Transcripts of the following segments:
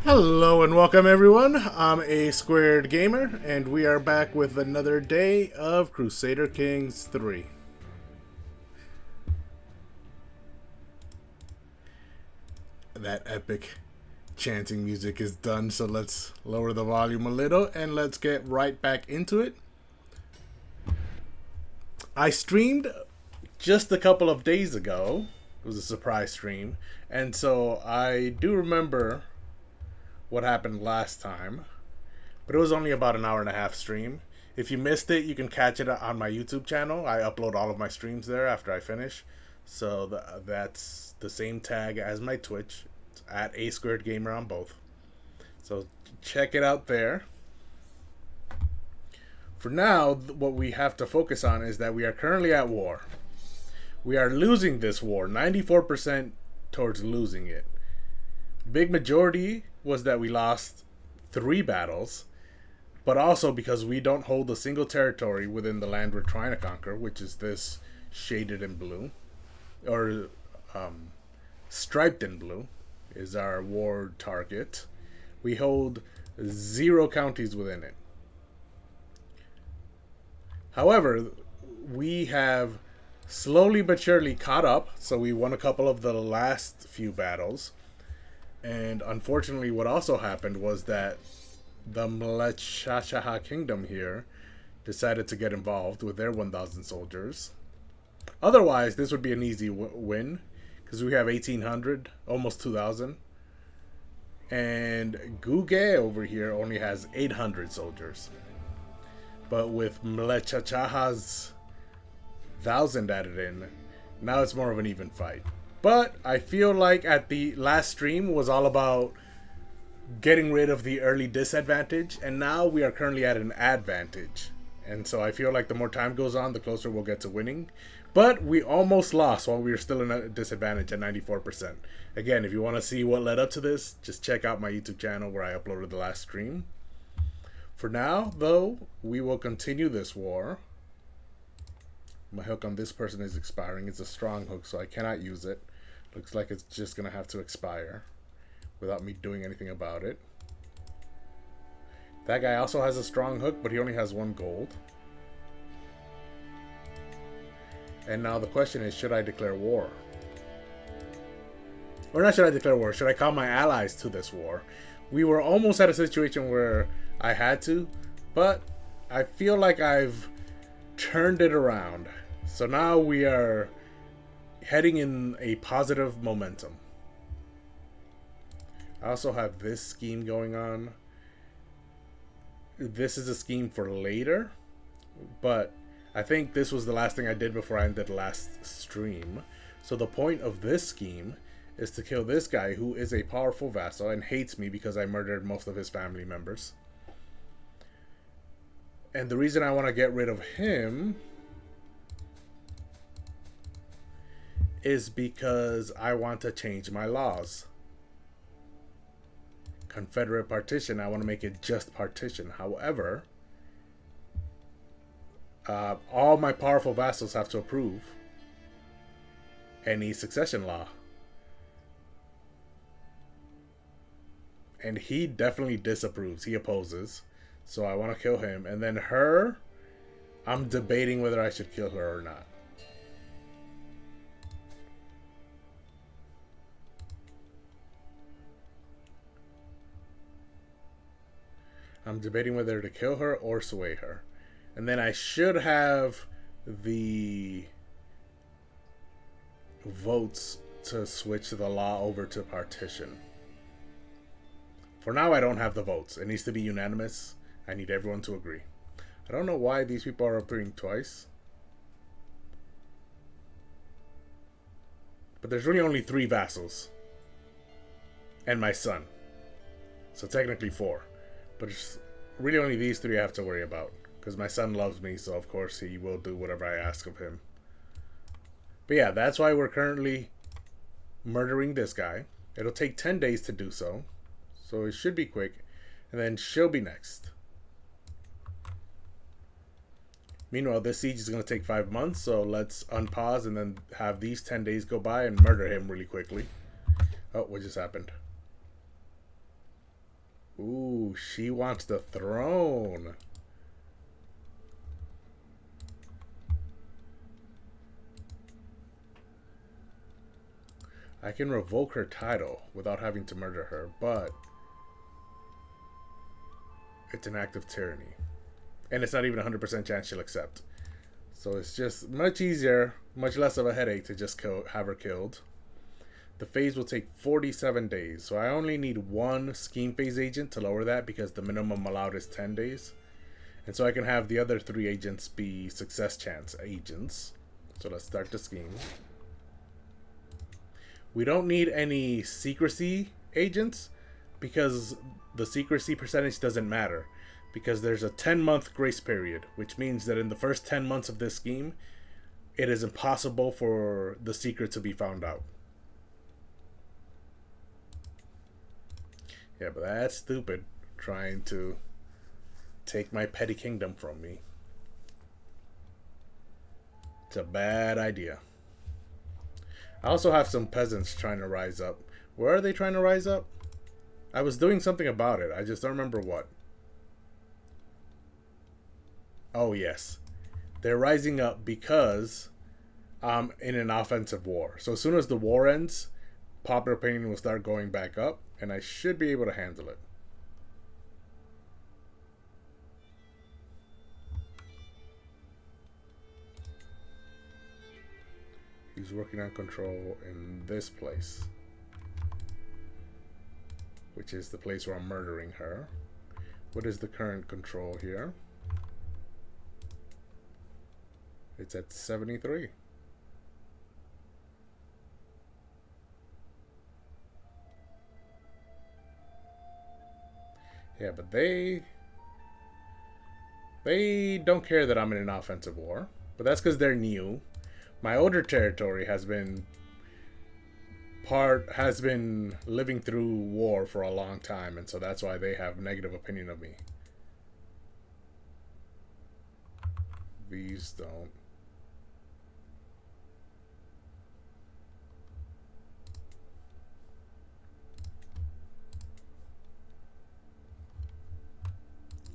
Hello and welcome everyone. I'm a squared gamer and we are back with another day of Crusader Kings 3. That epic chanting music is done, so let's lower the volume a little and let's get right back into it. I streamed just a couple of days ago. It was a surprise stream, and so I do remember what happened last time, but it was only about an hour and a half stream. If you missed it, you can catch it on my YouTube channel. I upload all of my streams there after I finish, so that's the same tag as my Twitch. It's at A Squared Gamer on both, so check it out there. For now, what we have to focus on is that we are currently at war. We are losing this war, 94% towards losing it. Big majority was that we lost 3 battles, but also because we don't hold a single territory within the land we're trying to conquer, which is this shaded in blue, or striped in blue is our war target. We hold 0 counties within it. However, we have slowly but surely caught up, so we won a couple of the last few battles. And unfortunately, what also happened was that the Mlechashaha kingdom here decided to get involved with their 1,000 soldiers. Otherwise, this would be an easy win, because we have 1,800, almost 2,000. And Guge over here only has 800 soldiers. But with Mlechashaha's 1,000 added in, now it's more of an even fight. But I feel like at the last stream was all about getting rid of the early disadvantage, and now we are currently at an advantage. And so I feel like the more time goes on, the closer we'll get to winning. But we almost lost while we were still in a disadvantage at 94%. Again, if you want to see what led up to this, just check out my YouTube channel where I uploaded the last stream. For now, though, we will continue this war. My hook on this person is expiring. It's a strong hook, so I cannot use it. Looks like it's just going to have to expire without me doing anything about it. That guy also has a strong hook, but he only has 1 gold. And now the question is, should I declare war? Or not should I declare war, should I call my allies to this war? We were almost at a situation where I had to, but I feel like I've turned it around. So now we are heading in a positive momentum. I also have this scheme going on. This is a scheme for later, but I think this was the last thing I did before I ended last stream. So the point of this scheme is to kill this guy who is a powerful vassal and hates me because I murdered most of his family members. And the reason I want to get rid of him is because I want to change my laws. Confederate partition, I want to make it just partition. However, all my powerful vassals have to approve any succession law. And he definitely disapproves. He opposes. So I want to kill him. And then her, I'm debating whether I should kill her or not. I'm debating whether to kill her or sway her. And then I should have the votes to switch the law over to partition. For now, I don't have the votes. It needs to be unanimous. I need everyone to agree. I don't know why these people are appearing twice. But there's really only 3 vassals. And my son. So technically 4. But it's really only these 3 I have to worry about. Because my son loves me, so of course he will do whatever I ask of him. But yeah, that's why we're currently murdering this guy. It'll take 10 days to do so. So it should be quick. And then she'll be next. Meanwhile, this siege is going to take 5 months. So let's unpause and then have these 10 days go by and murder him really quickly. Oh, what just happened? Ooh, she wants the throne. I can revoke her title without having to murder her, but it's an act of tyranny. And it's not even a 100% chance she'll accept. So it's just much easier, much less of a headache to just have her killed. The phase will take 47 days, so I only need one scheme phase agent to lower that because the minimum allowed is 10 days. And so I can have the other 3 agents be success chance agents. So let's start the scheme. We don't need any secrecy agents because the secrecy percentage doesn't matter, because there's a 10-month grace period, which means that in the first 10 months of this scheme, it is impossible for the secret to be found out. Yeah, but that's stupid, trying to take my petty kingdom from me. It's a bad idea. I also have some peasants trying to rise up. Where are they trying to rise up? I was doing something about it. I just don't remember what. Oh, yes. They're rising up because I'm in an offensive war. So as soon as the war ends, popular opinion will start going back up, and I should be able to handle it. He's working on control in this place, which is the place where I'm murdering her. What is the current control here? It's at 73. Yeah, but they don't care that I'm in an offensive war. But that's because they're new. My older territory has been living through war for a long time, and so that's why they have negative opinion of me. These don't.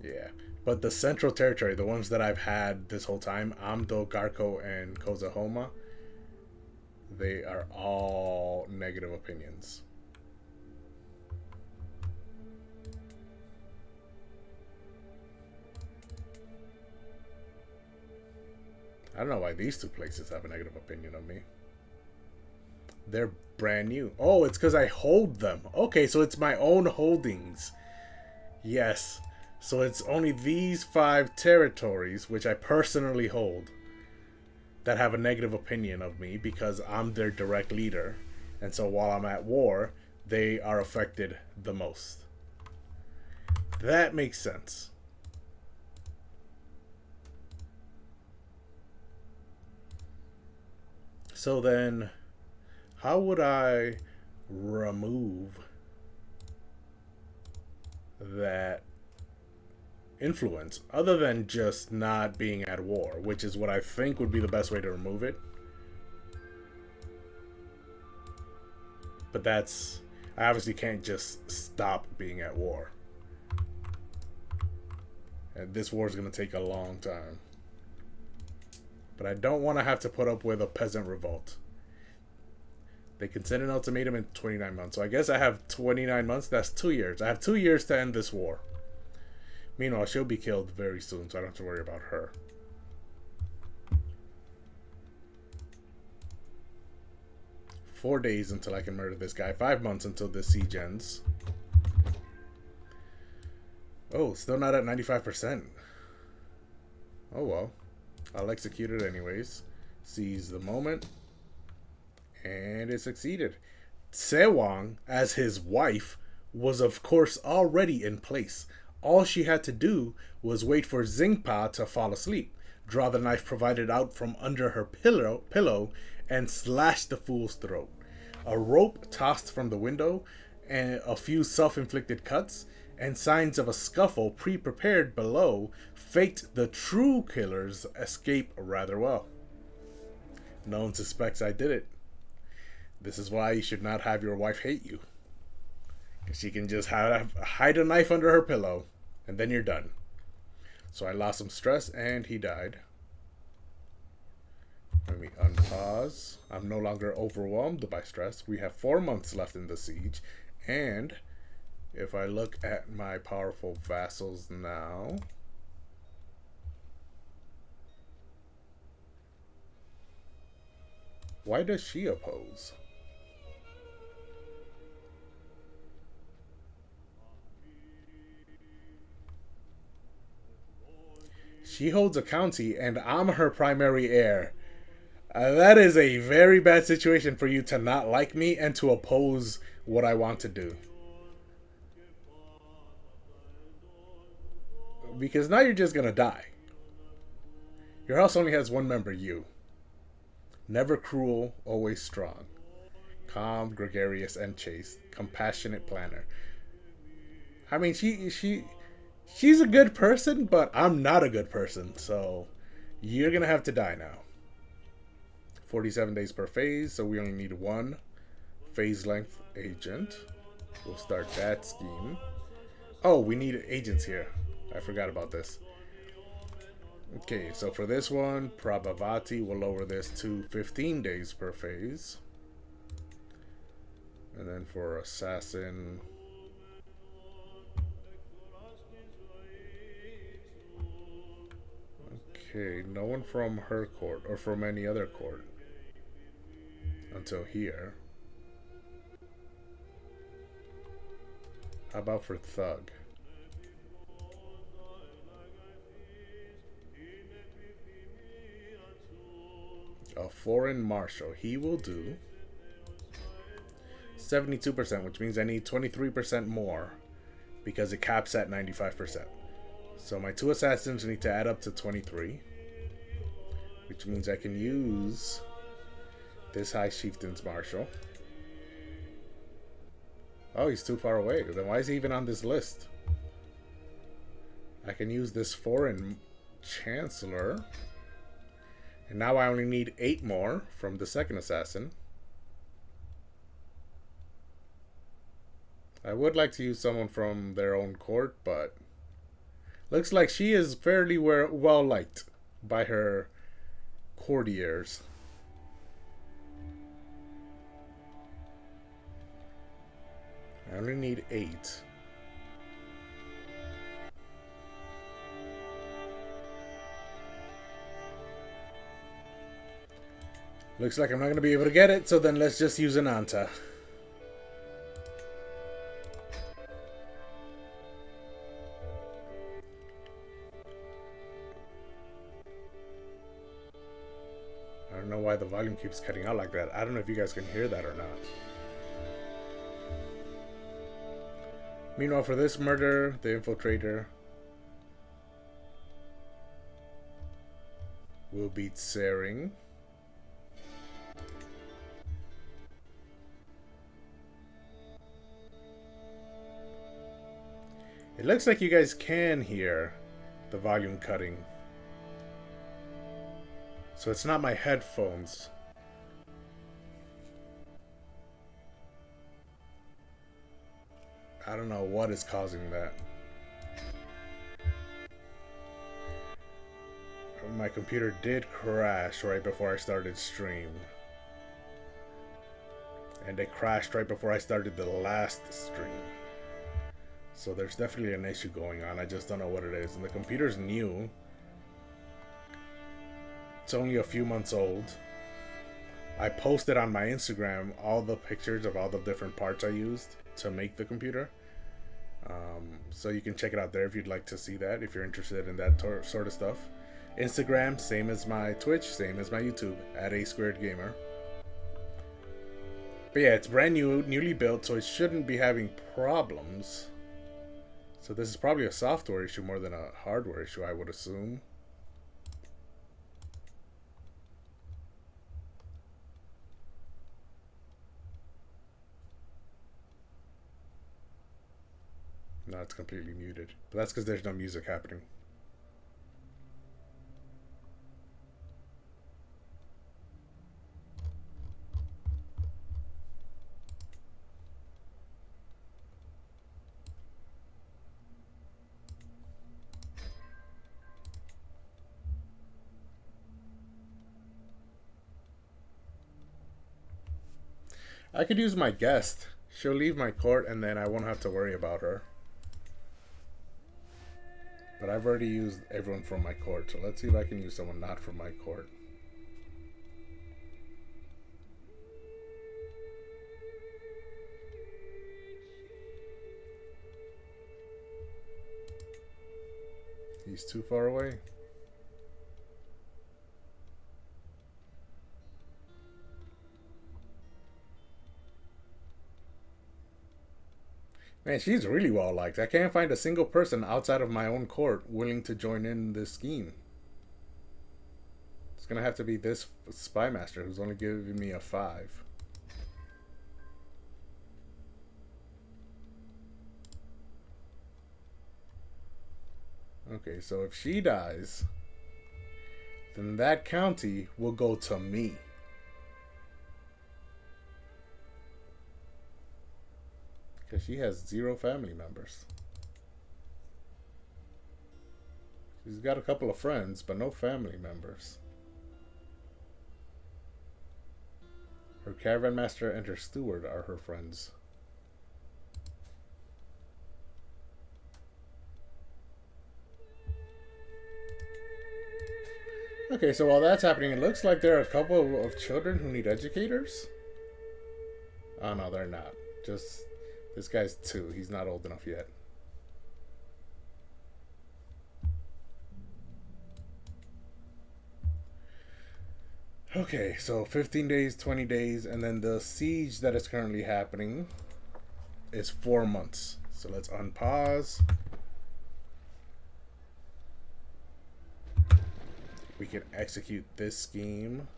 Yeah. But the central territory, the ones that I've had this whole time, Amdo, Garko, and Kozahoma, they are all negative opinions. I don't know why these 2 places have a negative opinion of me. They're brand new. Oh, it's because I hold them. Okay, so it's my own holdings. Yes. So it's only these 5 territories, which I personally hold, that have a negative opinion of me because I'm their direct leader. And so while I'm at war, they are affected the most. That makes sense. So then, how would I remove that influence other than just not being at war, which is what I think would be the best way to remove it? But that's, I obviously can't just stop being at war, and this war is going to take a long time. But I don't want to have to put up with a peasant revolt. They can send an ultimatum in 29 months. So I guess I have 29 months. That's 2 years. I have 2 years to end this war. Meanwhile, she'll be killed very soon, so I don't have to worry about her. Four days until I can murder this guy. 5 months until this siege ends. Oh, still not at 95%. Oh well. I'll execute it anyways. Seize the moment. And it succeeded. Sewang, as his wife, was of course already in place. All she had to do was wait for Xingpa to fall asleep, draw the knife provided out from under her pillow, and slash the fool's throat. A rope tossed from the window, and a few self-inflicted cuts, and signs of a scuffle pre-prepared below faked the true killer's escape rather well. No one suspects I did it. This is why you should not have your wife hate you. She can just hide a knife under her pillow, and then you're done. So I lost some stress, and he died. Let me unpause. I'm no longer overwhelmed by stress. We have 4 months left in the siege, and if I look at my powerful vassals now, why does she oppose? She holds a county, and I'm her primary heir. That is a very bad situation for you to not like me and to oppose what I want to do. Because now you're just gonna die. Your house only has one member, you. Never cruel, always strong. Calm, gregarious, and chaste. Compassionate planner. I mean, she's a good person, but I'm not a good person, so you're gonna have to die now. 47 days per phase, so we only need one phase length agent. We'll start that scheme. Oh, we need agents here. I forgot about this. Okay, so for this one, Prabhavati will lower this to 15 days per phase. And then for Assassin, okay, no one from her court or from any other court until here. How about for Thug? A foreign marshal. He will do 72%, which means I need 23% more because it caps at 95%. So my 2 assassins need to add up to 23, which means I can use this High Chieftain's Marshal. Oh, he's too far away. Then why is he even on this list? I can use this foreign Chancellor. And now I only need 8 more from the second assassin. I would like to use someone from their own court, but looks like she is fairly well liked by her courtiers. I only need 8. Looks like I'm not going to be able to get it, so then let's just use an Anta. I don't know why the volume keeps cutting out like that. I don't know if you guys can hear that or not. Meanwhile, for this murder, the infiltrator will beat Sering. It looks like you guys can hear the volume cutting. So it's not my headphones. I don't know what is causing that. My computer did crash right before I started stream. And it crashed right before I started the last stream. So there's definitely an issue going on. I just don't know what it is. And the computer's new. It's only a few months old. I posted on my Instagram all the pictures of all the different parts I used to make the computer. So you can check it out there if you'd like to see that, if you're interested in that sort of stuff. Instagram, same as my Twitch, same as my YouTube, at A2Gamer. But yeah, it's brand new, newly built, so it shouldn't be having problems. So this is probably a software issue more than a hardware issue, I would assume. No, it's completely muted. But that's because there's no music happening. I could use my guest. She'll leave my court and then I won't have to worry about her. But I've already used everyone from my court, so let's see if I can use someone not from my court. He's too far away. Man, she's really well liked. I can't find a single person outside of my own court willing to join in this scheme. It's gonna have to be this spy master who's only giving me a 5. Okay, so if she dies, then that county will go to me. Because she has 0 family members. She's got a couple of friends, but no family members. Her caravan master and her steward are her friends. Okay, so while that's happening, it looks like there are a couple of children who need educators. Oh no, they're not. Just, this guy's 2. He's not old enough yet. Okay, so 15 days, 20 days, and then the siege that is currently happening is 4 months. So let's unpause. We can execute this scheme.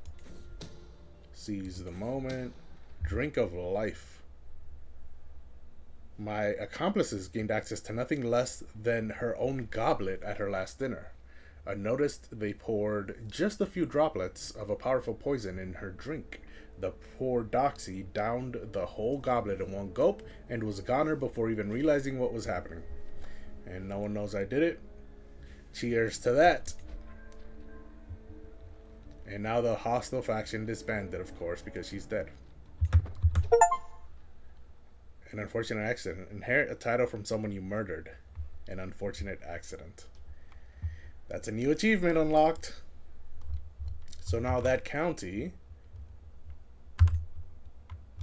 Seize the moment. Drink of life. My accomplices gained access to nothing less than her own goblet at her last dinner. I noticed they poured just a few droplets of a powerful poison in her drink. The poor doxy downed the whole goblet in one gulp and was a goner before even realizing what was happening. And no one knows I did it. Cheers to that. And now the hostile faction disbanded, of course, because she's dead. An unfortunate accident. Inherit a title from someone you murdered. An unfortunate accident. That's a new achievement unlocked. So now that county,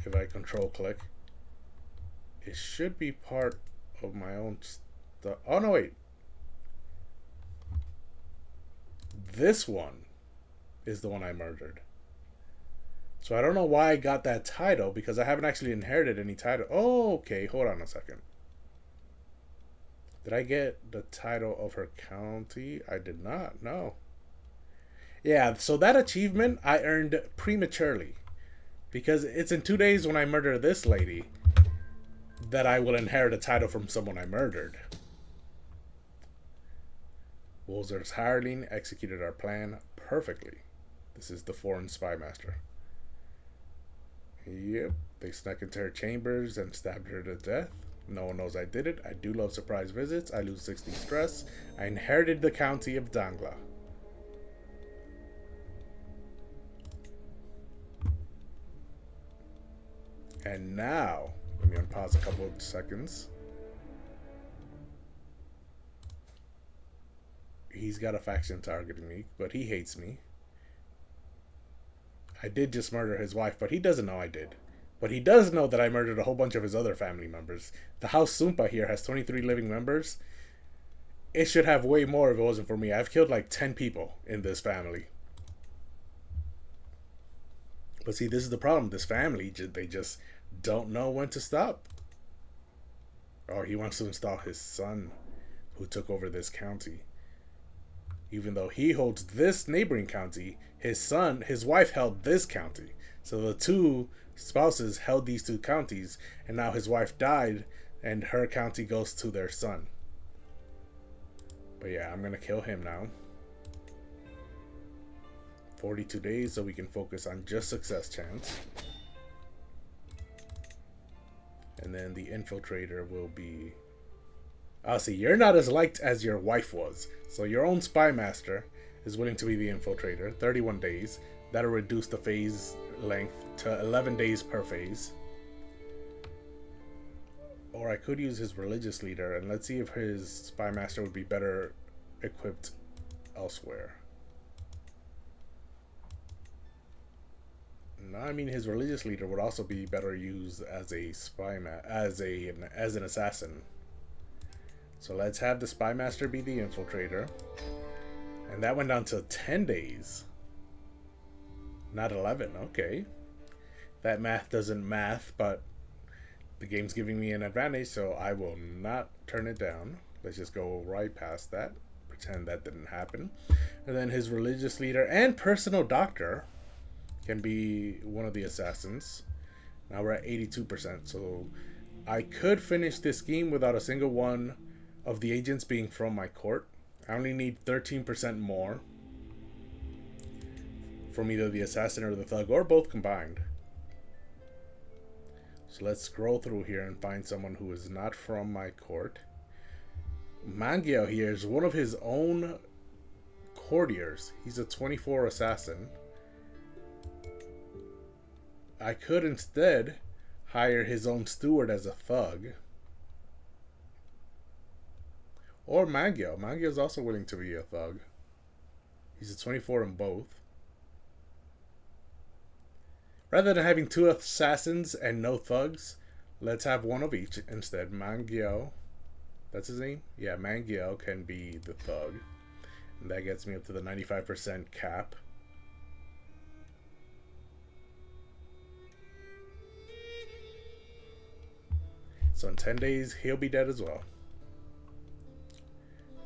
if I control click, it should be part of my own stuff. Oh no, wait. This one is the one I murdered. So I don't know why I got that title, because I haven't actually inherited any title. Oh, okay, hold on a second. Did I get the title of her county? I did not, no. Yeah, so that achievement I earned prematurely, because it's in 2 days when I murder this lady that I will inherit a title from someone I murdered. Wolzer's hireling executed our plan perfectly. This is the foreign spy master. Yep, they snuck into her chambers and stabbed her to death. No one knows I did it. I do love surprise visits. I lose 60 stress. I inherited the county of Dangla. And now, let me unpause a couple of seconds. He's got a faction targeting me, but he hates me. I did just murder his wife, but he doesn't know I did. But he does know that I murdered a whole bunch of his other family members. The House Sumpa here has 23 living members. It should have way more if it wasn't for me. I've killed like 10 people in this family. But see, this is the problem. This family, they just don't know when to stop. Oh, he wants to install his son, who took over this county. Even though he holds this neighboring county, his wife held this county. So the 2 spouses held these 2 counties, and now his wife died, and her county goes to their son. But yeah, I'm gonna kill him now. 42 days, so we can focus on just success chance. And then the infiltrator will be... I'll see, you're not as liked as your wife was. So your own spy master is willing to be the infiltrator. 31 days. That'll reduce the phase length to 11 days per phase. Or I could use his religious leader, and let's see if his spy master would be better equipped elsewhere. No, I mean his religious leader would also be better used as a as an assassin. So let's have the spy master be the infiltrator, and that went down to 10 days, not 11. Okay, that math doesn't math, but the game's giving me an advantage, so I will not turn it down. Let's just go right past that, pretend that didn't happen. And then his religious leader and personal doctor can be one of the assassins. Now we're at 82%, so I could finish this scheme without a single one of the agents being from my court. I only need 13% more from either the assassin or the thug, or both combined. So let's scroll through here and find someone who is not from my court. Mangiao here is one of his own courtiers. He's a 24 assassin. I could instead hire his own steward as a thug. Or Mangiao. Mangiao is also willing to be a thug. He's a 24 in both. Rather than having two assassins and no thugs, let's have one of each instead. Mangiao, that's his name? Yeah, Mangiao can be the thug. And that gets me up to the 95% cap. So in 10 days, he'll be dead as well.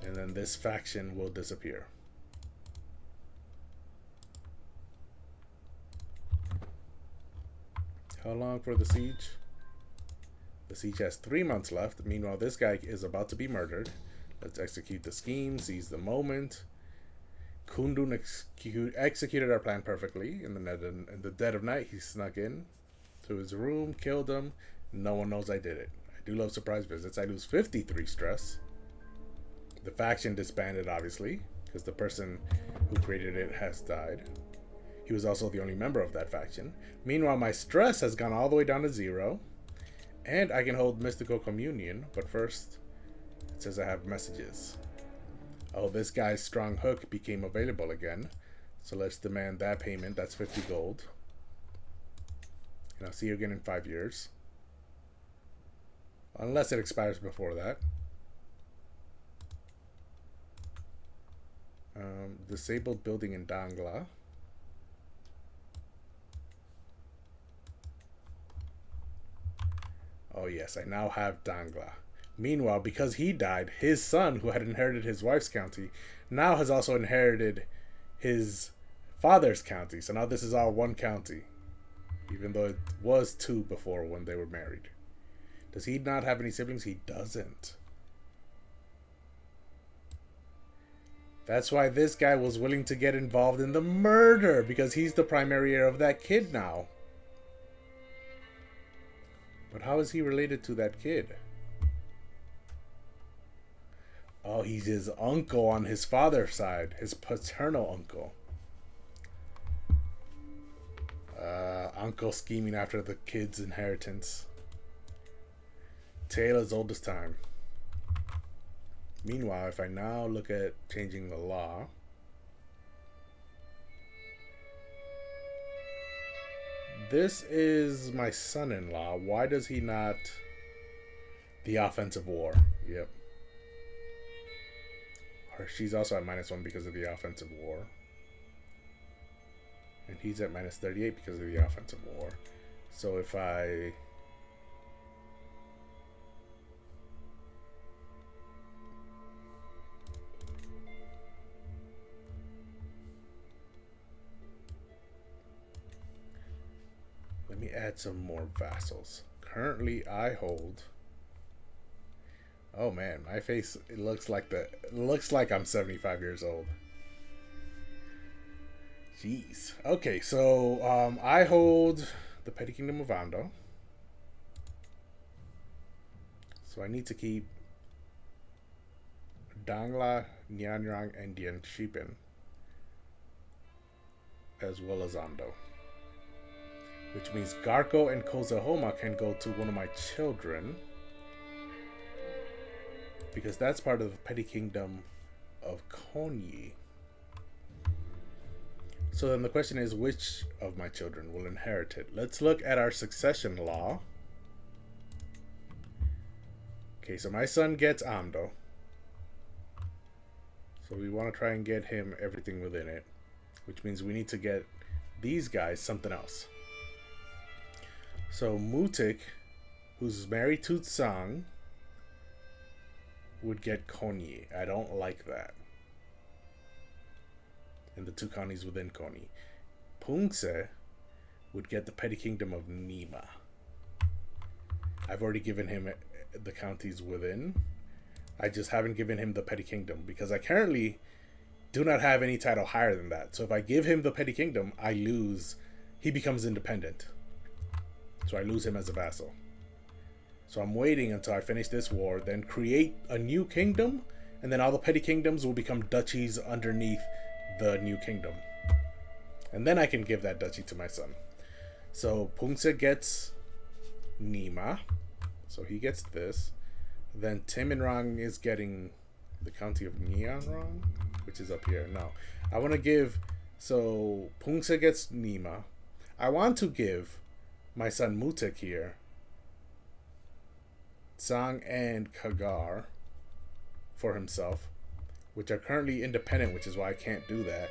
And then this faction will disappear. How long for the siege? The siege has 3 months left. Meanwhile, this guy is about to be murdered. Let's execute the scheme, seize the moment. Kundun executed our plan perfectly. In the dead of night, he snuck in to his room, killed him. No one knows I did it. I do love surprise visits. I lose 53 stress. The faction disbanded, obviously, because the person who created it has died. He was also the only member of that faction. Meanwhile, my stress has gone all the way down to 0. And I can hold mystical communion. But first, it says I have messages. Oh, this guy's strong hook became available again. So let's demand that payment. That's 50 gold. And I'll see you again in 5 years. Unless it expires before that. Disabled building in Dangla. Oh yes, I now have Dangla. Meanwhile, because he died, his son, who had inherited his wife's county, now has also inherited his father's county. So now this is all one county, even though it was 2 before when they were married. Does he not have any siblings? He doesn't. That's why this guy was willing to get involved in the murder, because he's the primary heir of that kid now. But how is he related to that kid? Oh, he's his uncle on his father's side, his paternal uncle. Uncle scheming after the kid's inheritance. Tale as old as time. Meanwhile, if I now look at changing the law, this is my son-in-law. Why does he not? The offensive war. Yep. Or she's also at -1 because of the offensive war. And he's at -38 because of the offensive war. So if I... Let me add some more vassals. Currently, I hold... Oh man, my face, it looks like I'm 75 years old. Jeez. Okay, so I hold the Petty Kingdom of Ando. So I need to keep Dangla, Nyanrang, and Dian Shipen. as well as Amdo. Which means Garko and Kozahoma can go to one of my children, because that's part of the petty kingdom of Konyi. So then the question is, which of my children will inherit it? Let's look at our succession law. Okay, so my son gets Amdo. So we want to try and get him everything within it, which means we need to get these guys something else. So Mutik, who's married to Tsang, would get Konyi. I don't like that. And the two counties within Konyi. Pungse would get the petty kingdom of Nima. I've already given him the counties within. I just haven't given him the petty kingdom because I currently do not have any title higher than that. So if I give him the petty kingdom, I lose. He becomes independent. So I lose him as a vassal. So I'm waiting until I finish this war, then create a new kingdom, and then all the petty kingdoms will become duchies underneath the new kingdom. And then I can give that duchy to my son. So Pungse gets Nima. So he gets this. Then Timinrang is getting the county of Nyanrang, which is up here. No. I want to give... So Pungse gets Nima. I want to give my son Mutik here Tsang and Kagar for himself, which are currently independent, which is why I can't do that.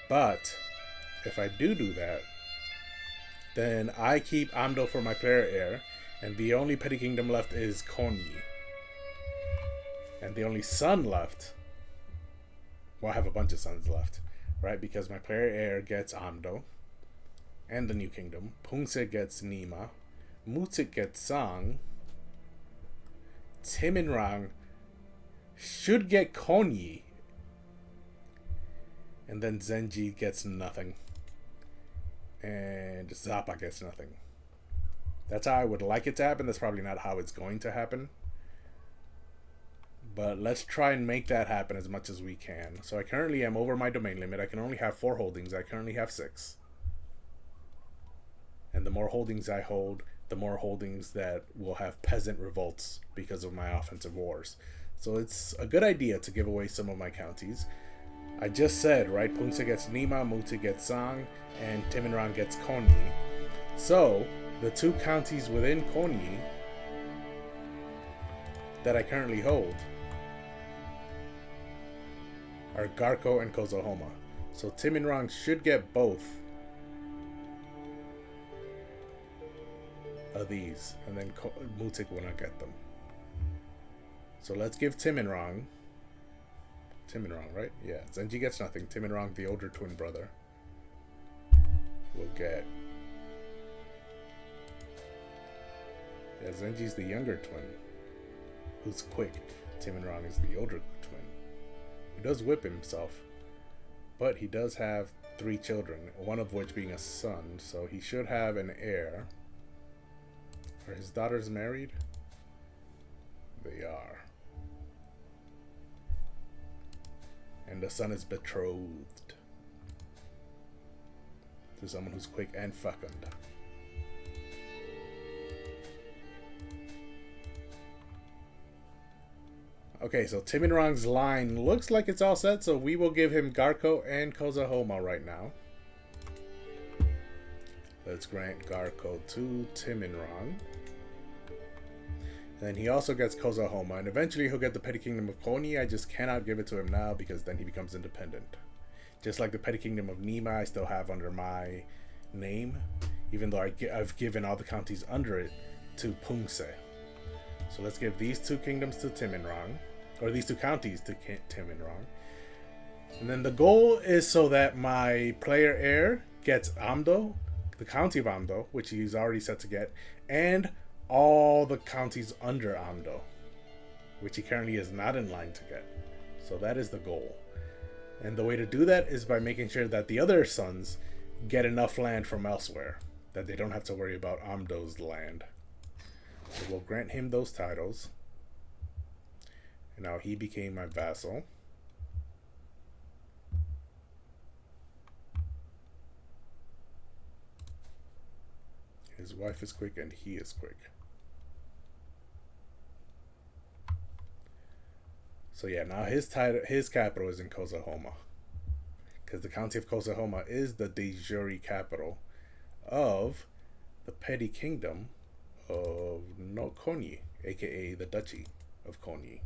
But if I do that, then I keep Amdo for my player heir, and the only petty kingdom left is Konyi. And the only son left, well, I have a bunch of sons left, right? Because my player heir gets Amdo and the new kingdom. Pungse gets Nima. Mutik gets Tsang. Timinrang should get Konyi. And then Zenji gets nothing. And Zappa gets nothing. That's how I would like it to happen. That's probably not how it's going to happen. But let's try and make that happen as much as we can. So I currently am over my domain limit. I can only have 4 holdings. I currently have 6. And the more holdings I hold, the more holdings that will have peasant revolts because of my offensive wars. So it's a good idea to give away some of my counties. I just said, right, Pungse gets Nima, Muti gets Sang, and Timinrang gets Konyi. So the 2 counties within Konyi that I currently hold are Garko and Kozohoma. So Timinrang should get both of these, and then Mutik will not get them. So let's give Timinrang, right? Yeah, Zenji gets nothing. Timinrang, the older twin brother, will get... Yeah, Zenji's the younger twin, who's quick. Timinrang is the older twin, who does whip himself, but he does have 3 children, one of which being a son, so he should have an heir. Are his daughters married? They are. And the son is betrothed to someone who's quick and fecund. Okay, so Timinrang's line looks like it's all set, so we will give him Garko and Kozohoma right now. Let's grant Garko to Timinrang. Then he also gets Kozohoma, and eventually he'll get the petty kingdom of Konyi. I just cannot give it to him now because then he becomes independent. Just like the petty kingdom of Nima, I still have under my name, even though I've given all the counties under it to Pungse. So let's give these 2 kingdoms to Timinrang, or these 2 counties to Timinrang. And then the goal is so that my player heir gets Amdo, the county of Amdo, which he's already set to get, and all the counties under Amdo, which he currently is not in line to get. So that is the goal. And the way to do that is by making sure that the other sons get enough land from elsewhere, that they don't have to worry about Amdo's land. So we'll grant him those titles. And now he became my vassal. His wife is quick and he is quick. So yeah, now his capital is in Kozahoma, because the county of Kozahoma is the de jure capital of the petty kingdom of no Konyi, aka the Duchy of Konyi.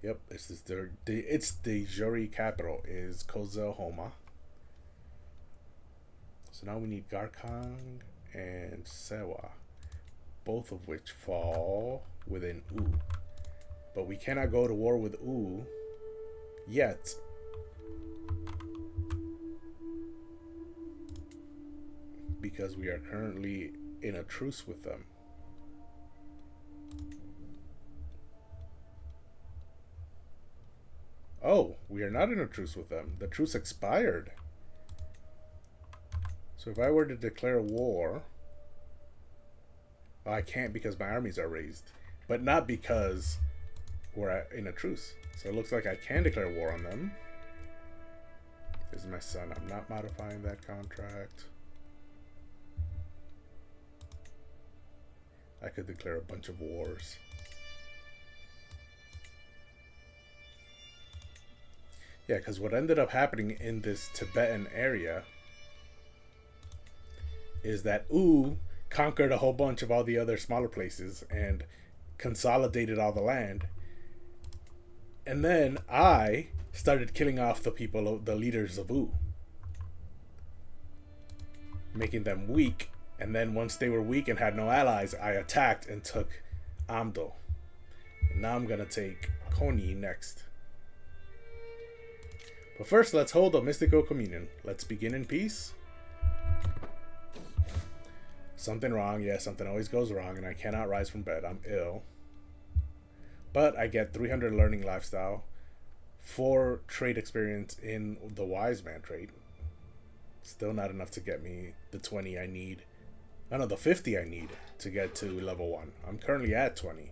Yep, its de jure capital is Kozahoma. So now we need Garkang and Sewa, both of which fall within U. But we cannot go to war with U yet. Because we are currently in a truce with them. Oh, we are not in a truce with them. The truce expired. So if I were to declare war, I can't because my armies are raised, but not because we're in a truce. So it looks like I can declare war on them. This is my son. I'm not modifying that contract. I could declare a bunch of wars. Yeah, because what ended up happening in this Tibetan area is that U conquered a whole bunch of all the other smaller places and consolidated all the land. And then I started killing off the people, the leaders of U, making them weak. And then once they were weak and had no allies, I attacked and took Amdo. And now I'm going to take Koni next. But first, let's hold a mystical communion. Let's begin in peace. Something wrong. Yeah, something always goes wrong, and I cannot rise from bed. I'm ill. But I get 300 learning lifestyle, 4 trade experience in the wise man trait. Still not enough to get me the 20 I need. I know the 50 I need to get to level 1. I'm currently at 20.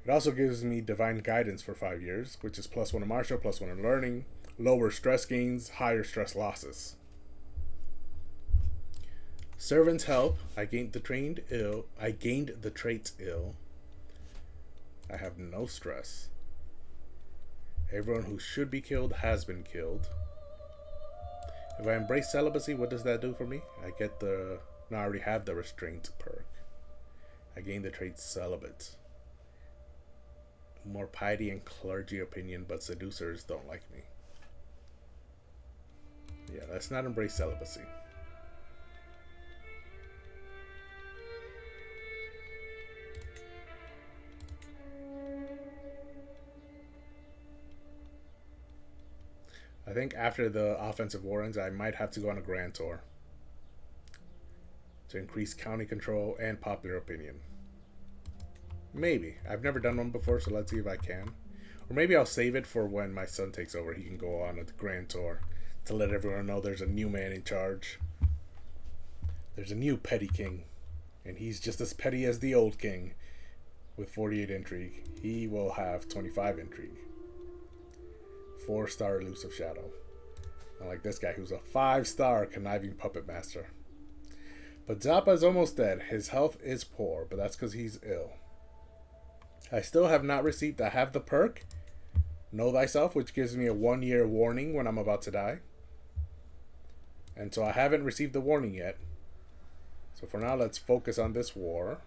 It also gives me divine guidance for 5 years, which is +1 in martial, +1 in learning, lower stress gains, higher stress losses. Servant's help. I gained the traits ill. I have no stress. Everyone who should be killed has been killed. If I embrace celibacy, what does that do for me? I get the... No, I already have the restraint perk. I gain the trait celibate. More piety and clergy opinion, but seducers don't like me. Yeah, let's not embrace celibacy. I think after the offensive war ends, I might have to go on a grand tour to increase county control and popular opinion. Maybe. I've never done one before, so let's see if I can. Or maybe I'll save it for when my son takes over. He can go on a grand tour to let everyone know there's a new man in charge. There's a new petty king, and he's just as petty as the old king with 48 intrigue. He will have 25 intrigue. 4-star elusive shadow. Unlike this guy who's a 5-star conniving puppet master. But Zappa is almost dead. His health is poor, but that's because he's ill. I still have not received... I have the perk, Know Thyself, which gives me a 1-year warning when I'm about to die. And so I haven't received the warning yet. So for now, let's focus on this war.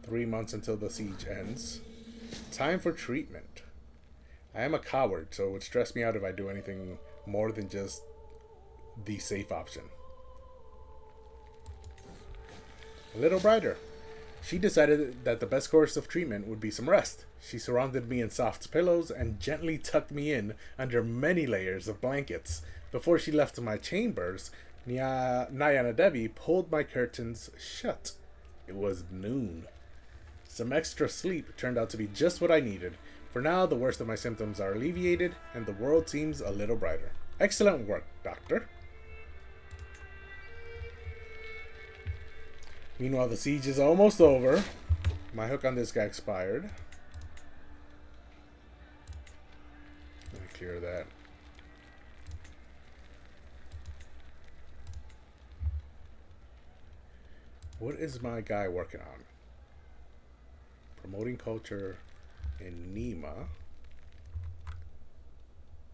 3 months until the siege ends. Time for treatment. I am a coward, so it would stress me out if I do anything more than just the safe option. A little brighter. She decided that the best course of treatment would be some rest. She surrounded me in soft pillows and gently tucked me in under many layers of blankets. Before she left to my chambers, Nayana Devi pulled my curtains shut. It was noon. Some extra sleep turned out to be just what I needed. For now, the worst of my symptoms are alleviated, and the world seems a little brighter. Excellent work, Doctor. Meanwhile, the siege is almost over. My hook on this guy expired. Let me clear that. What is my guy working on? Promoting culture in Nima.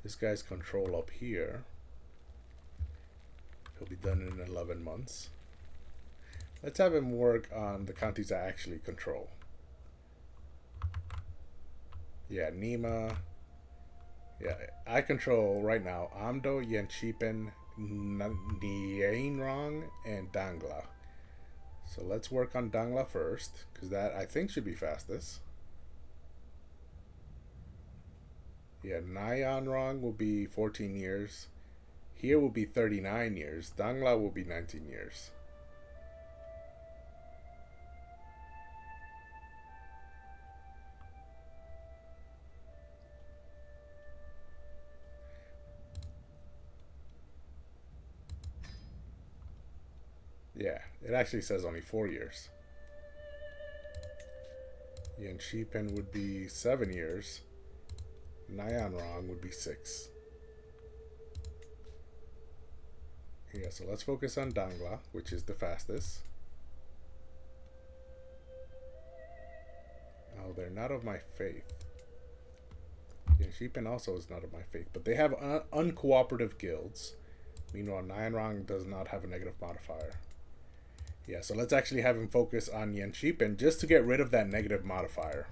This guy's control up here. He'll be done in 11 months. Let's have him work on the counties I actually control. Yeah, Nima. Yeah, I control right now Amdo, Yanchipen, Nienrong, and Dangla. So let's work on Dangla first, because that I think should be fastest. Yeah, Nyanrong will be 14 years. Here will be 39 years. Dangla will be 19 years. Yeah, it actually says only 4 years. Yanshipen would be 7 years. Nyanrong would be 6. Yeah, so let's focus on Dangla, which is the fastest. Oh, they're not of my faith. Yanshipen also is not of my faith, but they have uncooperative guilds. Meanwhile, Nyanrong does not have a negative modifier. Yeah, so let's actually have him focus on Yanshipen just to get rid of that negative modifier.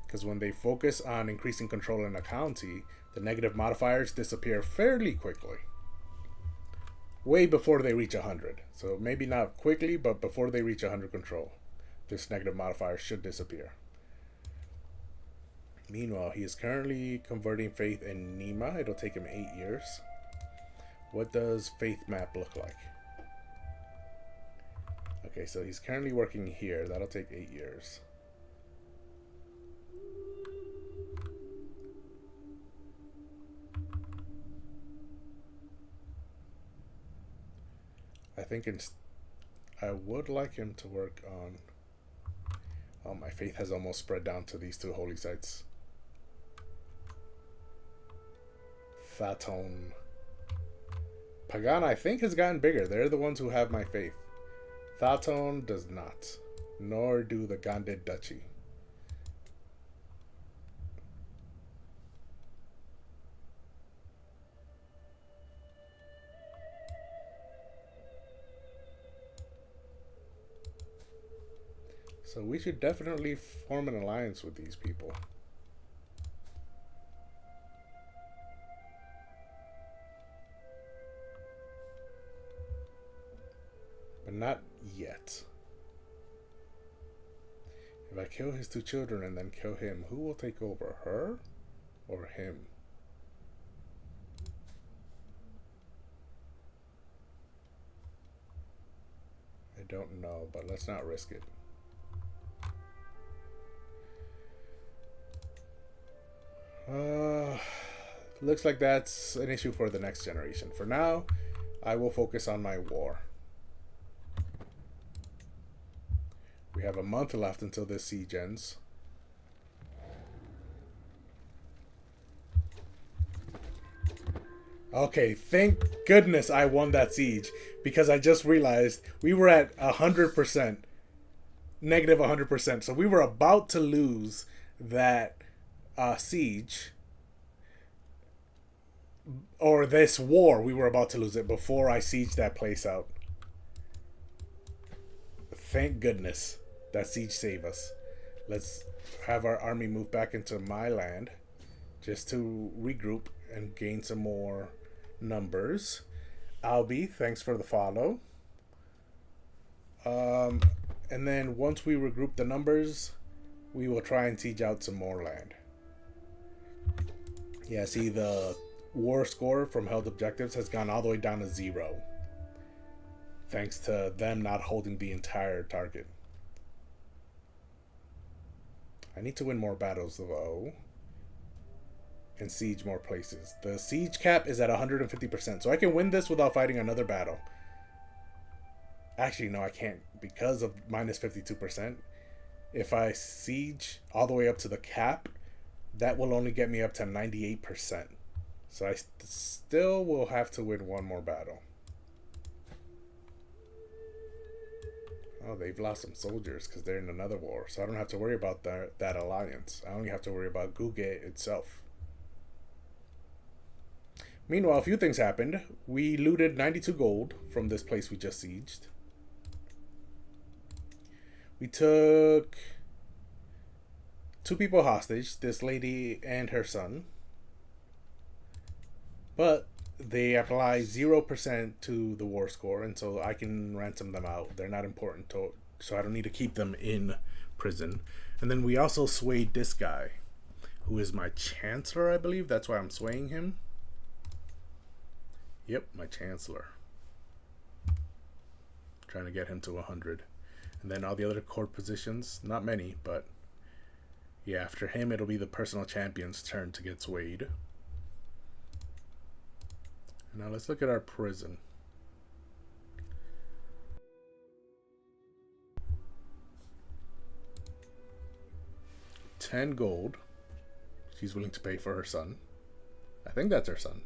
Because when they focus on increasing control in a county, the negative modifiers disappear fairly quickly. Way before they reach 100. So maybe not quickly, but before they reach 100 control, this negative modifier should disappear. Meanwhile, he is currently converting faith in Nima. It'll take him 8 years. What does faith map look like? Okay, so he's currently working here. That'll take 8 years. I think I would like him to work on... Oh, my faith has almost spread down to these 2 holy sites. Thaton. Pagan, I think, has gotten bigger. They're the ones who have my faith. Thaton does not. Nor do the Gandid Duchy. So we should definitely form an alliance with these people. But not yet. If I kill his 2 children and then kill him, who will take over? Her or him? I don't know, but let's not risk it. Looks like that's an issue for the next generation. For now, I will focus on my war. We have a month left until this siege ends. Okay, thank goodness I won that siege, because I just realized we were at 100%, negative 100%. So we were about to lose that siege, or this war. We were about to lose it before I sieged that place out. Thank goodness that siege saved us. Let's have our army move back into my land just to regroup and gain some more numbers. Albi, thanks for the follow. And then once we regroup the numbers, we will try and siege out some more land. Yeah, see, the war score from held objectives has gone all the way down to 0. Thanks to them not holding the entire target. I need to win more battles, though. And siege more places. The siege cap is at 150%, so I can win this without fighting another battle. Actually, no, I can't, because of minus 52%. If I siege all the way up to the cap, that will only get me up to 98%. So I still will have to win one more battle. Oh, they've lost some soldiers because they're in another war. So I don't have to worry about that alliance. I only have to worry about Guge itself. Meanwhile, a few things happened. We looted 92 gold from this place we just sieged. We took 2 people hostage, this lady and her son. But they apply 0% to the war score, and so I can ransom them out. They're not important, so I don't need to keep them in prison. And then we also swayed this guy, who is my chancellor, I believe. That's why I'm swaying him. Yep, my chancellor. Trying to get him to 100. And then all the other court positions, not many, but yeah, after him it'll be the personal champion's turn to get swayed. Now let's look at our prison. $10 gold. She's willing to pay for her son. I think that's her son.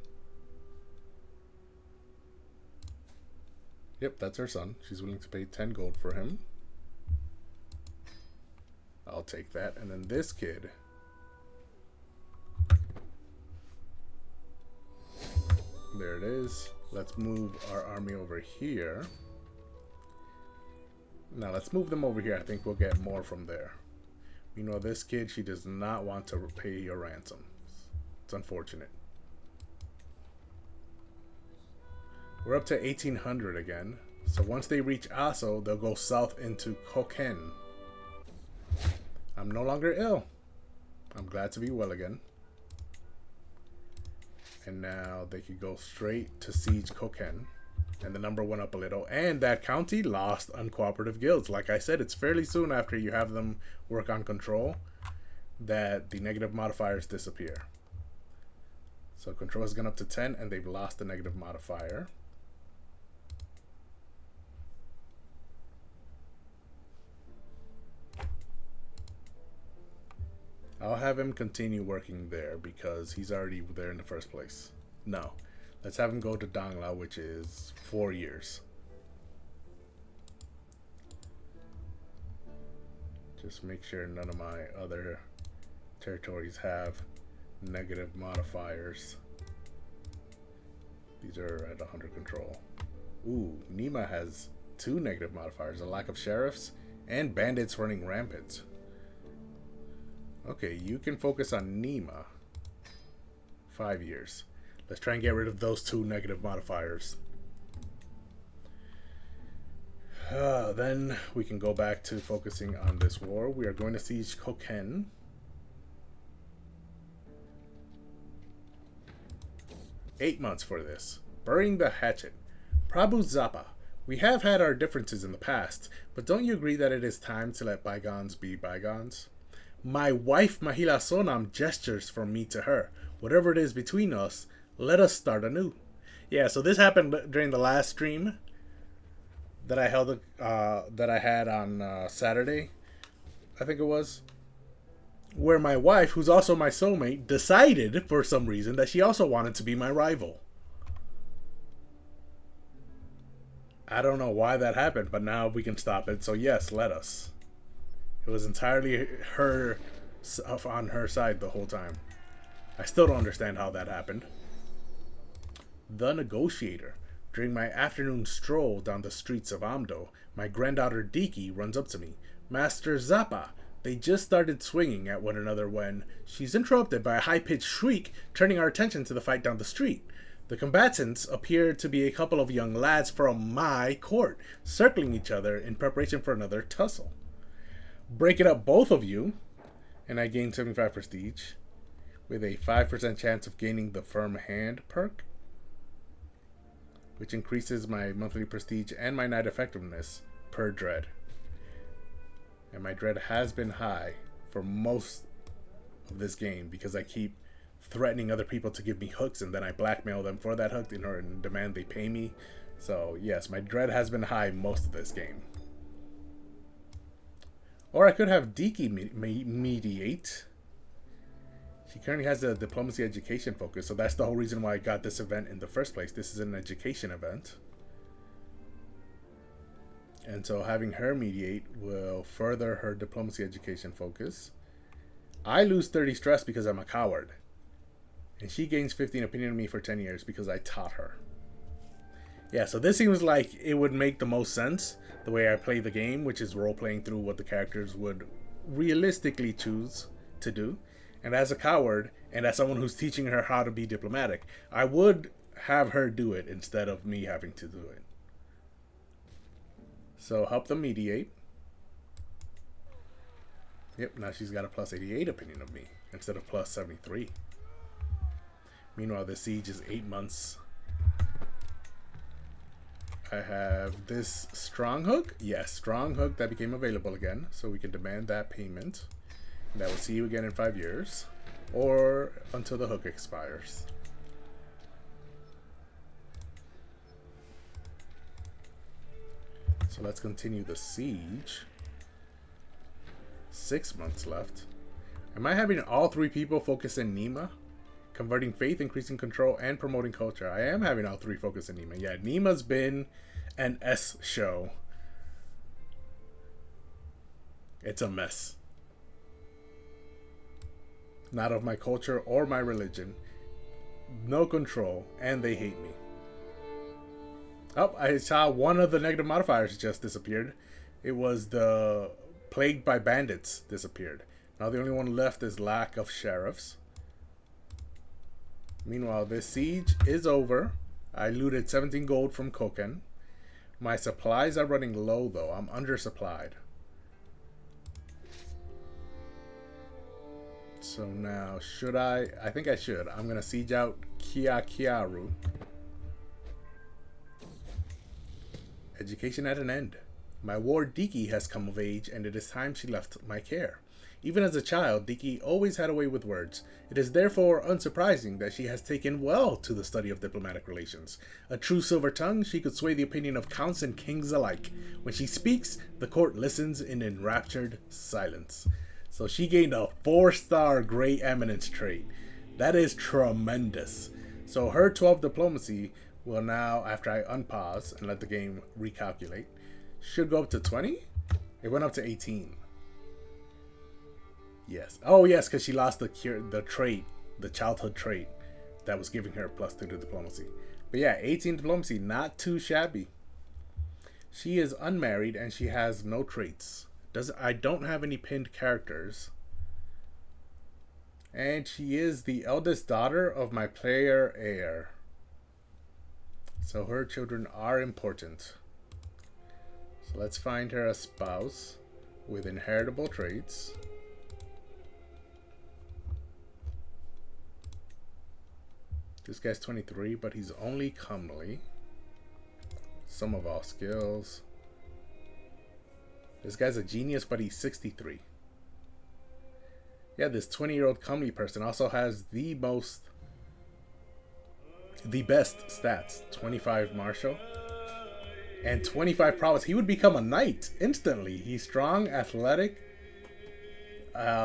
Yep, that's her son. She's willing to pay 10 gold for him. I'll take that. And then this kid. There it is. Let's move our army over here. Now let's move them over here. I think we'll get more from there. You know, this kid, she does not want to pay your ransom. It's unfortunate. We're up to 1800 again. So once they reach Aso, they'll go south into Koken. I'm no longer ill. I'm glad to be well again. And now they could go straight to siege Koken. And the number went up a little. And that county lost uncooperative guilds. Like I said, it's fairly soon after you have them work on control that the negative modifiers disappear. So control has gone up to 10 and they've lost the negative modifier. I'll have him continue working there because he's already there in the first place. No. Let's have him go to Dangla, which is 4 years. Just make sure none of my other territories have negative modifiers. These are at 100 control. Ooh, Nima has 2 negative modifiers, a lack of sheriffs and bandits running rampant. Okay, you can focus on Nima. 5 years. Let's try and get rid of those 2 negative modifiers. Then we can go back to focusing on this war. We are going to siege Koken. Eight months for this. Burying the hatchet. Prabhu Zappa. We have had our differences in the past, but don't you agree that it is time to let bygones be bygones? My wife Mahila Sonam gestures from me to her. Whatever it is between us, let us start anew. Yeah, so this happened during the last stream that I held, that I had on Saturday, I think it was, where my wife, who's also my soulmate, decided for some reason that she also wanted to be my rival. I don't know why that happened, but now we can stop it. So yes, let us. It was entirely her on her side the whole time. I still don't understand how that happened. The Negotiator. During my afternoon stroll down the streets of Amdo, my granddaughter Diki runs up to me. Master Zappa. They just started swinging at one another when she's interrupted by a high-pitched shriek, turning our attention to the fight down the street. The combatants appear to be a couple of young lads from my court, circling each other in preparation for another tussle. Break it up, both of you, and I gain 75 prestige, with a 5% chance of gaining the Firm Hand perk, which increases my monthly prestige and my night effectiveness per dread. And my dread has been high for most of this game because I keep threatening other people to give me hooks and then I blackmail them for that hook in order to demand they pay me. So yes, my dread has been high most of this game. Or I could have Diki mediate. She currently has a diplomacy education focus, so that's the whole reason why I got this event in the first place. This is an education event. And so having her mediate will further her diplomacy education focus. I lose 30 stress because I'm a coward. And she gains 15 opinion of me for 10 years because I taught her. Yeah, so this seems like it would make the most sense the way I play the game, which is role playing through what the characters would realistically choose to do. And as a coward, and as someone who's teaching her how to be diplomatic, I would have her do it instead of me having to do it. So help them mediate. Yep, now she's got a plus 88 opinion of me instead of plus 73. Meanwhile, the siege is 8 months. I have this strong hook. Yes, strong hook that became available again. So we can demand that payment. And that will see you again in 5 years. Or until the hook expires. So let's continue the siege. 6 months left. Am I having all 3 people focus in Nima? Converting faith, increasing control, and promoting culture. I am having all 3 focus in Nima. Yeah, Nima's been an S show. It's a mess. Not of my culture or my religion. No control, and they hate me. Oh, I saw one of the negative modifiers just disappeared. It was the plagued by bandits disappeared. Now the only one left is lack of sheriffs. Meanwhile, this siege is over. I looted 17 gold from Koken. My supplies are running low though. I'm undersupplied. So now, should I think I should. I'm going to siege out Kiakiaru. Education at an end. My ward Diki has come of age, and it is time she left my care. Even as a child, Diki always had a way with words. It is therefore unsurprising that she has taken well to the study of diplomatic relations. A true silver tongue, she could sway the opinion of counts and kings alike. When she speaks, the court listens in enraptured silence. So she gained a 4-star Great Eminence trait. That is tremendous. So her 12 diplomacy will now, after I unpause and let the game recalculate, should go up to 20? It went up to 18. Yes. Oh, yes, because she lost the trait, the childhood trait that was giving her +2 to diplomacy. But yeah, 18 diplomacy, not too shabby. She is unmarried and she has no traits. I don't have any pinned characters. And she is the eldest daughter of my player heir. So her children are important. So let's find her a spouse with inheritable traits. This guy's 23, but he's only comely. Some of all skills. This guy's a genius, but he's 63. Yeah, this 20-year-old comely person also has the best stats. 25 martial and 25 prowess. He would become a knight instantly. He's strong, athletic,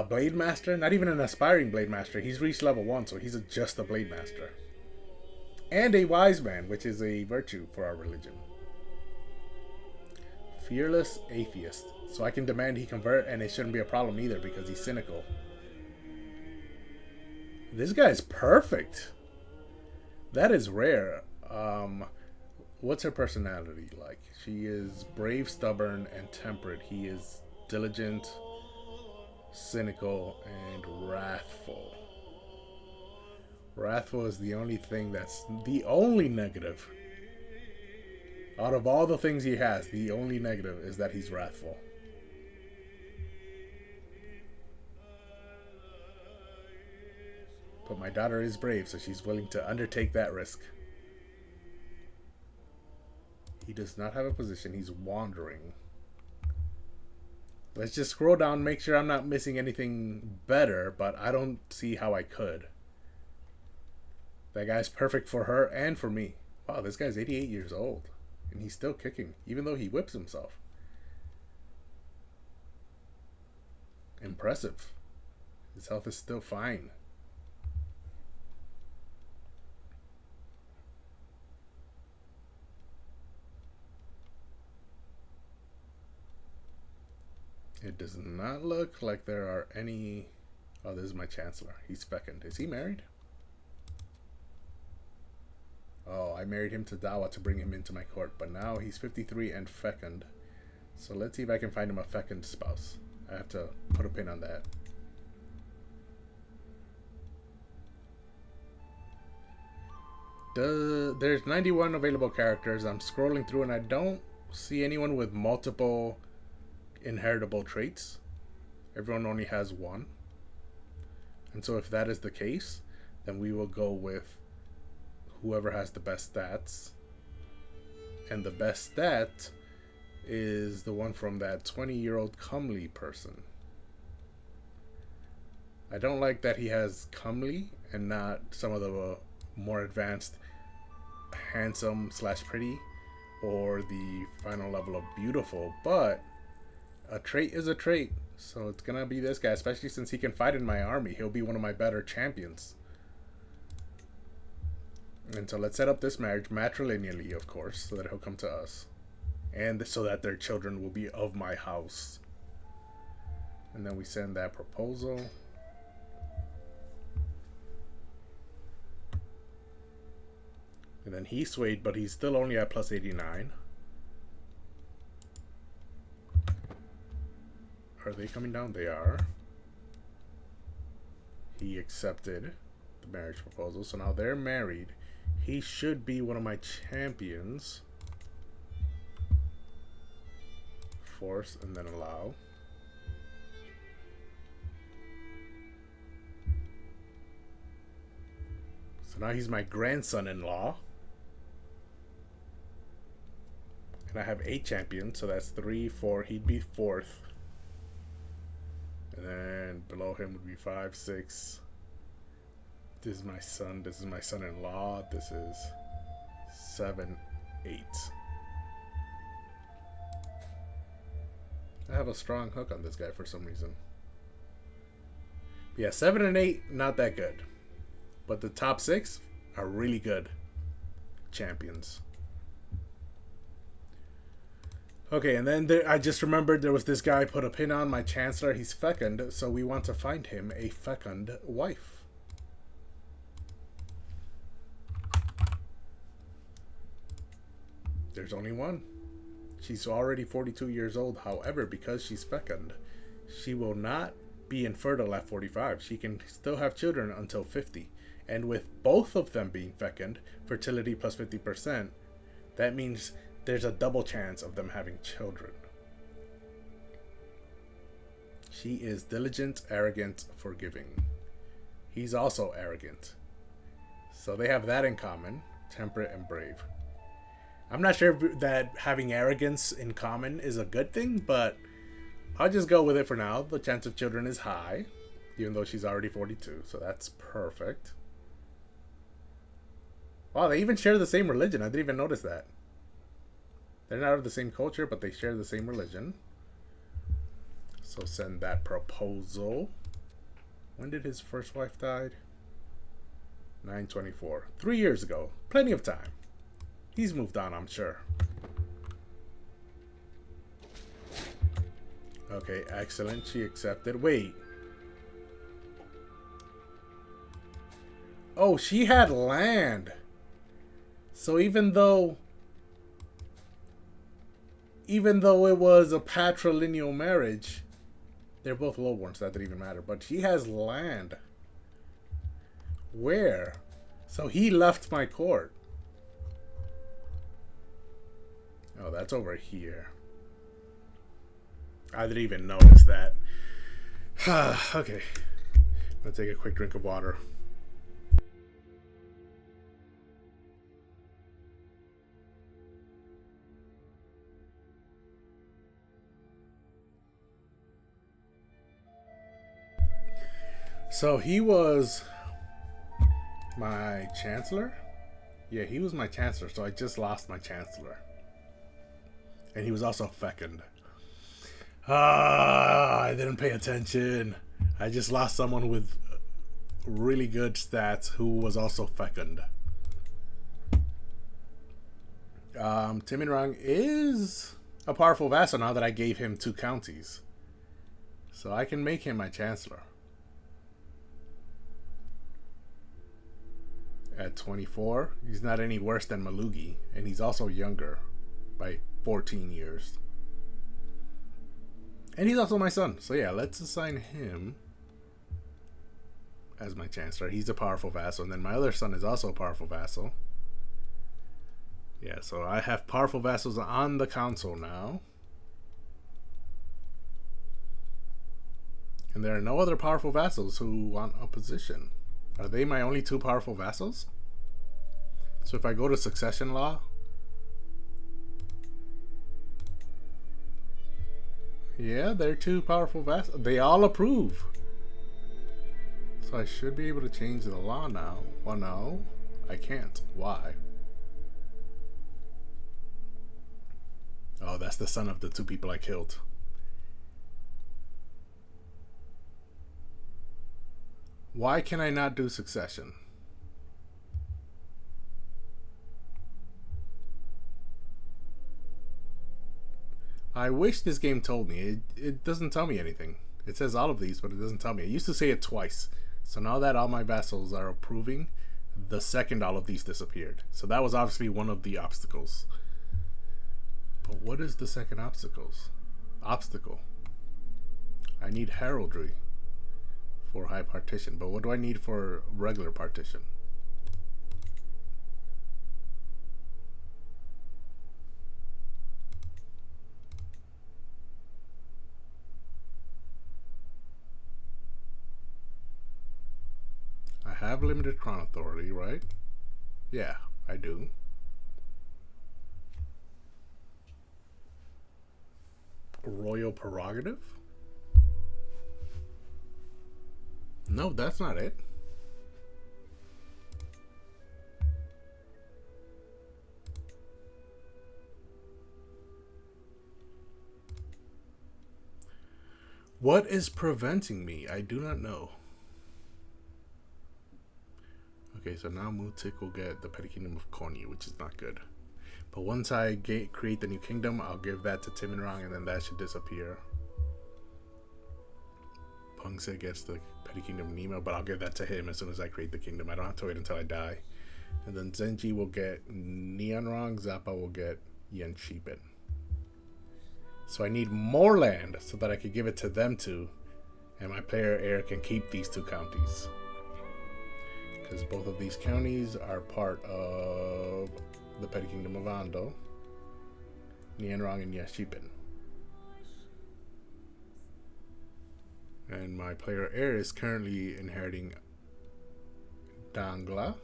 blade master. Not even an aspiring blade master. He's reached level 1, so he's just a blade master. And a wise man, which is a virtue for our religion. Fearless atheist. So I can demand he convert, and it shouldn't be a problem either because he's cynical. This guy's perfect. That is rare. What's her personality like? She is brave, stubborn, and temperate. He is diligent, cynical, and wrathful. Wrathful is the only thing that's the only negative. Out of all the things he has, the only negative is that he's wrathful. But my daughter is brave, so she's willing to undertake that risk. He does not have a position. He's wandering. Let's just scroll down, make sure I'm not missing anything better, but I don't see how I could. That guy's perfect for her and for me. Wow, this guy's 88 years old. And he's still kicking, even though he whips himself. Impressive. His health is still fine. It does not look like there are any... Oh, this is my chancellor. He's fecund. Is he married? Oh, I married him to Dawa to bring him into my court, but now he's 53 and fecund. So let's see if I can find him a fecund spouse. I have to put a pin on that. There's 91 available characters. I'm scrolling through and I don't see anyone with multiple inheritable traits. Everyone only has one. And so if that is the case, then we will go with whoever has the best stats. And the best stat is the one from that 20-year-old comely person. I don't like that he has comely and not some of the more advanced handsome / pretty or the final level of beautiful, but a trait is a trait, so it's gonna be this guy, especially since he can fight in my army. He'll be one of my better champions. And so let's set up this marriage matrilineally, of course, so that he'll come to us, and so that their children will be of my house. And then we send that proposal. And then he swayed, but he's still only at plus 89. Are they coming down? They are. He accepted the marriage proposal, so now they're married. He should be one of my champions. Force and then allow. So now he's my grandson-in-law. And I have 8 champions, so that's 3, 4. He'd be 4th. And then below him would be 5, 6. This is my son. This is my son-in-law. This is 7, 8. I have a strong hook on this guy for some reason. But yeah, 7 and 8, not that good. But the top 6 are really good champions. Okay, and then I just remembered there was this guy put a pin on my chancellor. He's fecund, so we want to find him a fecund wife. There's only one. She's already 42 years old. However, because she's fecund, she will not be infertile at 45. She can still have children until 50. And with both of them being fecund, fertility plus 50%, that means there's a double chance of them having children. She is diligent, arrogant, forgiving. He's also arrogant. So they have that in common, temperate and brave. I'm not sure that having arrogance in common is a good thing, but I'll just go with it for now. The chance of children is high, even though she's already 42, so that's perfect. Wow, they even share the same religion. I didn't even notice that. They're not of the same culture, but they share the same religion. So send that proposal. When did his first wife die? 9/24. 3 years ago. Plenty of time. He's moved on, I'm sure. Okay, excellent. She accepted. Wait. Oh, she had land. So even though it was a patrilineal marriage, they're both lowborn, so that didn't even matter. But she has land. Where? So he left my court. Oh, that's over here. I didn't even notice that. Okay. I'm gonna take a quick drink of water. So he was my chancellor? Yeah, he was my chancellor, so I just lost my chancellor. And he was also fecund. I didn't pay attention. I just lost someone with really good stats who was also fecund. Timinrang is a powerful vassal now that I gave him 2 counties. So I can make him my chancellor. At 24, he's not any worse than Malugi, and he's also younger by 14 years. And he's also my son. So yeah, let's assign him as my chancellor. He's a powerful vassal, and then my other son is also a powerful vassal. Yeah, so I have powerful vassals on the council now. And there are no other powerful vassals who want a position. Are they my only two powerful vassals? So if I go to succession law, yeah, they're two powerful vassals. They all approve. So I should be able to change the law now. Well, no, I can't. Why? Oh, that's the son of the two people I killed. Why can I not do succession? I wish this game told me. It doesn't tell me anything. It says all of these, but it doesn't tell me. It used to say it twice. So now that all my vassals are approving, the second all of these disappeared. So that was obviously one of the obstacles. But what is the second obstacle? I need heraldry for high partition, but what do I need for regular partition? I have limited crown authority, right? Yeah, I do. Royal prerogative? No, that's not it. What is preventing me? I do not know. Okay, so now Mutik will get the Petty Kingdom of Konyi, which is not good. But once I create the new kingdom, I'll give that to Timinrong, and then that should disappear. Pungse gets the Petty Kingdom of Nima, but I'll give that to him as soon as I create the kingdom. I don't have to wait until I die. And then Zenji will get Neonrong, Zappa will get Yanshipin. So I need more land so that I can give it to them too, and my player heir can keep these two counties. Because both of these counties are part of the Petty Kingdom of Ando, Nianrong, and Yashipin. And my player heir is currently inheriting Dangla,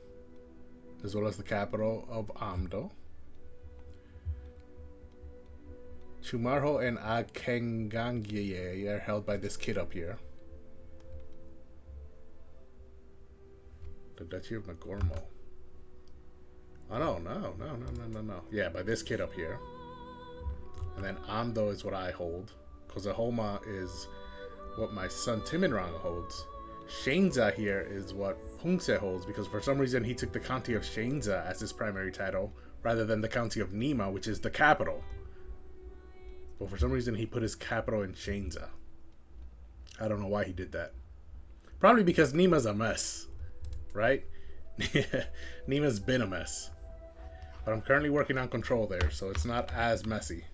as well as the capital of Amdo. Chumarho and Akengangiye are held by this kid up here. The Duchy of Nagormo. Oh, no. Yeah, by this kid up here. And then Amdo is what I hold. Kozahoma is what my son Timinrong holds. Shenza here is what Pungse holds, because for some reason he took the county of Shenza as his primary title, rather than the county of Nima, which is the capital. But for some reason he put his capital in Shenza. I don't know why he did that. Probably because Nima's a mess. Right? Nima's been a mess. But I'm currently working on control there, so it's not as messy.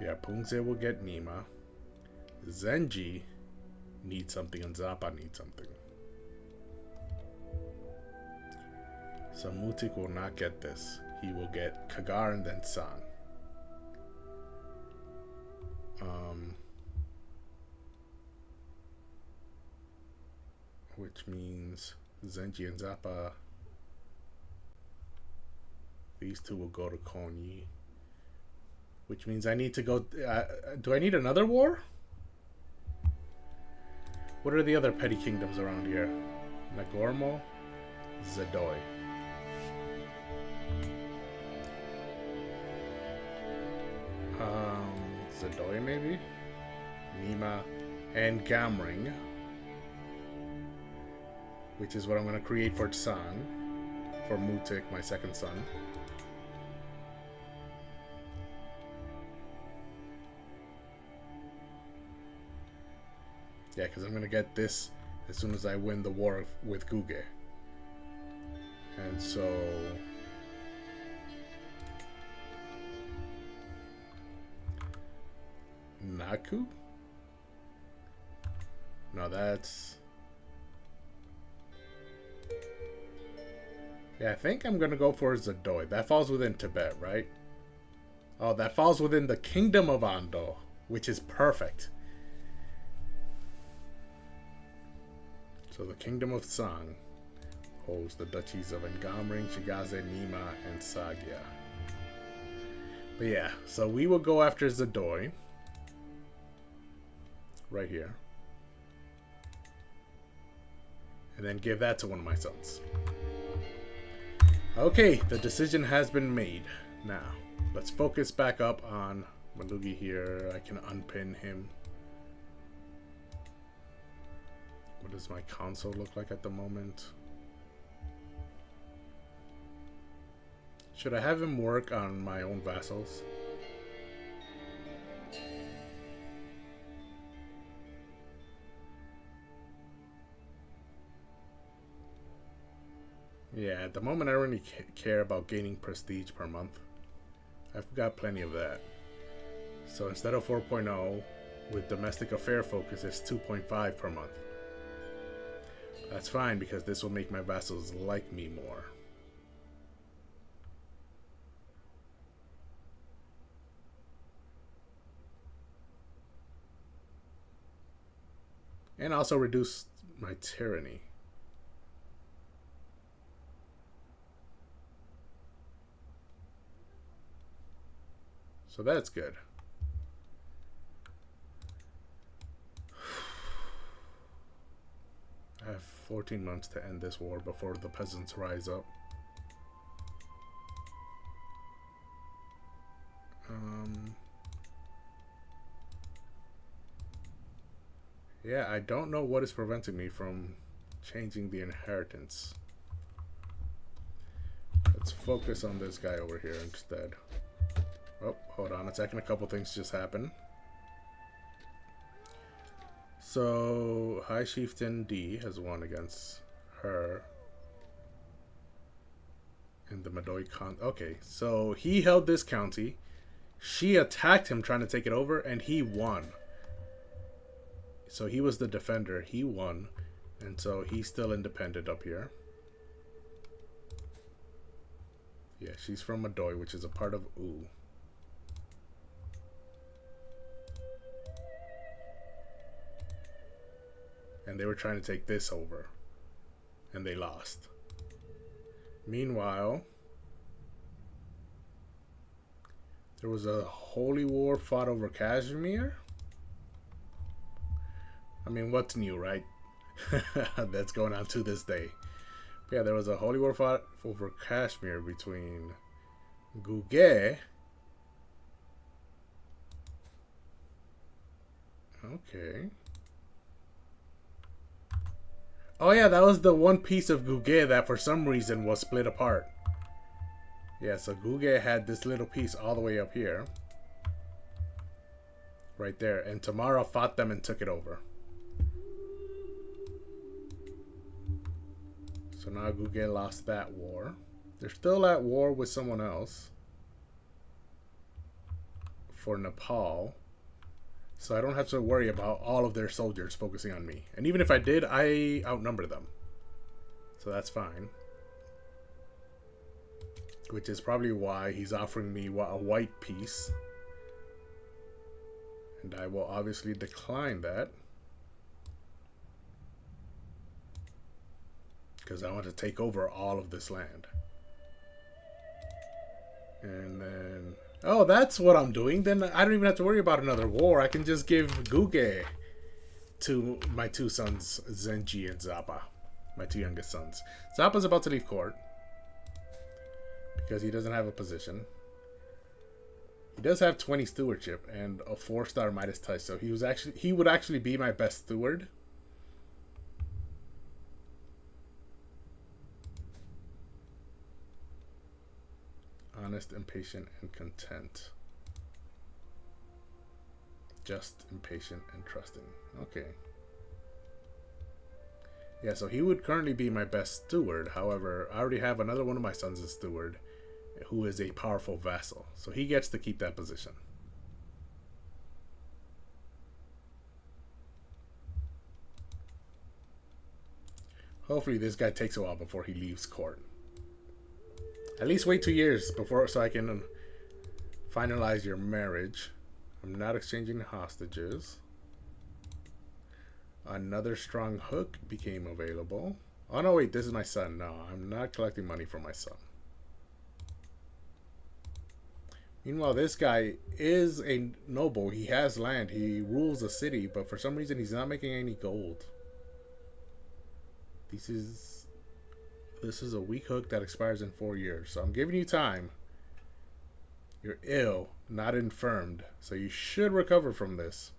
Yeah, Pungse will get Nima. Zenji needs something and Zappa needs something. So Mutik will not get this. He will get Kagar and then San. Which means Zenji and Zappa, these two will go to Konyi. Which means I need to go... do I need another war? What are the other petty kingdoms around here? Nagormo, Zedoy. Zedoy maybe? Nima and Gamring, which is what I'm going to create for Tsang, for Mutik, my second son. Yeah, because I'm going to get this as soon as I win the war with Guge. And so... Naku? No, that's... Yeah, I think I'm going to go for Zadoi. That falls within Tibet, right? Oh, that falls within the Kingdom of Ando, which is perfect. So the Kingdom of Tsang holds the duchies of Ngamring, Shigaze, Nima, and Sagya. But yeah, so we will go after Zadoi. Right here. And then give that to one of my sons. Okay, the decision has been made. Now, let's focus back up on Malugi here. I can unpin him. What does my console look like at the moment? Should I have him work on my own vassals? Yeah, at the moment I don't really care about gaining prestige per month. I've got plenty of that. So instead of 4.0, with domestic affair focus, it's 2.5 per month. That's fine because this will make my vassals like me more. And also reduce my tyranny. So that's good. I have 14 months to end this war before the peasants rise up. Yeah, I don't know what is preventing me from changing the inheritance. Let's focus on this guy over here instead. Oh, hold on a second. A couple things just happened. So, High Chieftain D has won against her in the Madoi County. Okay, so he held this county. She attacked him trying to take it over, and he won. So he was the defender. He won. And so he's still independent up here. Yeah, she's from Madoi, which is a part of U. And they were trying to take this over. And they lost. Meanwhile, there was a holy war fought over Kashmir. I mean, what's new, right? That's going on to this day. But yeah, there was a holy war fought over Kashmir between Guge. Okay. Oh yeah, that was the one piece of Guge that for some reason was split apart. Yeah, so Guge had this little piece all the way up here. Right there. And Tamara fought them and took it over. So now Guge lost that war. They're still at war with someone else. For Nepal. So I don't have to worry about all of their soldiers focusing on me. And even if I did, I outnumber them. So that's fine. Which is probably why he's offering me a white piece. And I will obviously decline that. Because I want to take over all of this land. And then... Oh, that's what I'm doing. Then I don't even have to worry about another war. I can just give Guge to my two sons, Zenji and Zappa. My two youngest sons. Zappa's about to leave court. Because he doesn't have a position. He does have 20 stewardship and a 4-star Midas touch, so he would actually be my best steward. Honest, impatient, and content. Just, impatient, and trusting. Okay. Yeah, so he would currently be my best steward. However, I already have another one of my sons as steward, who is a powerful vassal. So he gets to keep that position. Hopefully this guy takes a while before he leaves court. At least wait 2 years before, so I can finalize your marriage. I'm not exchanging hostages. Another strong hook became available. Oh no, wait, this is my son. No, I'm not collecting money from my son. Meanwhile, this guy is a noble. He has land. He rules a city, but for some reason he's not making any gold. This is a weak hook that expires in 4 years. So I'm giving you time. You're ill, not infirmed. So you should recover from this.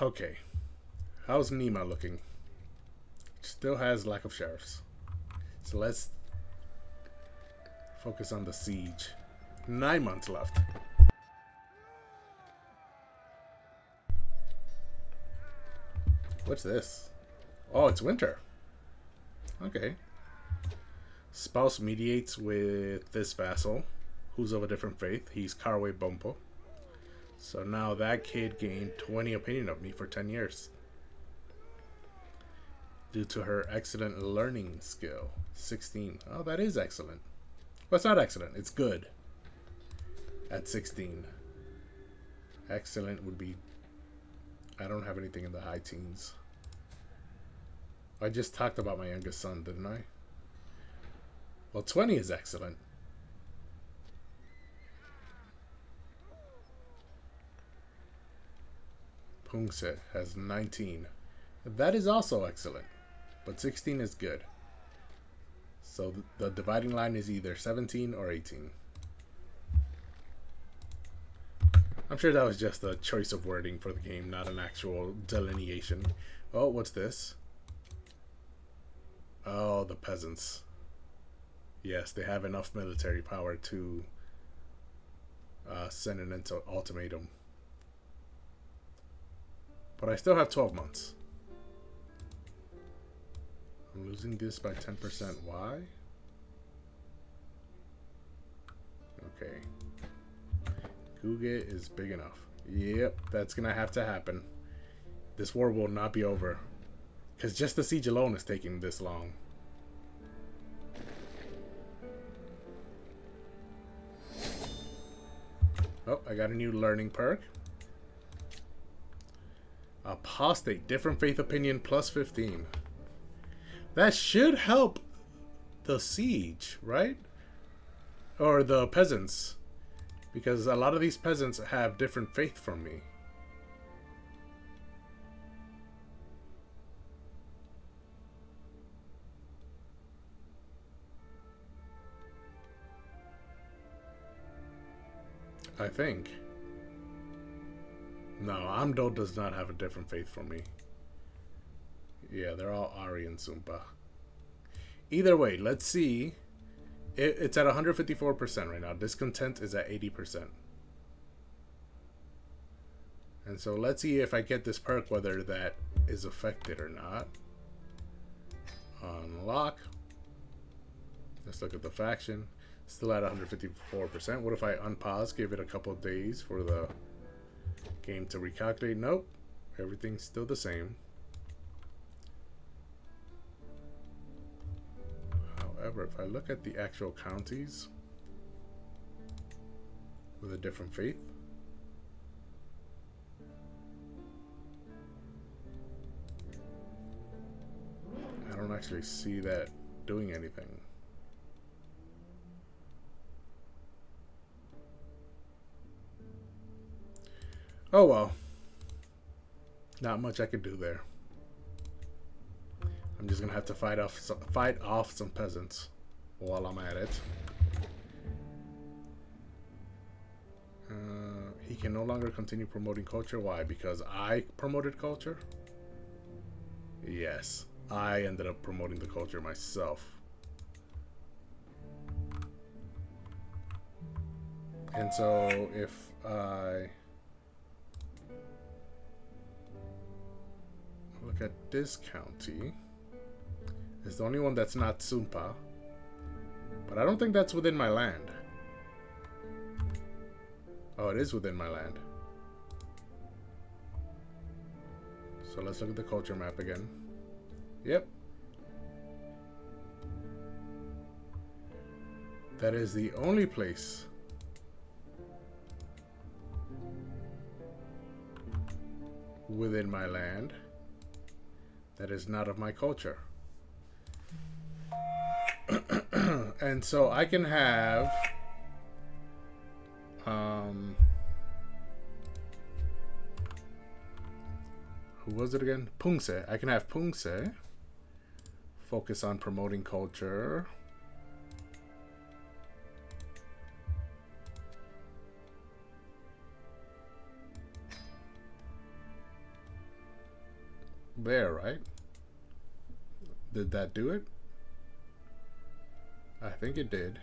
Okay. How's Nima looking? Still has lack of sheriffs. So let's focus on the siege. 9 months left. What's this? Oh, it's winter. Okay. Spouse mediates with this vassal, who's of a different faith. He's Carwe Bompo. So now that kid gained 20 opinion of me for 10 years. Due to her excellent learning skill. 16. Oh, that is excellent. Well, it's not excellent. It's good. At 16. Excellent would be... I don't have anything in the high teens. I just talked about my youngest son, didn't I? Well, 20 is excellent. Pungse has 19. That is also excellent. But 16 is good. So the dividing line is either 17 or 18. I'm sure that was just a choice of wording for the game, not an actual delineation. Oh, what's this? Oh, the peasants. Yes, they have enough military power to send an ultimatum. But I still have 12 months. I'm losing this by 10%. Why? Okay. Guge is big enough. Yep, that's gonna have to happen. This war will not be over. Because just the siege alone is taking this long. Oh, I got a new learning perk. Apostate, different faith opinion, plus 15. That should help the siege, right? Or the peasants. Because a lot of these peasants have different faith from me. I think. No, Amdo does not have a different faith from me. Yeah, they're all Ari and Sumpa. Either way, let's see. It's at 154% right now. Discontent is at 80%. And so let's see if I get this perk, whether that is affected or not. Unlock. Let's look at the faction. Still at 154%. What if I unpause, give it a couple of days for the game to recalculate? Nope. Everything's still the same. However, if I look at the actual counties with a different faith, I don't actually see that doing anything. Oh well, Not much I can do there. I'm just gonna have to fight off some peasants while I'm at it. He can no longer continue promoting culture. Why? Because I promoted culture? Yes, I ended up promoting the culture myself. And so if I look at this county, it's the only one that's not Sumpa. But I don't think that's within my land. Oh, it is within my land. So let's look at the culture map again. Yep. That is the only place within my land that is not of my culture. And so I can have who was it again? Pungse. I can have Pungse focus on promoting culture. There, right? Did that do it? I think it did.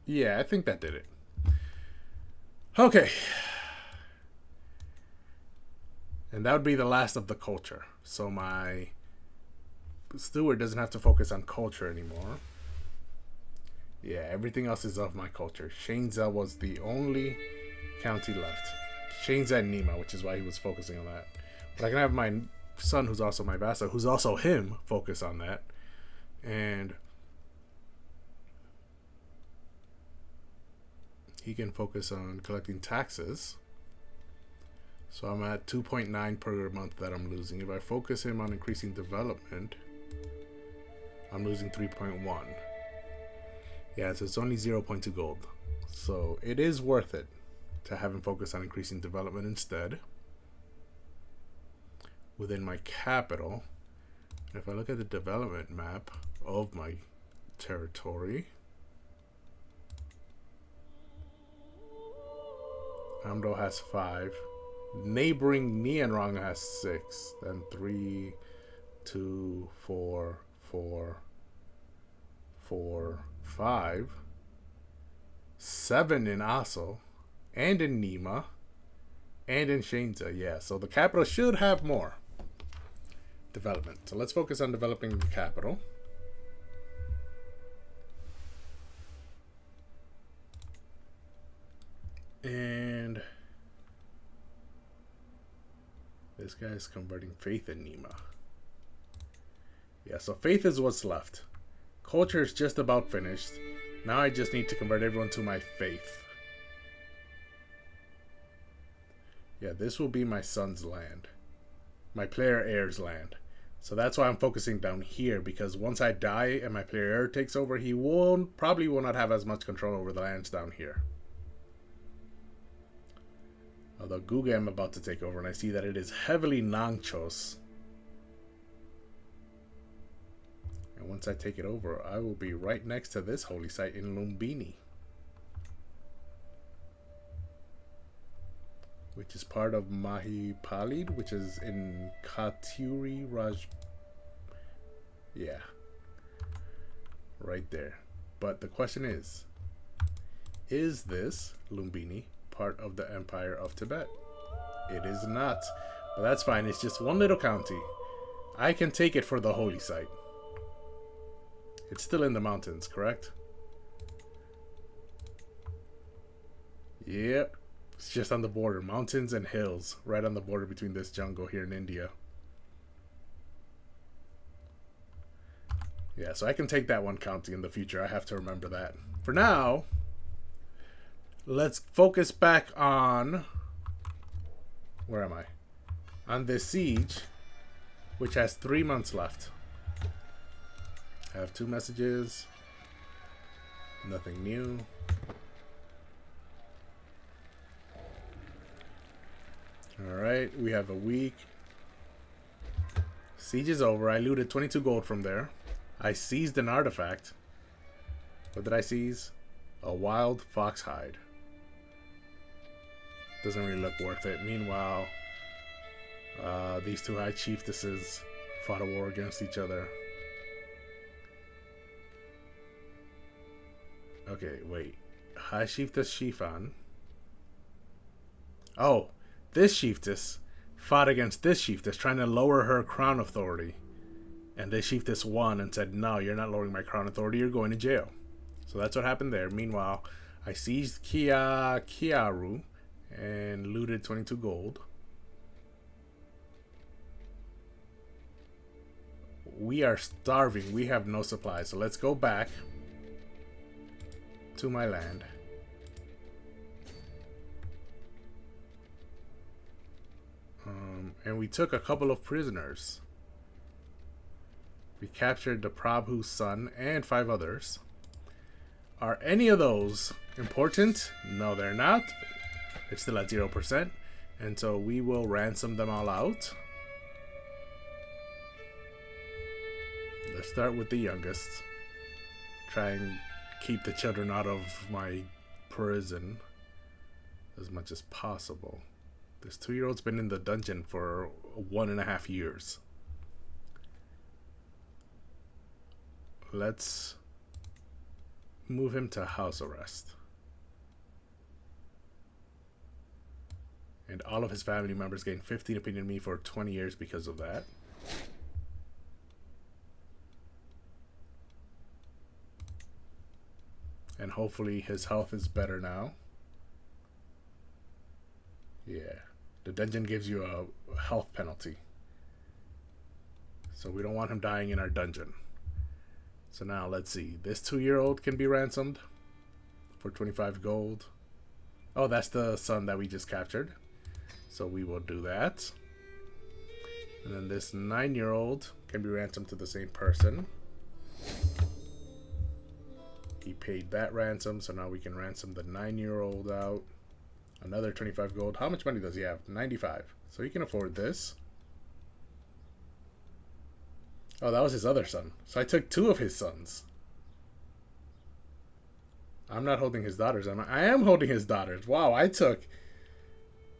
Yeah, I think that did it. Okay. And that would be the last of the culture. So my steward doesn't have to focus on culture anymore. Yeah, everything else is of my culture. Shenza was the only county left. Shenza and Nima, which is why he was focusing on that. But I can have my son, who's also my vassal, who's also him, focus on that. And he can focus on collecting taxes. So I'm at 2.9 per month that I'm losing. If I focus him on increasing development, I'm losing 3.1. Yeah, so it's only 0.2 gold. So it is worth it to have him focus on increasing development instead. Within my capital, if I look at the development map of my territory, Amdo has 5. Neighboring Nianrong has 6. Then 3, 2, 4, 4, 4, 5. 7 in Aso, and in Nima, and in Shenza. Yeah, so the capital should have more development. So let's focus on developing the capital. And this guy's converting faith in Nima. Yeah, so faith is what's left. Culture is just about finished. Now I just need to convert everyone to my faith. Yeah, this will be my son's land. My player heir's land. So that's why I'm focusing down here, because once I die and my player heir takes over, he probably will not have as much control over the lands down here. Although Guga I'm about to take over, and I see that it is heavily Nangchos. And once I take it over, I will be right next to this holy site in Lumbini, which is part of Mahipalid, which is in Katuri Raj. Yeah, right there. But the question is this Lumbini part of the Empire of Tibet? It is not. But that's fine. It's just one little county. I can take it for the holy site. It's still in the mountains, correct? Yep. It's just on the border. Mountains and hills. Right on the border between this jungle here in India. Yeah, so I can take that one county in the future. I have to remember that. For now, let's focus back on... Where am I? On this siege which has 3 months left. I have 2 messages. Nothing new. Alright, we have a week. Siege is over. I looted 22 gold from there. I seized an artifact. What did I seize? A wild fox hide. Doesn't really look worth it. Meanwhile, these two high chieftesses fought a war against each other. Okay, wait. High chieftess Shifan. Oh, this chieftess fought against this chieftess, trying to lower her crown authority. And this chieftess won and said, no, you're not lowering my crown authority, you're going to jail. So that's what happened there. Meanwhile, I seized Kiaru and looted 22 gold. We are starving. We have no supplies. So let's go back to my land. And we took a couple of prisoners. We captured the Prabhu's son and 5 others. Are any of those important? No, they're not. It's still at 0%. And so we will ransom them all out. Let's start with the youngest. Try and keep the children out of my prison as much as possible. This 2-year-old's been in the dungeon for 1.5 years. Let's move him to house arrest. And all of his family members gain 15 opinion of me for 20 years because of that. And hopefully his health is better now. Yeah. The dungeon gives you a health penalty. So we don't want him dying in our dungeon. So now let's see. This 2-year-old can be ransomed for 25 gold. Oh, that's the son that we just captured. So we will do that. And then this 9-year-old can be ransomed to the same person. He paid that ransom, so now we can ransom the 9-year-old out. Another 25 gold. How much money does he have? 95. So he can afford this. Oh, that was his other son. So I took 2 of his sons. I'm not holding his daughters. I am holding his daughters. Wow, I took...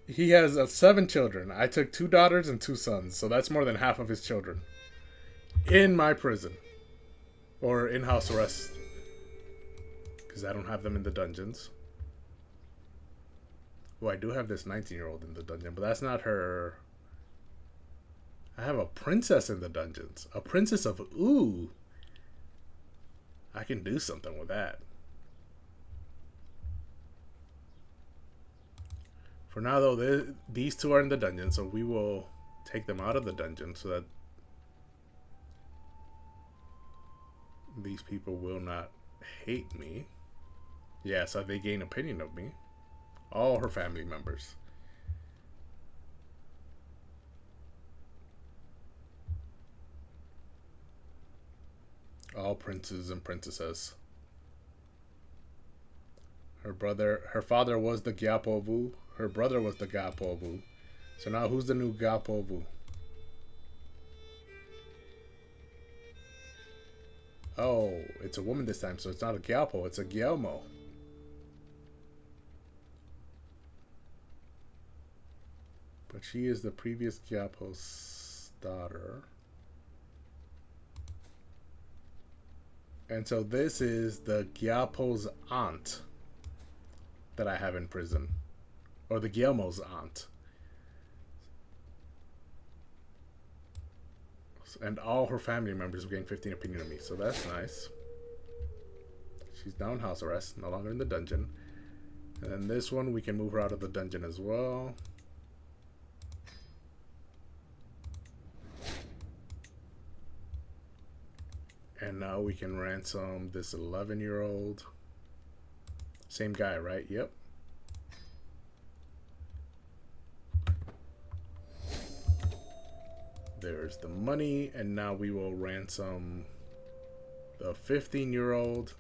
He has 7 children. I took 2 daughters and 2 sons. So that's more than half of his children. In my prison. Or in house arrest. Because I don't have them in the dungeons. Well, I do have this 19-year-old in the dungeon, but that's not her. I have a princess in the dungeons. A princess of Ooh. I can do something with that. For now, though, these 2 are in the dungeon, so we will take them out of the dungeon so that these people will not hate me. Yeah, so they gain opinion of me. All her family members. All princes and princesses. Her father was the Gyapovu. Her brother was the Gyapovu. So now who's the new Gyapovu? Oh, it's a woman this time, so it's not a Gyapo, it's a Gyelmo. But she is the previous Gyapo's daughter. And so this is the Gyapo's aunt that I have in prison. Or the Gyelmo's aunt. And all her family members have gained 15 opinion of me, so that's nice. She's down house arrest, no longer in the dungeon. And then this one, we can move her out of the dungeon as well. And now we can ransom this 11-year-old. Same guy, right? Yep. There's the money, and now we will ransom the 15-year-old.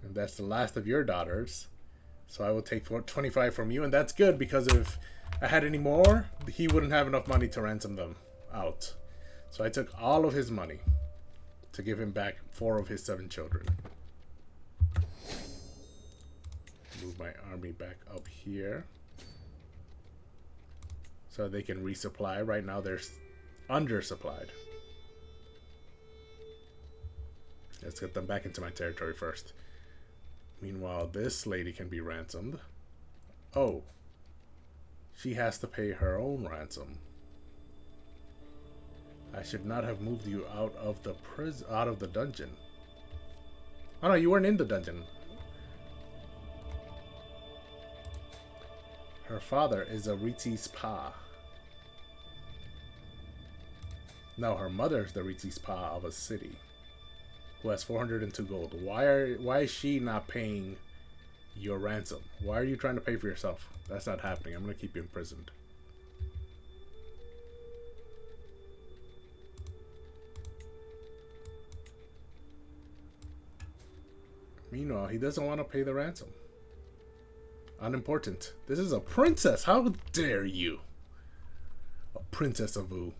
And that's the last of your daughters. So I will take 25 from you, and that's good, because if I had any more, he wouldn't have enough money to ransom them out. So I took all of his money to give him back 4 of his 7 children. Move my army back up here so they can resupply. Right now they're undersupplied. Let's get them back into my territory first. Meanwhile, this lady can be ransomed. Oh, she has to pay her own ransom. I should not have moved you out of the out of the dungeon. Oh no, you weren't in the dungeon. Her father is a Riti's Pa. No, her mother is the Riti's Pa of a city, who has 402 gold. Why is she not paying your ransom? Why are you trying to pay for yourself? That's not happening. I'm gonna keep you imprisoned. Meanwhile, he doesn't want to pay the ransom. Unimportant. This is a princess. How dare you? A princess of Vu.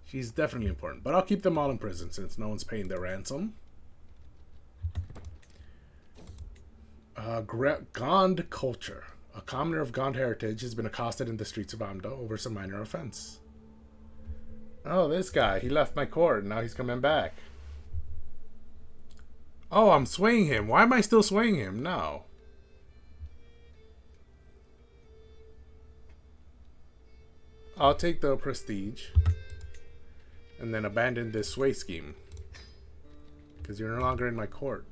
She's definitely important. But I'll keep them all in prison since no one's paying their ransom. Gond culture. A commoner of Gond heritage has been accosted in the streets of Amdo over some minor offense. Oh, this guy. He left my court. Now he's coming back. Oh, I'm swaying him. Why am I still swaying him? No. I'll take the prestige and then abandon this sway scheme because you're no longer in my court.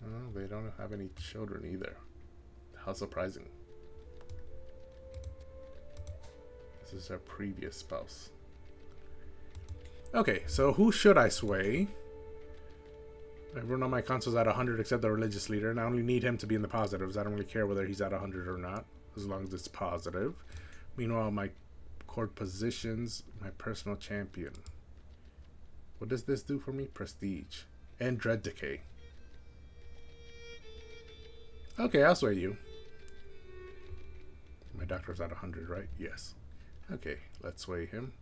Oh, they don't have any children either. How surprising. This is our previous spouse. Okay, so who should I sway? Everyone on my console's at 100 except the religious leader, and I only need him to be in the positives. I don't really care whether he's at 100 or not, as long as it's positive. Meanwhile, my court positions, my personal champion. What does this do for me? Prestige. And dread decay. Okay, I'll sway you. My doctor's at 100, right? Yes. Okay, let's sway him.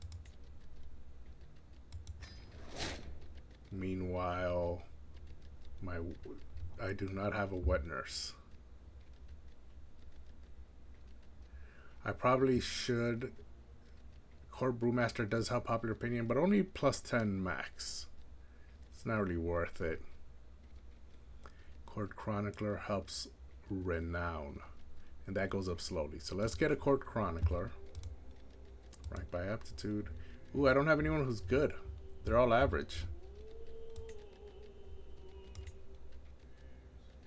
Meanwhile, I do not have a wet nurse. I probably should. Court Brewmaster does help popular opinion, but only +10 max. It's not really worth it. Court Chronicler helps renown, and that goes up slowly. So let's get a Court Chronicler. Rank by aptitude. Ooh, I don't have anyone who's good. They're all average.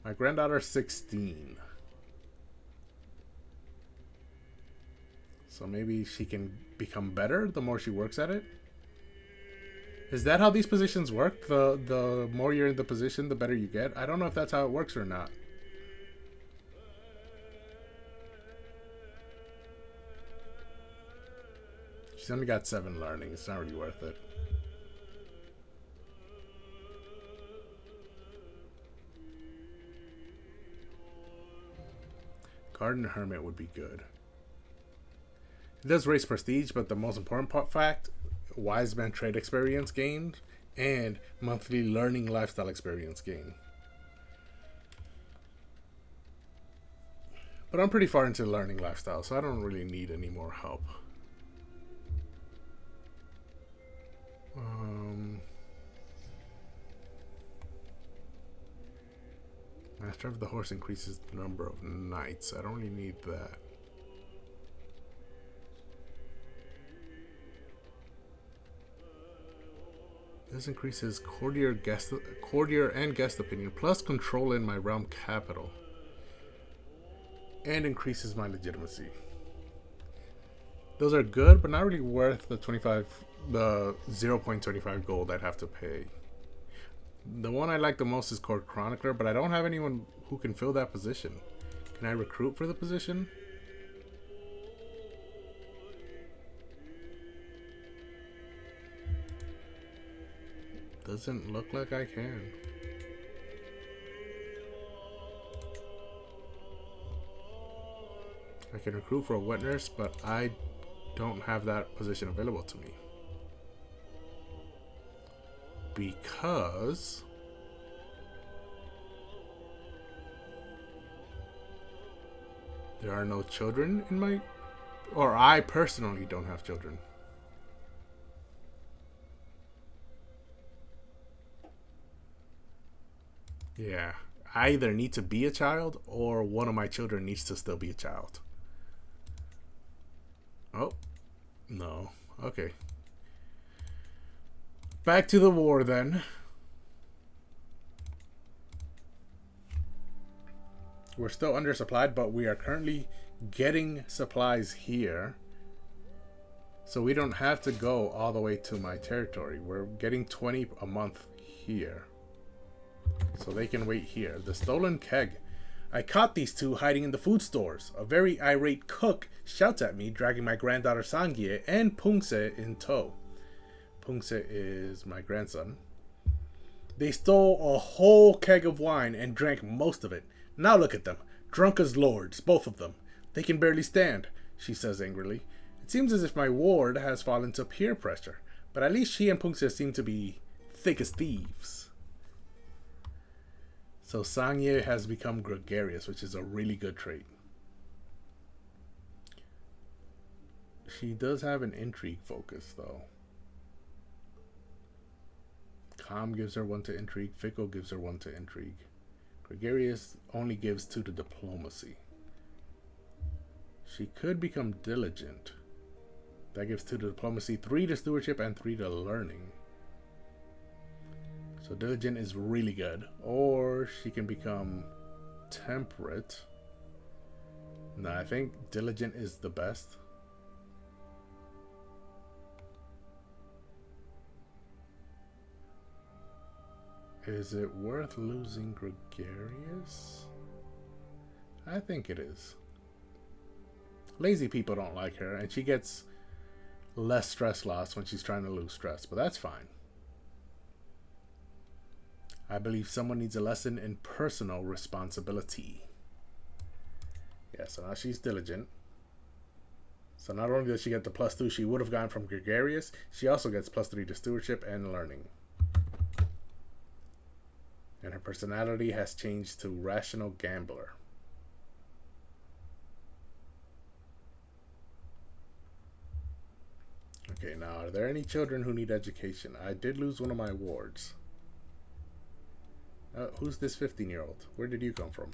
My granddaughter's 16. So maybe she can become better the more she works at it? Is that how these positions work? The more you're in the position, the better you get? I don't know if that's how it works or not. She's only got 7 learning. It's not really worth it. Garden Hermit would be good. It does raise prestige, but the most important fact, Wise Man trade experience gained and monthly learning lifestyle experience gain. But I'm pretty far into learning lifestyle, so I don't really need any more help. Master of the Horse increases the number of knights. I don't really need that. This increases courtier and guest opinion, plus control in my realm capital, and increases my legitimacy. Those are good, but not really worth the 0.25 gold I'd have to pay. The one I like the most is Court Chronicler, but I don't have anyone who can fill that position. Can I recruit for the position? Doesn't look like I can. I can recruit for a wet nurse, but I don't have that position available to me. Because there are no children in my... Or I personally don't have children. Yeah. I either need to be a child or one of my children needs to still be a child. Oh. No. Okay. Back to the war then. We're still undersupplied, but we are currently getting supplies here. So we don't have to go all the way to my territory. We're getting 20 a month here. So they can wait here. The stolen keg. I caught these two hiding in the food stores. A very irate cook shouts at me, dragging my granddaughter Sangye and Pungse in tow. Pungse is my grandson. They stole a whole keg of wine and drank most of it. Now look at them. Drunk as lords, both of them. They can barely stand, she says angrily. It seems as if my ward has fallen to peer pressure, but at least she and Pungse seem to be thick as thieves. So Sangye has become gregarious, which is a really good trait. She does have an intrigue focus, though. Calm gives her 1 to intrigue. Fickle gives her 1 to intrigue. Gregarious only gives 2 to diplomacy. She could become diligent. That gives 2 to diplomacy, 3 to stewardship, and 3 to learning. So diligent is really good. Or she can become temperate. No, I think diligent is the best. Is it worth losing gregarious? I think it is. Lazy people don't like her, and she gets less stress loss when she's trying to lose stress, but that's fine. I believe someone needs a lesson in personal responsibility. Yeah, so now she's diligent. So not only does she get the +2 she would have gotten from gregarious, she also gets +3 to stewardship and learning. And her personality has changed to rational gambler. Okay, now are there any children who need education? I did lose one of my wards. Who's this 15-year-old? Where did you come from?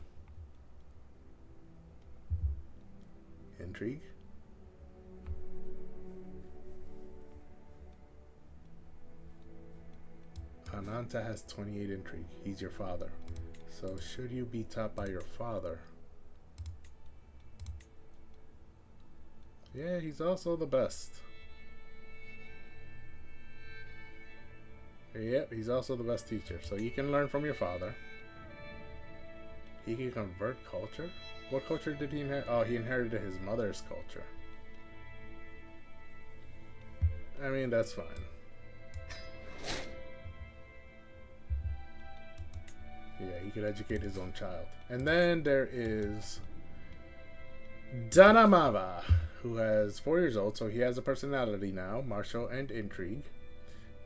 Intrigue? Ananta has 28 intrigue. He's your father. So should you be taught by your father? Yeah, he's also the best. Yep, he's also the best teacher. So you can learn from your father. He can convert culture? What culture did he inherit? Oh, he inherited his mother's culture. I mean, that's fine. Yeah, he could educate his own child. And then there is Danamava, who has 4 years old, so he has a personality now, martial and intrigue.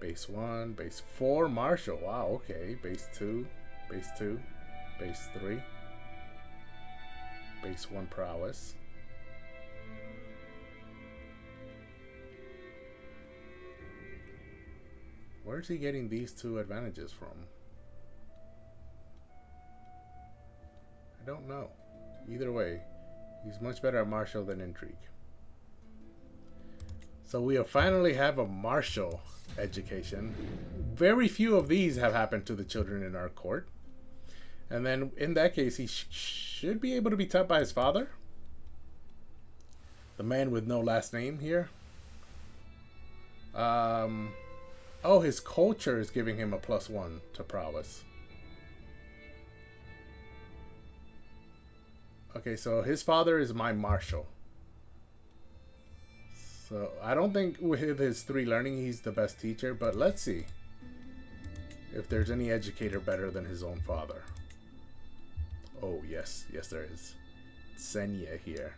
Base 1, base 4, martial. Wow, okay. Base 2, base 2, base 3, base 1, prowess. Where's he getting these 2 advantages from? I don't know. Either way, he's much better at martial than intrigue. So we finally have a martial education. Very few of these have happened to the children in our court. And then in that case, he should be able to be taught by his father. The man with no last name here. Oh, his culture is giving him a +1 to prowess. Okay, so his father is my marshal. So I don't think with his 3 learning he's the best teacher, but let's see if there's any educator better than his own father. Oh, yes. Yes, there is. Senya here.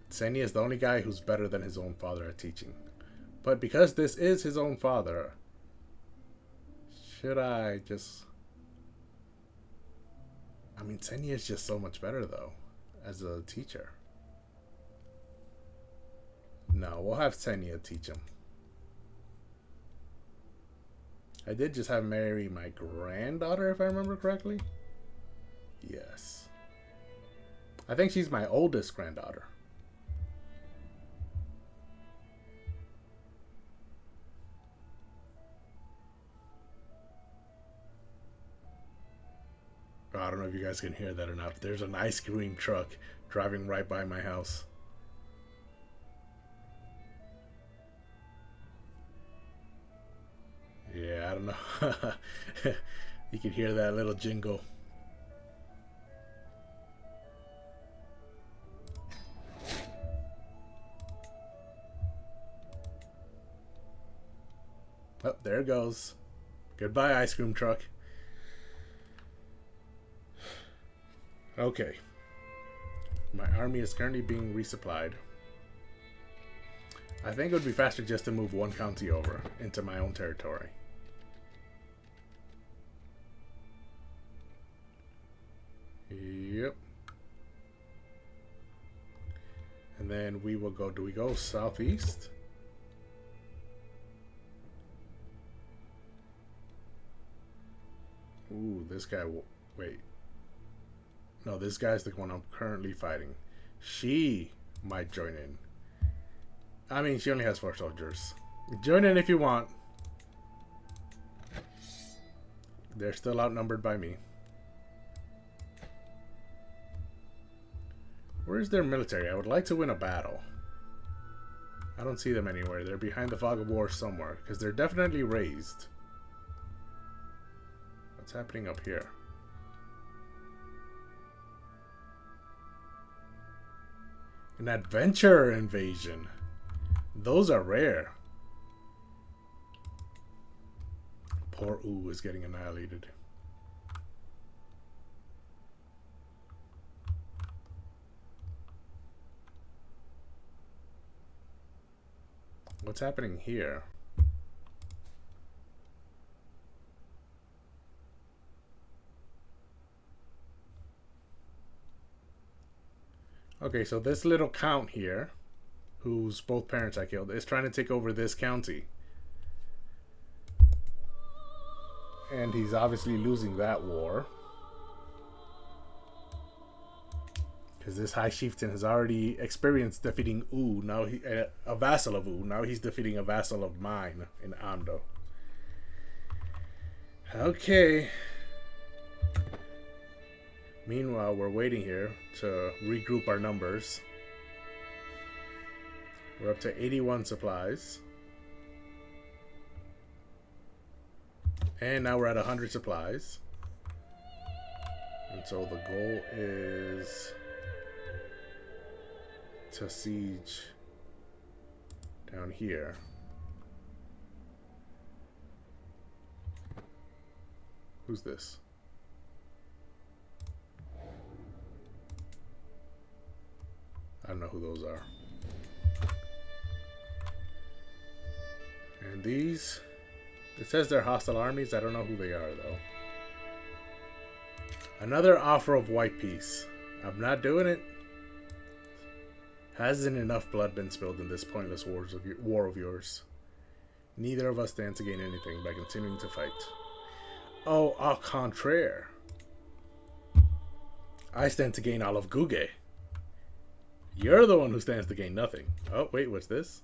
Senya is the only guy who's better than his own father at teaching. But because this is his own father, should I just... I mean, Senya is just so much better, though, as a teacher. No, we'll have Senya teach him. I did just have marry my granddaughter, if I remember correctly. Yes. I think she's my oldest granddaughter. I don't know if you guys can hear that or not, but there's an ice cream truck driving right by my house. Yeah, I don't know. You can hear that little jingle. Oh, there it goes. Goodbye, ice cream truck. Okay. My army is currently being resupplied. I think it would be faster just to move one county over into my own territory. Yep. And then we will go, do we go southeast? Ooh, this guy, wait. No, this guy's the one I'm currently fighting. She might join in. I mean, she only has 4 soldiers. Join in if you want. They're still outnumbered by me. Where's their military? I would like to win a battle. I don't see them anywhere. They're behind the fog of war somewhere, because they're definitely raised. What's happening up here? An adventure invasion. Those are rare. Poor Ooh is getting annihilated. What's happening here? Okay, so this little count here, whose both parents I killed, is trying to take over this county. And he's obviously losing that war. Because this High Chieftain has already experienced defeating Ooh, now he a vassal of Ooh. Now he's defeating a vassal of mine in Ando. Okay. Meanwhile, we're waiting here to regroup our numbers. We're up to 81 supplies. And now we're at 100 supplies. And so the goal is to siege down here. Who's this? I don't know who those are. And these, it says they're hostile armies. I don't know who they are, though. Another offer of white peace. I'm not doing it. Hasn't enough blood been spilled in this pointless war of yours? Neither of us stand to gain anything by continuing to fight. Oh, au contraire. I stand to gain all of Guge. You're the one who stands to gain nothing. Oh, wait, what's this?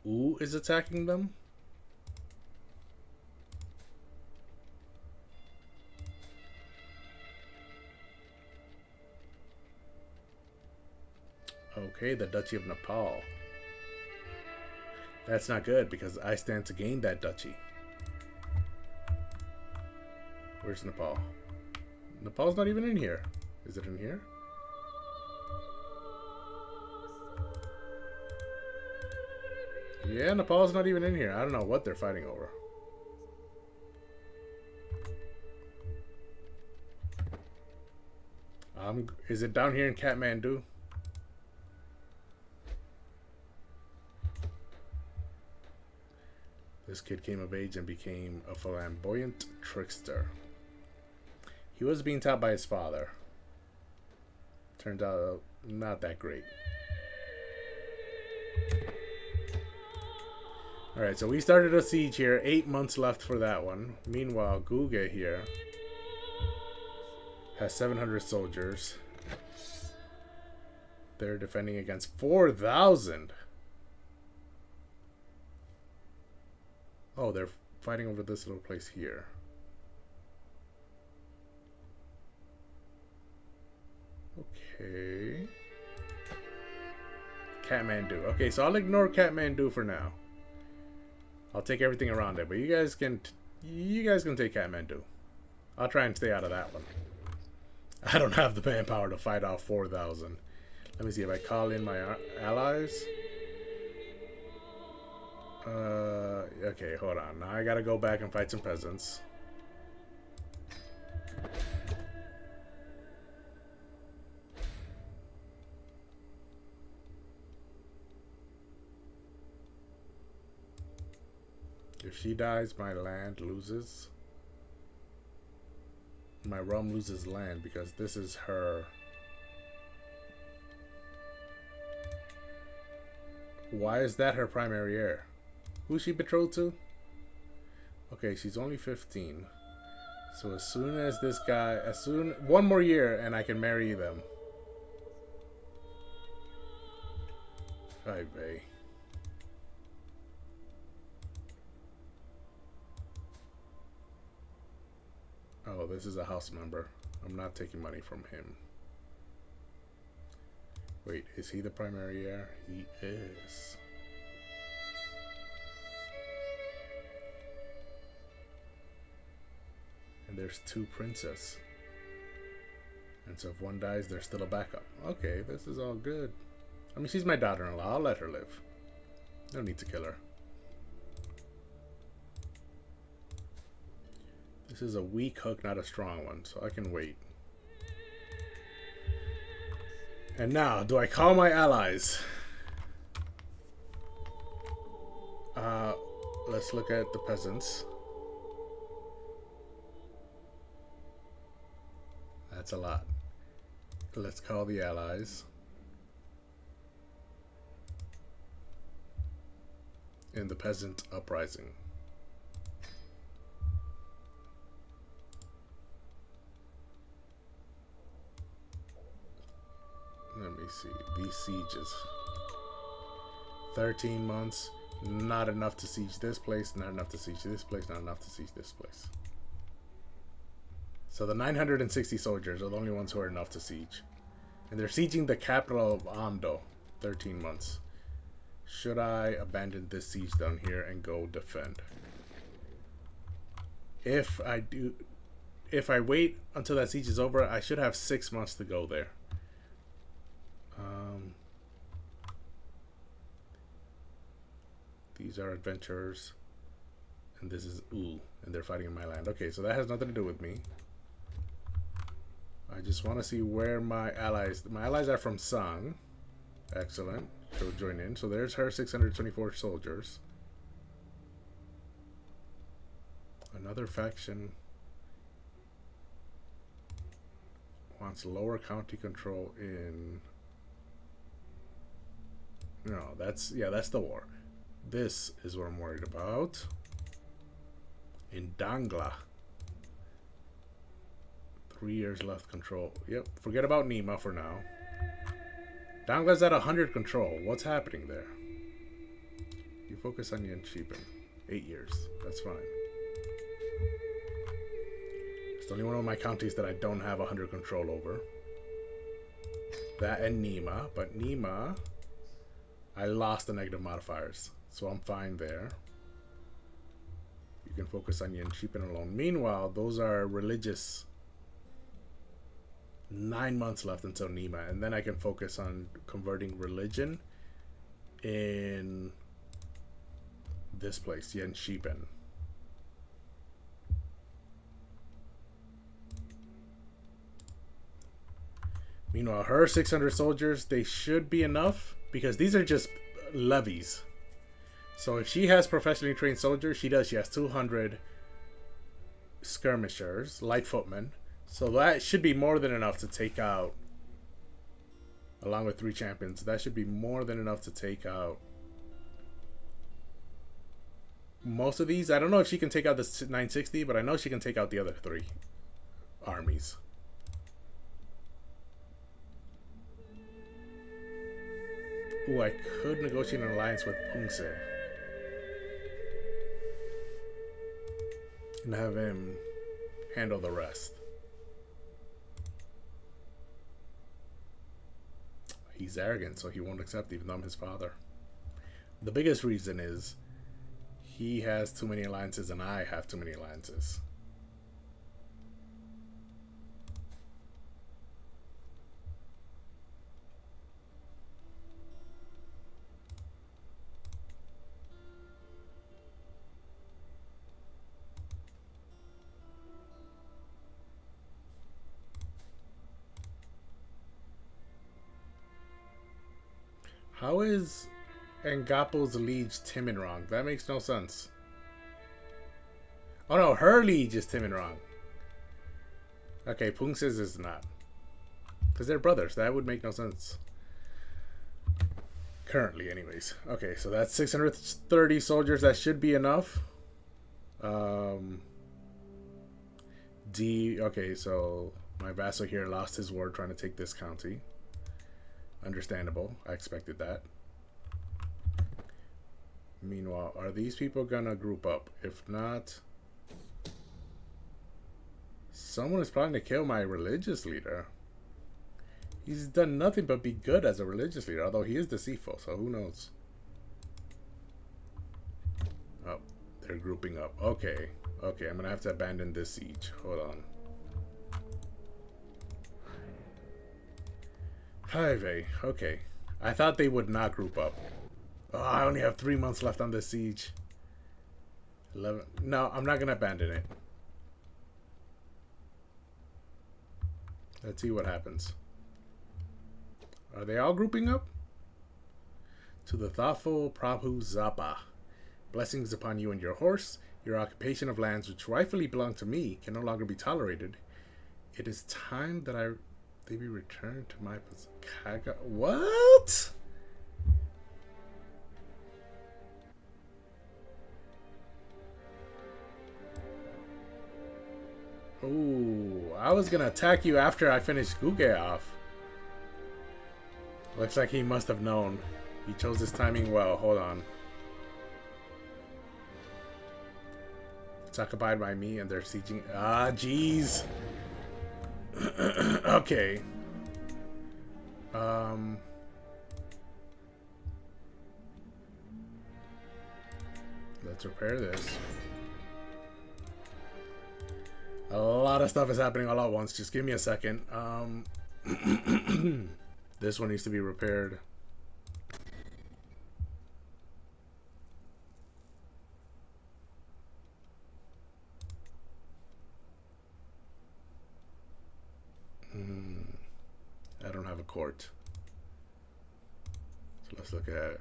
Ooh is attacking them? Okay, the Duchy of Nepal. That's not good because I stand to gain that duchy. Where's Nepal? Nepal's not even in here. Is it in here? Yeah, Nepal's not even in here. I don't know what they're fighting over. Is it down here in Kathmandu? This kid came of age and became a flamboyant trickster. He was being taught by his father. Turns out not that great. Alright, so we started a siege here. 8 months left for that one. Meanwhile, Guge here has 700 soldiers. They're defending against 4,000. Oh, they're fighting over this little place here. Okay. Kathmandu. Okay, so I'll ignore Kathmandu for now. I'll take everything around it, but you guys can take Kathmandu. I'll try and stay out of that one. I don't have the manpower to fight off 4,000. Let me see if I call in my allies. Okay, hold on. Now I gotta go back and fight some peasants. If she dies, my land loses. My realm loses land because this is her. Why is that her primary heir? Who's she betrothed to? Okay, she's only 15. So as soon as this guy, one more year and I can marry them. Hi, bae. Oh, this is a house member. I'm not taking money from him. Wait, is he the primary heir? He is. And there's 2 princes. And so if one dies, there's still a backup. Okay, this is all good. I mean, she's my daughter-in-law. I'll let her live. No need to kill her. This is a weak hook, not a strong one, so I can wait. And now, do I call my allies? Let's look at the peasants. That's a lot. Let's call the allies. In the peasant uprising. Let me see. These sieges. 13 months. Not enough to siege this place. Not enough to siege this place. Not enough to siege this place. So the 960 soldiers are the only ones who are enough to siege. And they're sieging the capital of Amdo. 13 months. Should I abandon this siege down here and go defend? If I wait until that siege is over, I should have 6 months to go there. These are adventurers. And this is and they're fighting in my land. Okay, so that has nothing to do with me. I just want to see where my allies are from Sang. Excellent. She'll join in. So there's her 624 soldiers. Another faction wants lower county control in... No, that's the war. This is what I'm worried about. In Dangla. 3 years left control. Yep, forget about Nima for now. Dangla's at 100 control. What's happening there? You focus on Yanshipan. 8 years. That's fine. It's the only one of my counties that I don't have 100 control over. That and Nima. But Nima, I lost the negative modifiers. So I'm fine there. You can focus on Yen Sheepin alone. Meanwhile, those are religious. 9 months left until Nima. And then I can focus on converting religion in this place, Yen Sheepin. Meanwhile, her 600 soldiers, they should be enough because these are just levies. So if she has professionally trained soldiers, she does. She has 200 skirmishers, light footmen. So that should be more than enough to take out, along with 3 champions. That should be more than enough to take out most of these. I don't know if she can take out the 960, but I know she can take out the other 3 armies. Ooh, I could negotiate an alliance with Pungse and have him handle the rest. He's arrogant, so he won't accept even though I'm his father. The biggest reason is he has too many alliances and I have too many alliances. How is Ngapo's liege Timon wrong? That makes no sense. Oh no, her liege is Timon wrong. Okay, Pungse's is not. Because they're brothers. That would make no sense. Currently, anyways. Okay, so that's 630 soldiers. That should be enough. Okay, so my vassal here lost his word trying to take this county. Understandable. I expected that. Meanwhile, are these people gonna group up? If not, someone is planning to kill my religious leader. He's done nothing but be good as a religious leader, although he is deceitful, so who knows? Oh, they're grouping up. Okay. Okay, I'm gonna have to abandon this siege. Hold on. Hive. Okay. I thought they would not group up. Oh, I only have 3 months left on this siege. 11. No, I'm not gonna abandon it. Let's see what happens. Are they all grouping up? To the thoughtful Prabhu Zapa. Blessings upon you and your horse. Your occupation of lands which rightfully belong to me can no longer be tolerated. It is time that they be returned to my possession. What? Ooh, I was gonna attack you after I finished Guge off. Looks like he must have known. He chose his timing well. Hold on. It's occupied by me and they're sieging. Ah, jeez. Okay. Let's repair this. A lot of stuff is happening all at once. Just give me a second. This one needs to be repaired. I don't have a court. So let's look at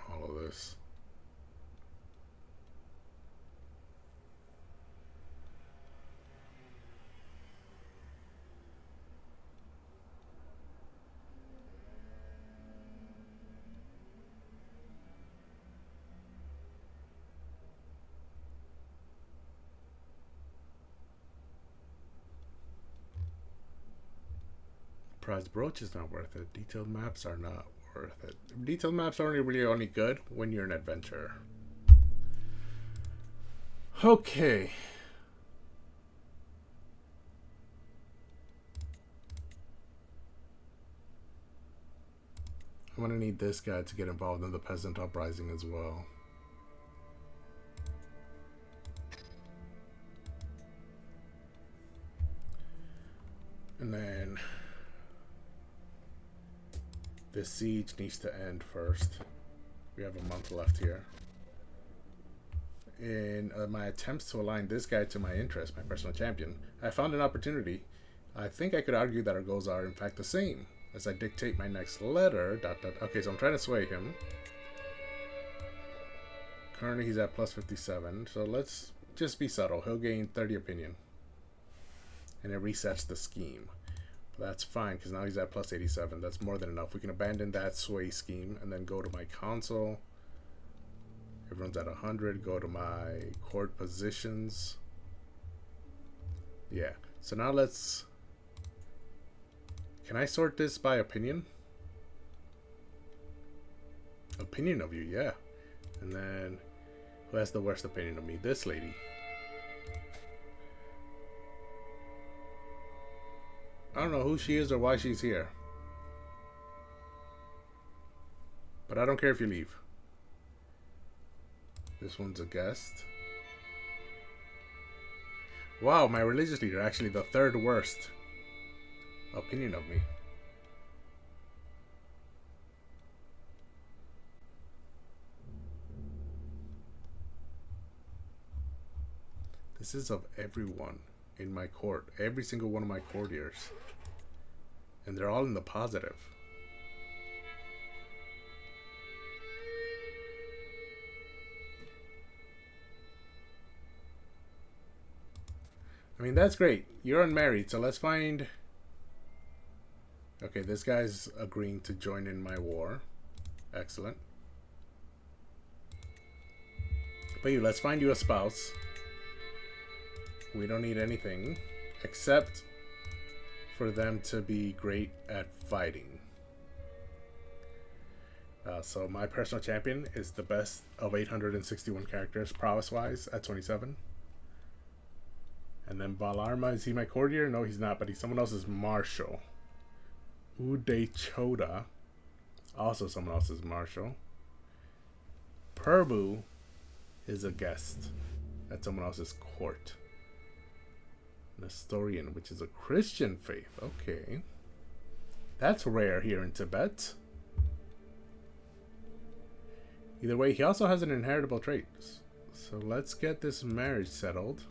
all of this. Prize brooch is not worth it. Detailed maps are not worth it. Detailed maps are only good when you're an adventurer. Okay. I'm gonna need this guy to get involved in the peasant uprising as well. And then this siege needs to end first. We have a month left here. In my attempts to align this guy to my interest, my personal champion, I found an opportunity. I think I could argue that our goals are in fact the same. As I dictate my next letter, okay, so I'm trying to sway him. Currently he's at plus 57, so let's just be subtle. He'll gain 30 opinion. And it resets the scheme. But that's fine, because now he's at plus 87. That's more than enough. We can abandon that sway scheme and then go to my console. Everyone's at 100. Go to my court positions. Yeah. So now let's... Can I sort this by opinion? Opinion of you, yeah. And then, who has the worst opinion of me? This lady. I don't know who she is or why she's here. But I don't care if you leave. This one's a guest. Wow, my religious leader, actually the third worst opinion of me. This is of everyone in my court. Every single one of my courtiers. And they're all in the positive. I mean, that's great. You're unmarried, so let's find... Okay, this guy's agreeing to join in my war. Excellent. But you, let's find you a spouse. We don't need anything except for them to be great at fighting. So my personal champion is the best of 861 characters prowess-wise at 27. And then Balarma, is he my courtier? No, he's not, but he's someone else's marshal. Uday Choda, also someone else's marshal. Purbu is a guest at someone else's court. Nestorian, which is a Christian faith. Okay. That's rare here in Tibet. Either way, he also has an inheritable trait. So let's get this marriage settled.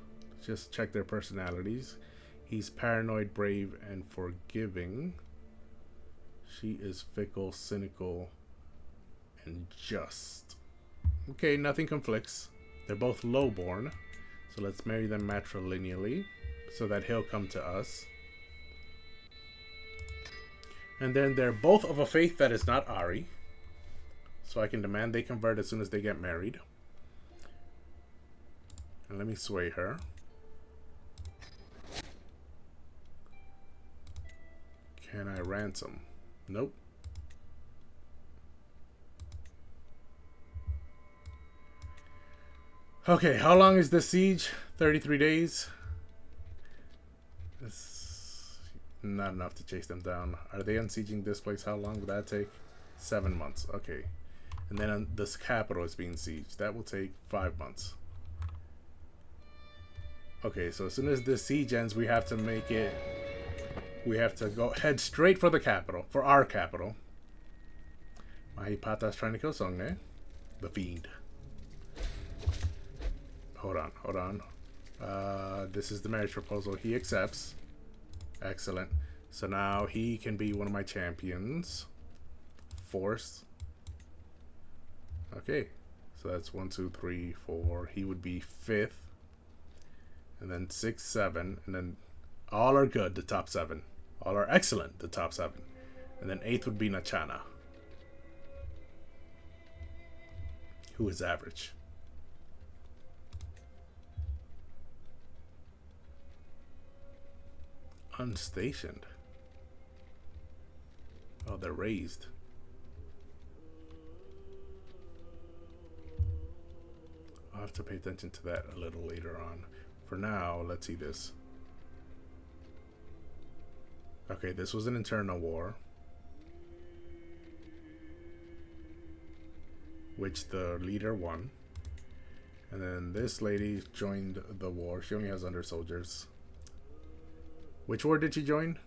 Just check their personalities. He's paranoid, brave, and forgiving. She is fickle, cynical, and just. Okay, nothing conflicts. They're both lowborn. So let's marry them matrilineally so that he'll come to us. And then they're both of a faith that is not Ari. So I can demand they convert as soon as they get married. And let me sway her. Can I ransom? Nope. Okay, how long is this siege? 33 days. That's not enough to chase them down. Are they unsieging this place? How long would that take? 7 months. Okay. And then this capital is being sieged. That will take 5 months. Okay, so as soon as this siege ends, we have to make it... We have to go head straight for the capital, for our capital. Mahipata's trying to kill Songne, the fiend. Hold on. This is the marriage proposal. He accepts. Excellent. So now he can be one of my champions. Force. Okay. So that's 1, 2, 3, 4. He would be 5th. And then 6, 7. And then all are good, the top 7. All are excellent, the top 7. And then 8th would be Nachana, who is average. Unstationed. Oh, they're raised. I'll have to pay attention to that a little later on. For now, let's see this. Okay, this was an internal war. which the leader won. And then this lady joined the war. She only has under soldiers. Which war did she join?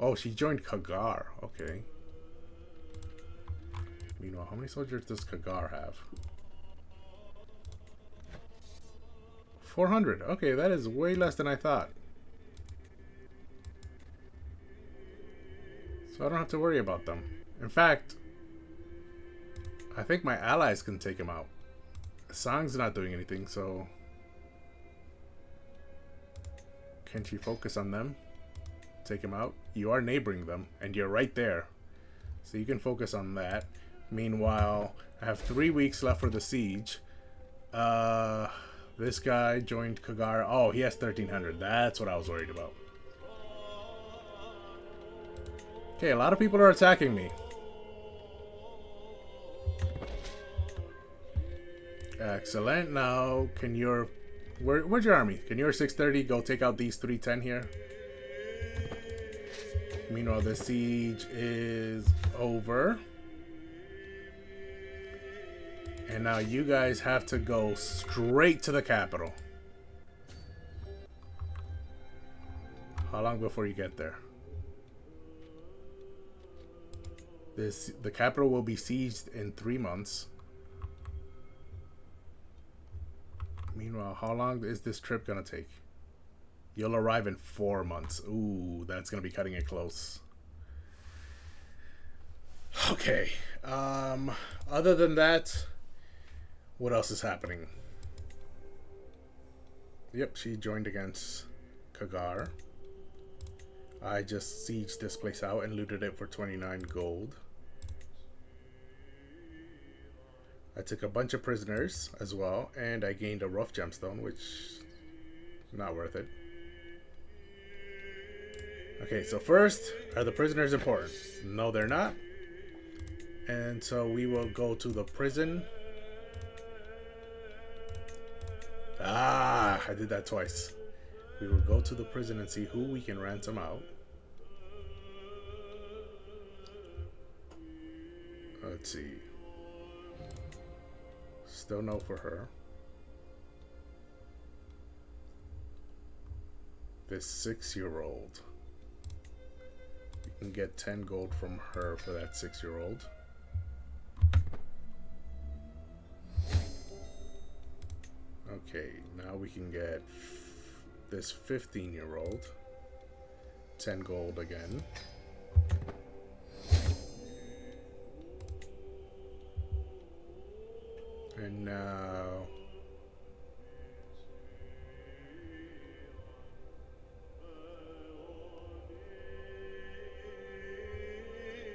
Oh, she joined Kagar. Okay. Meanwhile, how many soldiers does Kagar have? 400. Okay, that is way less than I thought. So I don't have to worry about them. In fact, I think my allies can take him out. Sang's not doing anything, so... Can she focus on them? Take him out? You are neighboring them, and you're right there. So you can focus on that. Meanwhile, I have 3 weeks left for the siege. This guy joined Kagar. Oh, he has 1,300. That's what I was worried about. Okay, a lot of people are attacking me. Excellent. Now, can your... Where's your army? Can your 630 go take out these 310 here? Meanwhile, the siege is over. And now you guys have to go straight to the capital. How long before you get there? The capital will be sieged in 3 months. Meanwhile, how long is this trip gonna take? You'll arrive in 4 months. Ooh, that's gonna be cutting it close. Okay. Other than that, what else is happening? Yep, she joined against Kagar. I just sieged this place out and looted it for 29 gold. I took a bunch of prisoners as well, and I gained a rough gemstone, which not worth it. Okay, so first, are the prisoners important? No, they're not. And so we will go to the prison. Ah, I did that twice. We will go to the prison and see who we can ransom out. Let's see. Still no for her. This 6-year-old. We can get 10 gold from her for that 6-year-old. Okay, now we can get this 15-year-old. 10 gold again. And now...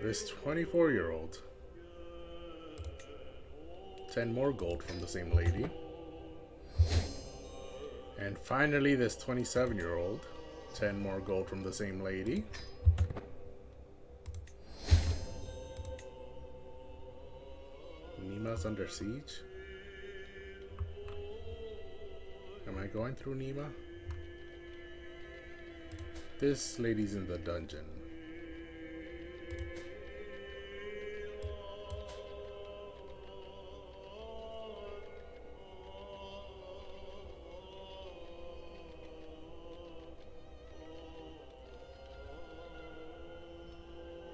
this 24-year-old. 10 more gold from the same lady. And finally, this 27-year-old. 10 more gold from the same lady. Nima's under siege. Am I going through Nima? This lady's in the dungeon.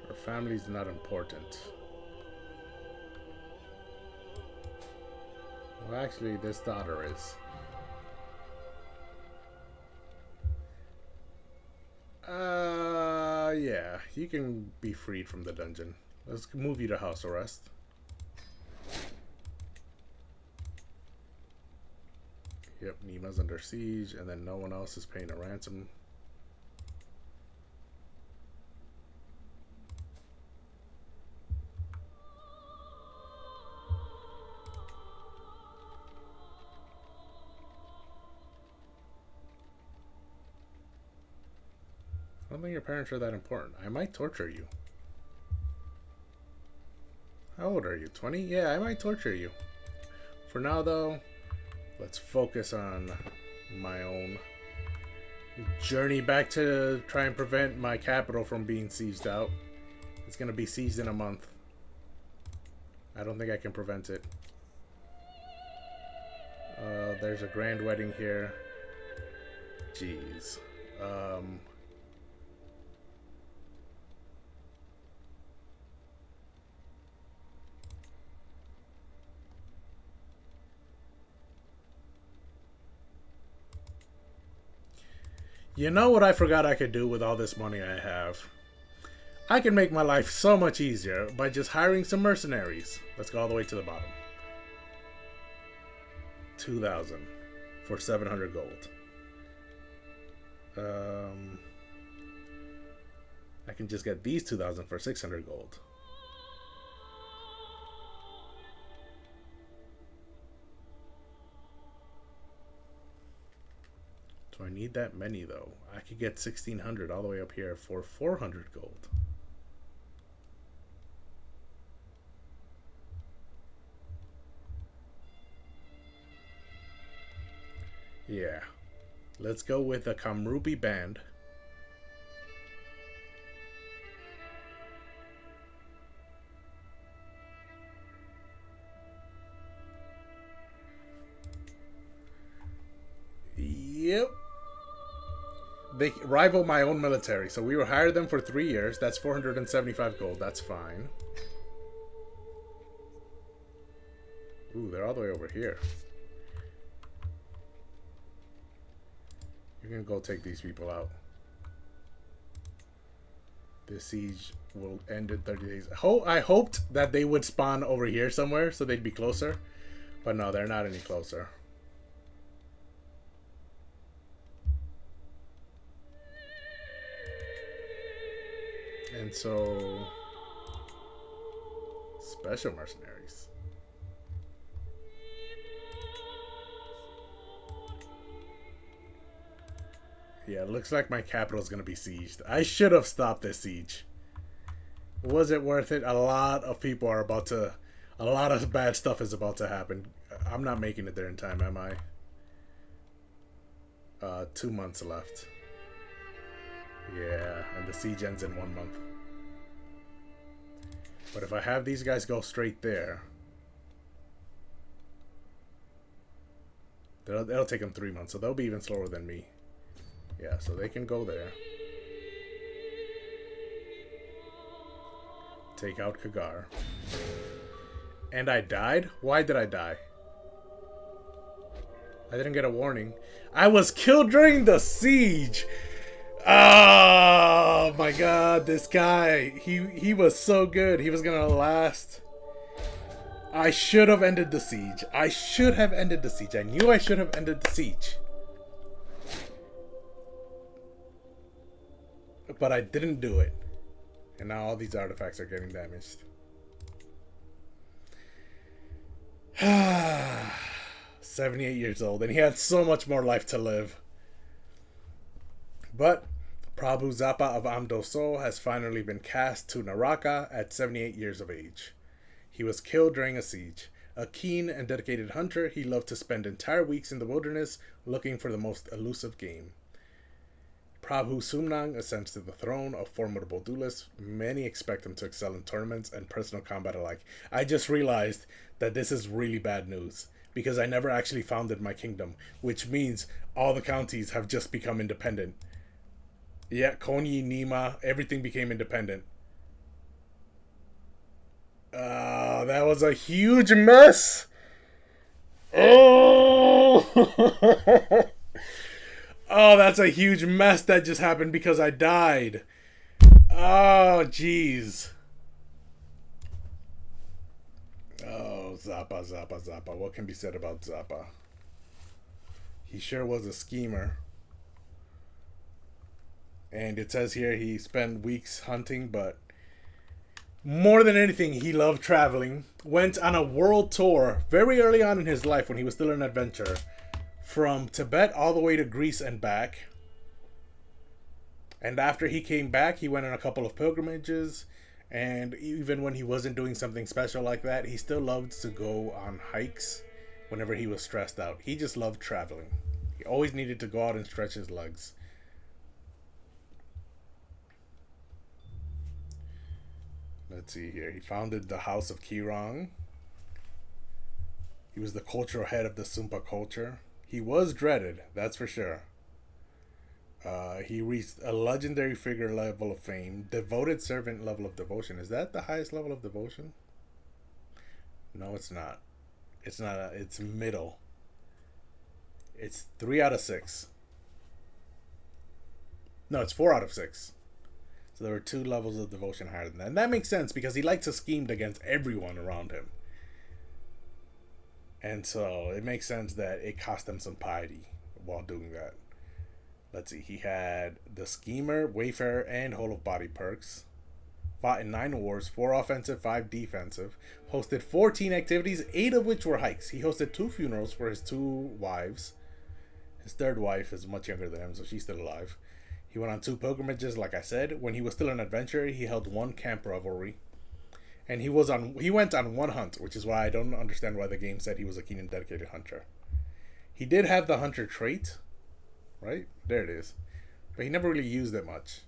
Her family's not important. Well, actually, this daughter is. Yeah, you can be freed from the dungeon. Let's move you to house arrest. Yep, Nima's under siege, and then no one else is paying a ransom. I don't think your parents are that important. I might torture you. How old are you? 20? Yeah, I might torture you. For now, though, let's focus on my own journey back to try and prevent my capital from being sieged out. It's going to be sieged in a month. I don't think I can prevent it. there's a grand wedding here. Jeez. You know what I forgot I could do with all this money I have? I can make my life so much easier by just hiring some mercenaries. Let's go all the way to the bottom. 2,000 for 700 gold. I can just get these 2,000 for 600 gold. Do I need that many though? I could get 1,600 all the way up here for 400 gold. Yeah. Let's go with the Kamrupi band. Yep. They rival my own military. So we will hire them for 3 years. That's 475 gold. That's fine. Ooh, they're all the way over here. You're gonna go take these people out. This siege will end in 30 days. I hoped that they would spawn over here somewhere so they'd be closer. But no, they're not any closer. And so... Special mercenaries. Yeah, it looks like my capital is going to be sieged. I should have stopped this siege. Was it worth it? A lot of people are about to... A lot of bad stuff is about to happen. I'm not making it there in time, am I? 2 months left. Yeah, and the siege ends in 1 month. But if I have these guys go straight there... It'll take them 3 months, so they'll be even slower than me. Yeah, so they can go there. Take out Kagar. And I died? Why did I die? I didn't get a warning. I was killed during the siege! Oh my god, this guy. He was so good. He was gonna last. I should have ended the siege. I should have ended the siege. I knew I should have ended the siege. But I didn't do it. And now all these artifacts are getting damaged. 78 years old. And he had so much more life to live. But Prabhu Zappa of Amdoso has finally been cast to Naraka at 78 years of age. He was killed during a siege. A keen and dedicated hunter, he loved to spend entire weeks in the wilderness looking for the most elusive game. Prabhu Sumnang ascends to the throne of formidable duelist. Many expect him to excel in tournaments and personal combat alike. I just realized that this is really bad news because I never actually founded my kingdom, which means all the counties have just become independent. Yeah, Konyi, Nima, everything became independent. That was a huge mess. Oh! Oh, that's a huge mess that just happened because I died. Oh, jeez. Oh, Zappa, Zappa, Zappa. What can be said about Zappa? He sure was a schemer. And it says here he spent weeks hunting, but more than anything, he loved traveling. Went on a world tour very early on in his life when he was still an adventurer. From Tibet all the way to Greece and back. And after he came back, he went on a couple of pilgrimages. And even when he wasn't doing something special like that, he still loved to go on hikes whenever he was stressed out. He just loved traveling. He always needed to go out and stretch his legs. Let's see here. He founded the House of Kirong. He was the cultural head of the Sumpa culture. He was dreaded, that's for sure. He reached a legendary figure level of fame, devoted servant level of devotion. Is that the highest level of devotion? No, it's not. It's not. It's middle. It's 3 out of 6. No, it's 4 out of 6. So there were 2 levels of devotion higher than that. And that makes sense because he liked to scheme against everyone around him. And so it makes sense that it cost him some piety while doing that. Let's see. He had the Schemer, Wayfarer, and Whole of Body perks. Fought in 9 wars, 4 offensive, 5 defensive. Hosted 14 activities, 8 of which were hikes. He hosted 2 funerals for his 2 wives. His 3rd wife is much younger than him, so she's still alive. He went on 2 pilgrimages, like I said. When he was still an adventurer, he held 1 camp revelry. And he went on 1 hunt, which is why I don't understand why the game said he was a keen and dedicated hunter. He did have the hunter trait, right? There it is. But he never really used it much.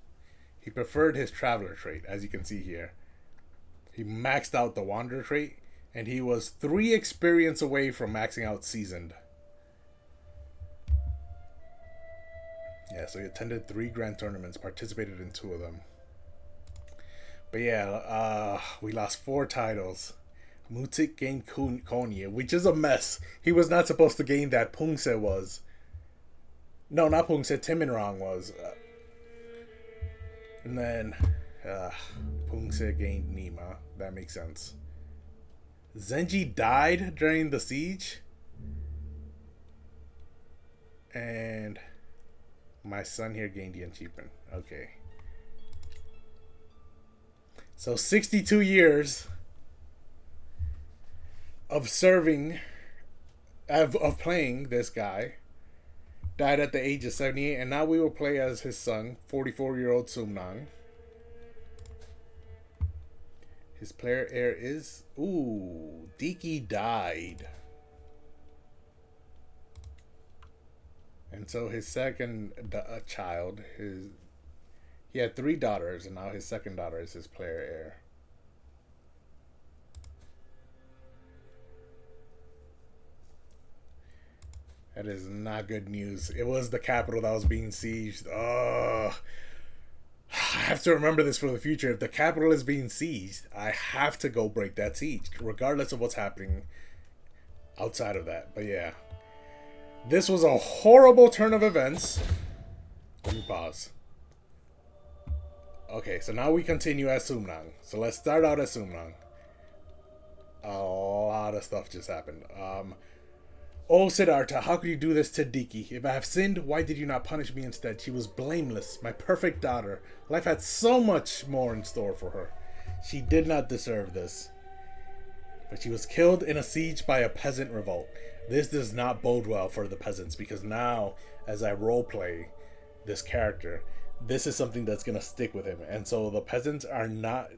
He preferred his traveler trait, as you can see here. He maxed out the wanderer trait, and he was 3 experience away from maxing out seasoned. Yeah, so he attended 3 grand tournaments, participated in 2 of them. But yeah, we lost 4 titles. Mutik gained Konya, which is a mess. He was not supposed to gain that. Pungse was. No, not Pungse. Timinrong was. And then Pungse gained Nima. That makes sense. Zenji died during the siege. And my son here gained Yanchipen. Okay. So 62 years of serving, of playing this guy. Died at the age of 78, and now we will play as his son, 44-year-old Sumnang. His player heir is... Ooh, Diki died. And so his second child, he had 3 daughters, and now his second daughter is his player heir. That is not good news. It was the capital that was being sieged. Oh, I have to remember this for the future. If the capital is being sieged, I have to go break that siege, regardless of what's happening outside of that. But yeah, this was a horrible turn of events. Let me pause. Okay, so now we continue as Sumnang. So let's start out as Sumnang. A lot of stuff just happened. Oh, Siddhartha, how could you do this to Diki? If I have sinned, why did you not punish me instead? She was blameless, my perfect daughter. Life had so much more in store for her. She did not deserve this. But she was killed in a siege by a peasant revolt. This does not bode well for the peasants, because now, as I roleplay this character, this is something that's going to stick with him. And so the peasants are not...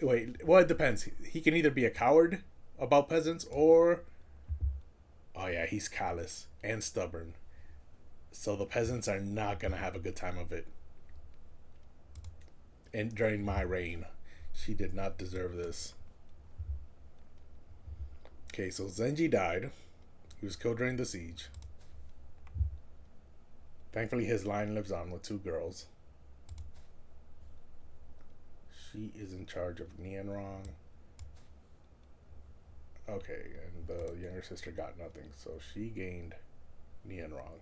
Wait, well, it depends. He can either be a coward about peasants, or... Oh yeah, he's callous and stubborn. So the peasants are not going to have a good time of it. And during my reign, she did not deserve this. Okay, so Zenji died. He was killed during the siege. Thankfully, his line lives on with 2 girls. She is in charge of Nianrong. Okay, and the younger sister got nothing, so she gained Nianrong.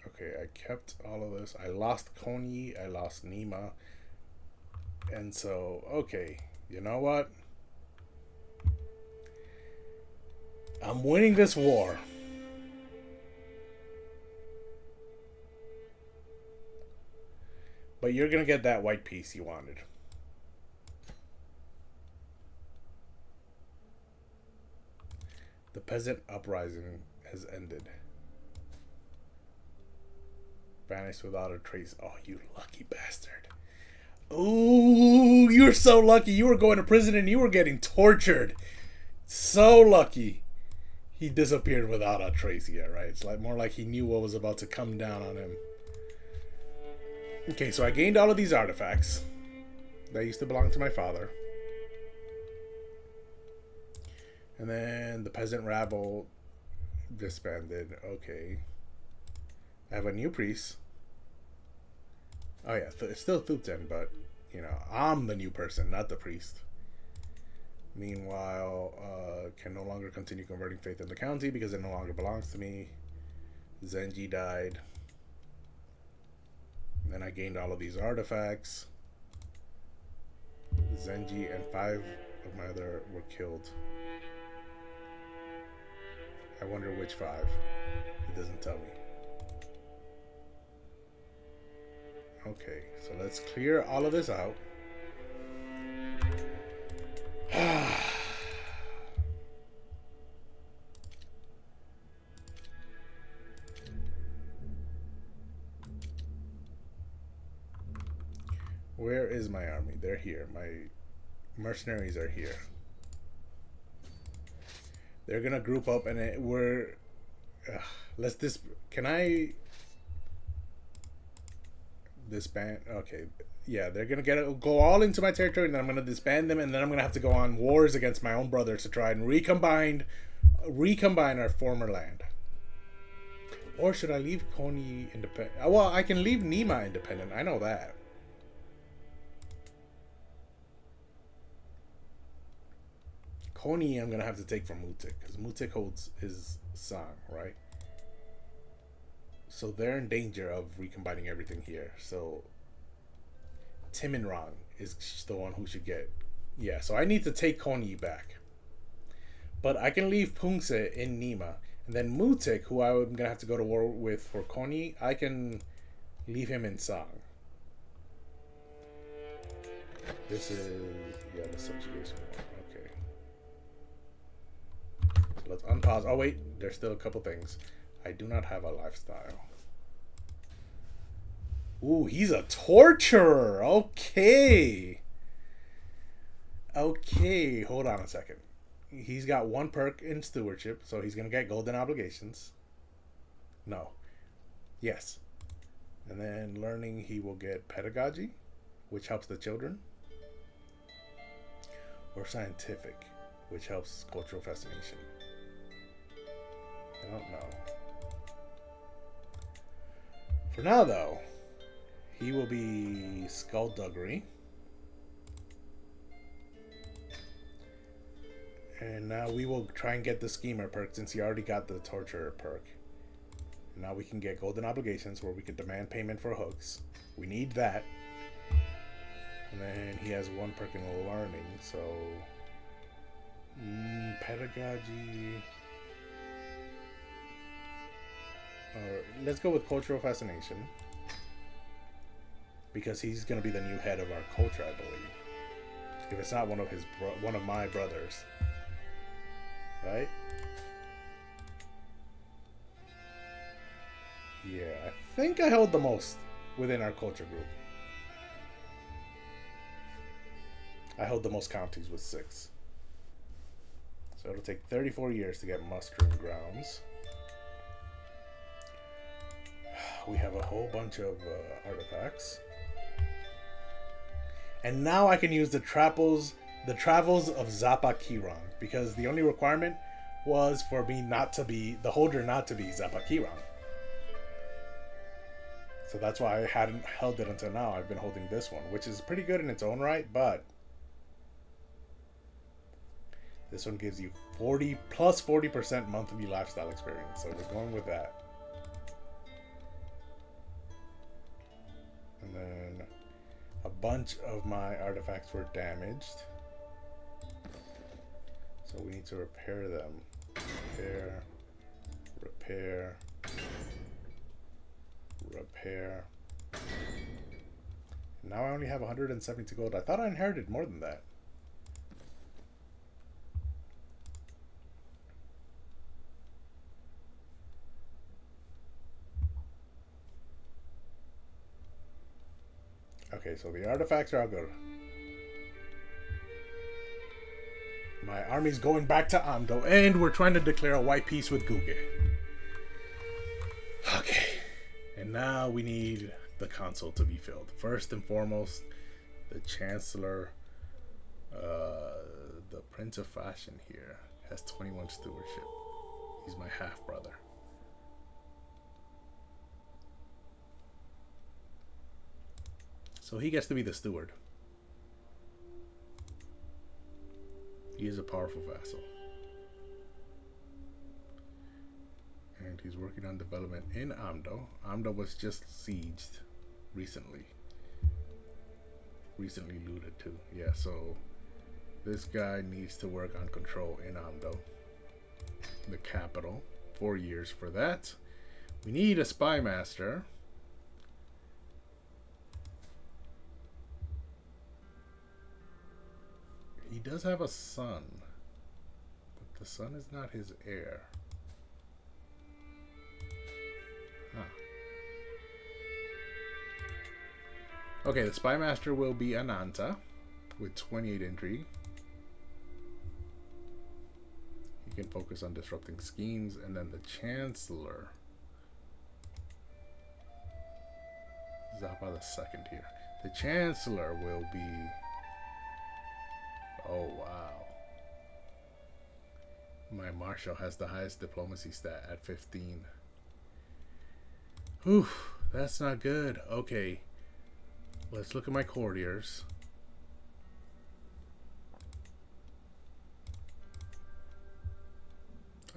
Okay, I kept all of this. I lost Konyi, I lost Nima. And so, okay, you know what? I'm winning this war. But you're going to get that white piece you wanted. The peasant uprising has ended. Vanished without a trace. Oh, you lucky bastard. Ooh, you're so lucky. You were going to prison and you were getting tortured. So lucky. He disappeared without a trace yet, right? It's like more like he knew what was about to come down on him. Okay, so I gained all of these artifacts that used to belong to my father. And then the peasant rabble disbanded. Okay. I have a new priest. Oh yeah, it's still Thupten, but you know, I'm the new person, not the priest. Meanwhile, can no longer continue converting faith in the county because it no longer belongs to me. Zenji died. And then I gained all of these artifacts. Zenji and 5 of my other were killed. I wonder which 5. It doesn't tell me. Okay, so let's clear all of this out. Where is my army? They're here. My mercenaries are here. They're gonna group up and let's this. Can I disband? Okay, yeah, they're gonna go all into my territory, and then I'm gonna disband them, and then I'm gonna have to go on wars against my own brothers to try and recombine our former land. Or should I leave Koni independent? Well, I can leave Nima independent. I know that. Koni I'm gonna have to take from Mutik because Mutik holds his song, right? So they're in danger of recombining everything here. So Timinrong is the one who should get. Yeah, so I need to take Koni back. But I can leave Pungse in Nima. And then Mutik, who I'm going to have to go to war with for Koni, I can leave him in Sang. This is, yeah, the subjugation war. Okay. So let's unpause. Oh, wait, there's still a couple things. I do not have a lifestyle. Ooh, he's a torturer. Okay. Okay, hold on a second. He's got 1 perk in stewardship, so he's going to get golden obligations. No. Yes. And then learning, he will get pedagogy, which helps the children. Or scientific, which helps cultural fascination. I don't know. For now, though, he will be skullduggery. And now we will try and get the schemer perk since he already got the torturer perk. And now we can get golden obligations where we can demand payment for hooks. We need that. And then he has 1 perk in learning, so pedagogy. Let's go with cultural fascination because he's going to be the new head of our culture, I believe. If it's not one of my brothers, right? Yeah, I think I held the most within our culture group. I held the most counties with 6. So it'll take 34 years to get mustering grounds. We have a whole bunch of artifacts. And now I can use the travels of Zappa Kirang, because the only requirement was for me not to be, the holder not to be Zappa Kirang. So that's why I hadn't held it until now. I've been holding this one, which is pretty good in its own right, but this one gives you 40% monthly lifestyle experience. So we're going with that. And then a bunch of my artifacts were damaged. So we need to repair them. Repair. Now I only have 172 gold. I thought I inherited more than that. Okay, so the artifacts are all good. My army's going back to Amdo, and we're trying to declare a white peace with Guge. Okay, and now we need the console to be filled. First and foremost, the Chancellor, the Prince of Fashion here, Has 21 stewardship. He's my half brother. So he gets to be the steward. He is a powerful vassal. And he's working on development in Amdo. Amdo was just sieged recently. Recently looted too. Yeah, so this guy needs to work on control in Amdo, the capital. 4 years for that. We need a spy master. He does have a son, but the son is not his heir. Huh. Okay, the spy master will be Ananta with 28 intrigue. He can focus on disrupting schemes, and then the chancellor, Zappa the second here. The chancellor will be, oh wow, my marshal has the highest diplomacy stat at 15. Oof, that's not good. Okay, let's look at my courtiers.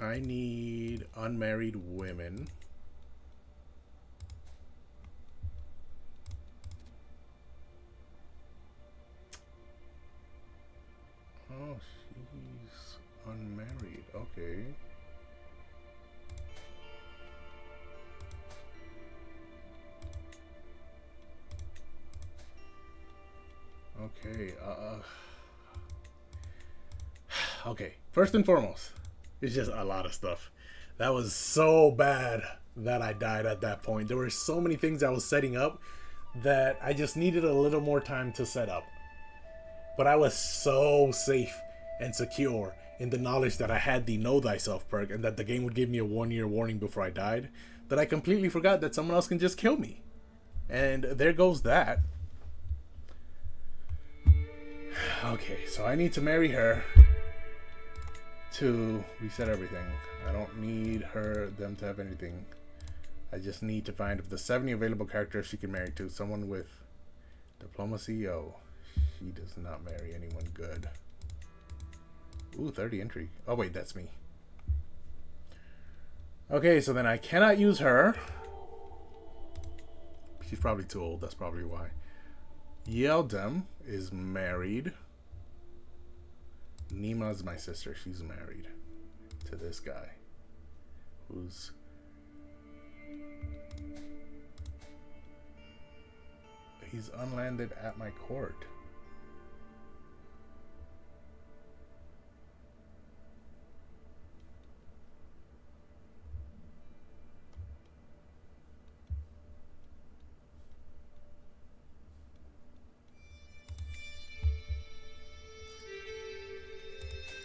I need unmarried women. Oh, she's unmarried. Okay. Okay. Okay. First and foremost, it's just a lot of stuff. That was so bad that I died at that point. There were so many things I was setting up that I just needed a little more time to set up. But I was so safe and secure in the knowledge that I had the Know Thyself perk and that the game would give me a 1-year warning before I died that I completely forgot that someone else can just kill me. And there goes that. Okay, so I need to marry her to reset everything. I don't need them to have anything. I just need to find of the 70 available characters she can marry to, someone with diplomacy. Oh, she does not marry anyone good. Ooh, 30 intrigue. Oh wait, that's me. Okay, so then I cannot use her. She's probably too old, that's probably why. Yeldem is married. Nima's my sister. She's married to this guy who's he's unlanded at my court.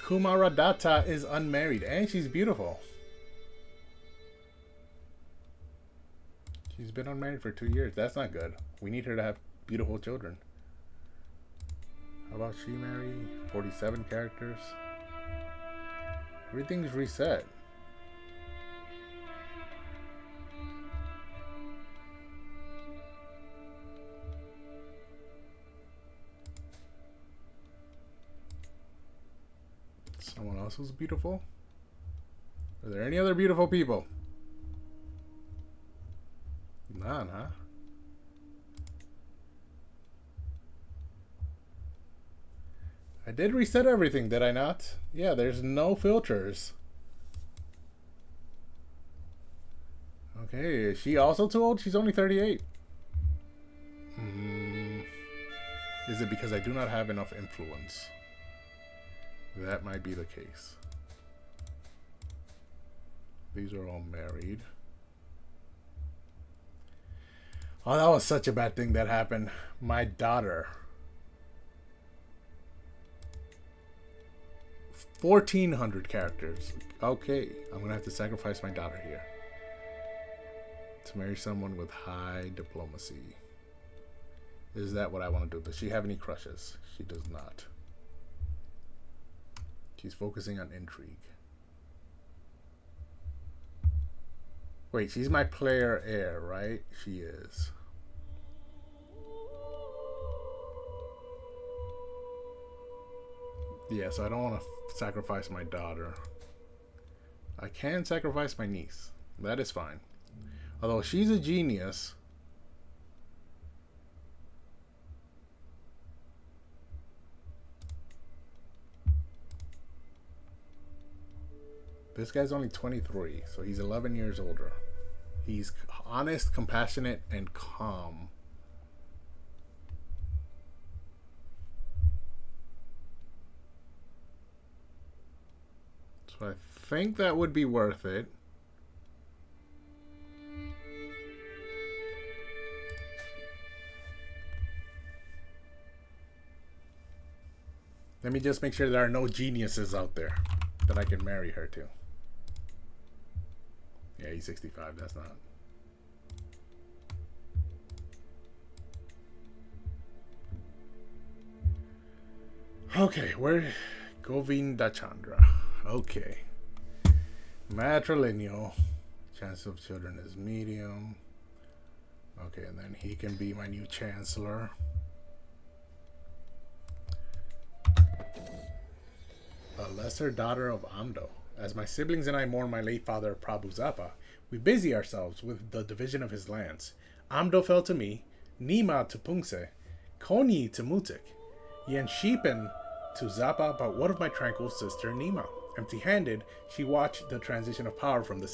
Kumaradatta is unmarried and she's beautiful. She's been unmarried for 2 years. That's not good. We need her to have beautiful children. How about she marry? 47 characters. Everything's reset. Someone else who's beautiful? Are there any other beautiful people? None, huh? I did reset everything, did I not? Yeah, there's no filters. Okay, is she also too old? She's only 38. Is it because I do not have enough influence? That might be the case. These are all married. Oh, that was such a bad thing that happened. My daughter. 1,400 characters. Okay, I'm gonna have to sacrifice my daughter here to marry someone with high diplomacy. Is that what I want to do? Does she have any crushes? She does not. She's focusing on intrigue. Wait, she's my player heir, right? She is. Yeah, so I don't want to sacrifice my daughter. I can sacrifice my niece. That is fine. Although she's a genius. This guy's only 23, so he's 11 years older. He's honest, compassionate, and calm. So I think that would be worth it. Let me just make sure there are no geniuses out there that I can marry her to. Yeah, he's 65. That's not. Okay, where? Govindachandra. Okay. Matrilineal. Chance of children is medium. Okay, and then he can be my new chancellor. A lesser daughter of Amdo. As my siblings and I mourn my late father Prabhu Zappa, we busy ourselves with the division of his lands. Amdo fell to me, Nima to Pungse, Koni to Mutik, Yenshipen to Zappa, but what of my tranquil sister Nima? Empty-handed, she watched the transition of power from the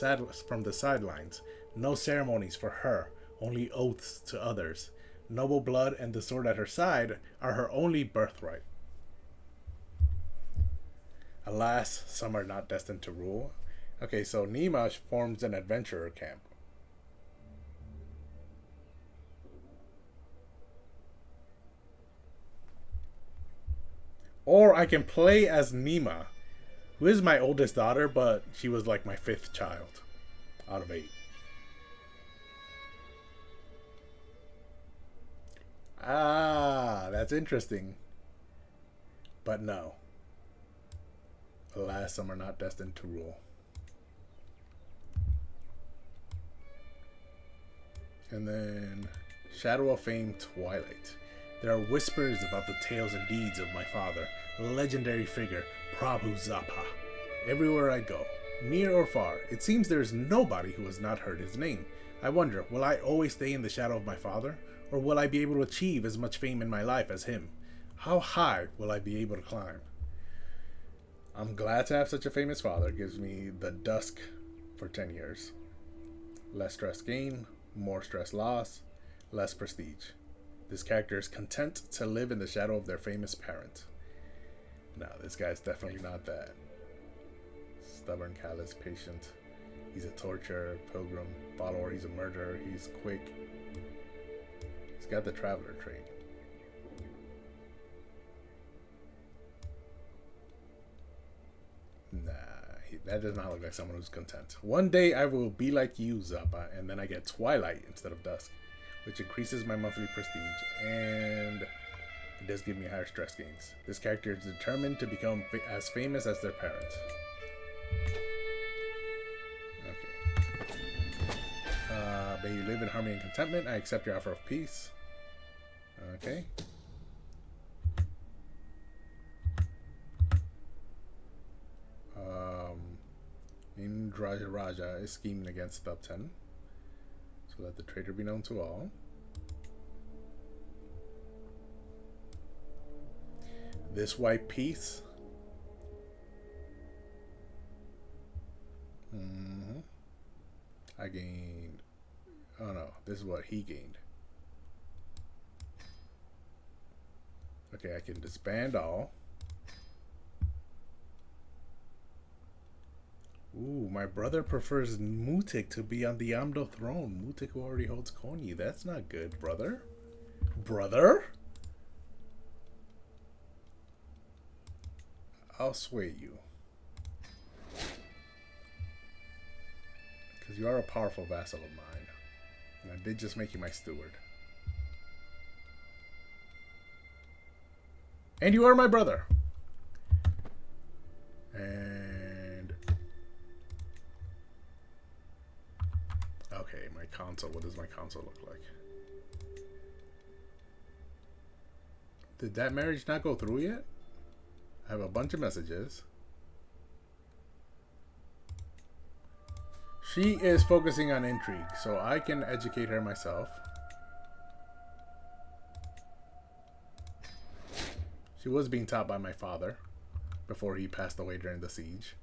sidelines. No ceremonies for her, only oaths to others. Noble blood and the sword at her side are her only birthright. Alas, some are not destined to rule. Okay, so Nima forms an adventurer camp. Or I can play as Nima, who is my oldest daughter, but she was like my 5th child out of 8. Ah, that's interesting. But no. Alas, some are not destined to rule. And then Shadow of Fame Twilight. There are whispers about the tales and deeds of my father, legendary figure Prabhu Zappa. Everywhere I go, near or far, it seems there is nobody who has not heard his name. I wonder, will I always stay in the shadow of my father? Or will I be able to achieve as much fame in my life as him? How high will I be able to climb? I'm glad to have such a famous father. It gives me the dusk for 10 years. Less stress gain, more stress loss, less prestige. This character is content to live in the shadow of their famous parent. No, this guy's definitely not that. Stubborn, callous, patient. He's a torturer, pilgrim, follower. He's a murderer. He's quick. He's got the traveler trait. Nah, that does not look like someone who's content. One day I will be like you, Zappa, and then I get Twilight instead of Dusk, which increases my monthly prestige, and it does give me higher stress gains. This character is determined to become as famous as their parents. Okay. May you live in harmony and contentment. I accept your offer of peace. Okay. Indra Raja is scheming against Thupten, so let the traitor be known to all. This white piece. I gained. Oh no, this is what he gained. Okay, I can disband all. Ooh, my brother prefers Mutik to be on the Amdo throne. Mutik who already holds Koni. That's not good, brother. Brother? I'll sway you. Because you are a powerful vassal of mine. And I did just make you my steward. And you are my brother. Okay, my console. What does my console look like? Did that marriage not go through yet? I have a bunch of messages. She is focusing on intrigue, so I can educate her myself. She was being taught by my father before he passed away during the siege.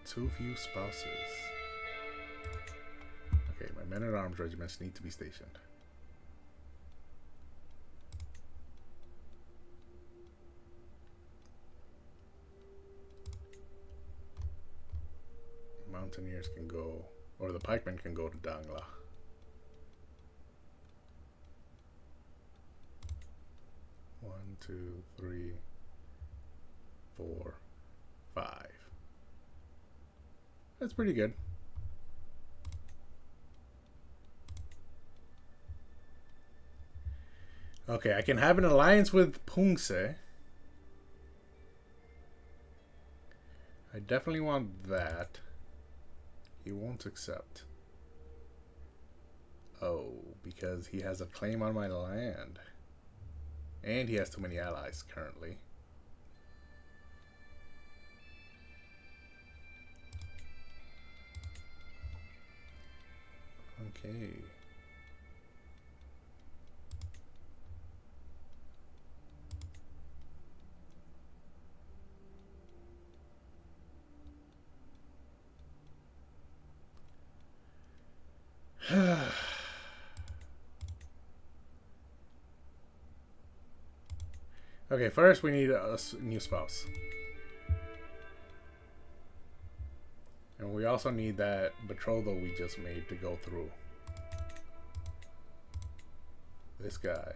Too few spouses. Okay, my men-at-arms regiments need to be stationed. Mountaineers can go, or the pikemen can go to Dangla. One, two, three, 4, 5. That's pretty good. Okay, I can have an alliance with Pungse. I definitely want that. He won't accept. Oh, because he has a claim on my land. And he has too many allies currently. Okay. Okay, first we need a new spouse. And we also need that betrothal we just made to go through. This guy.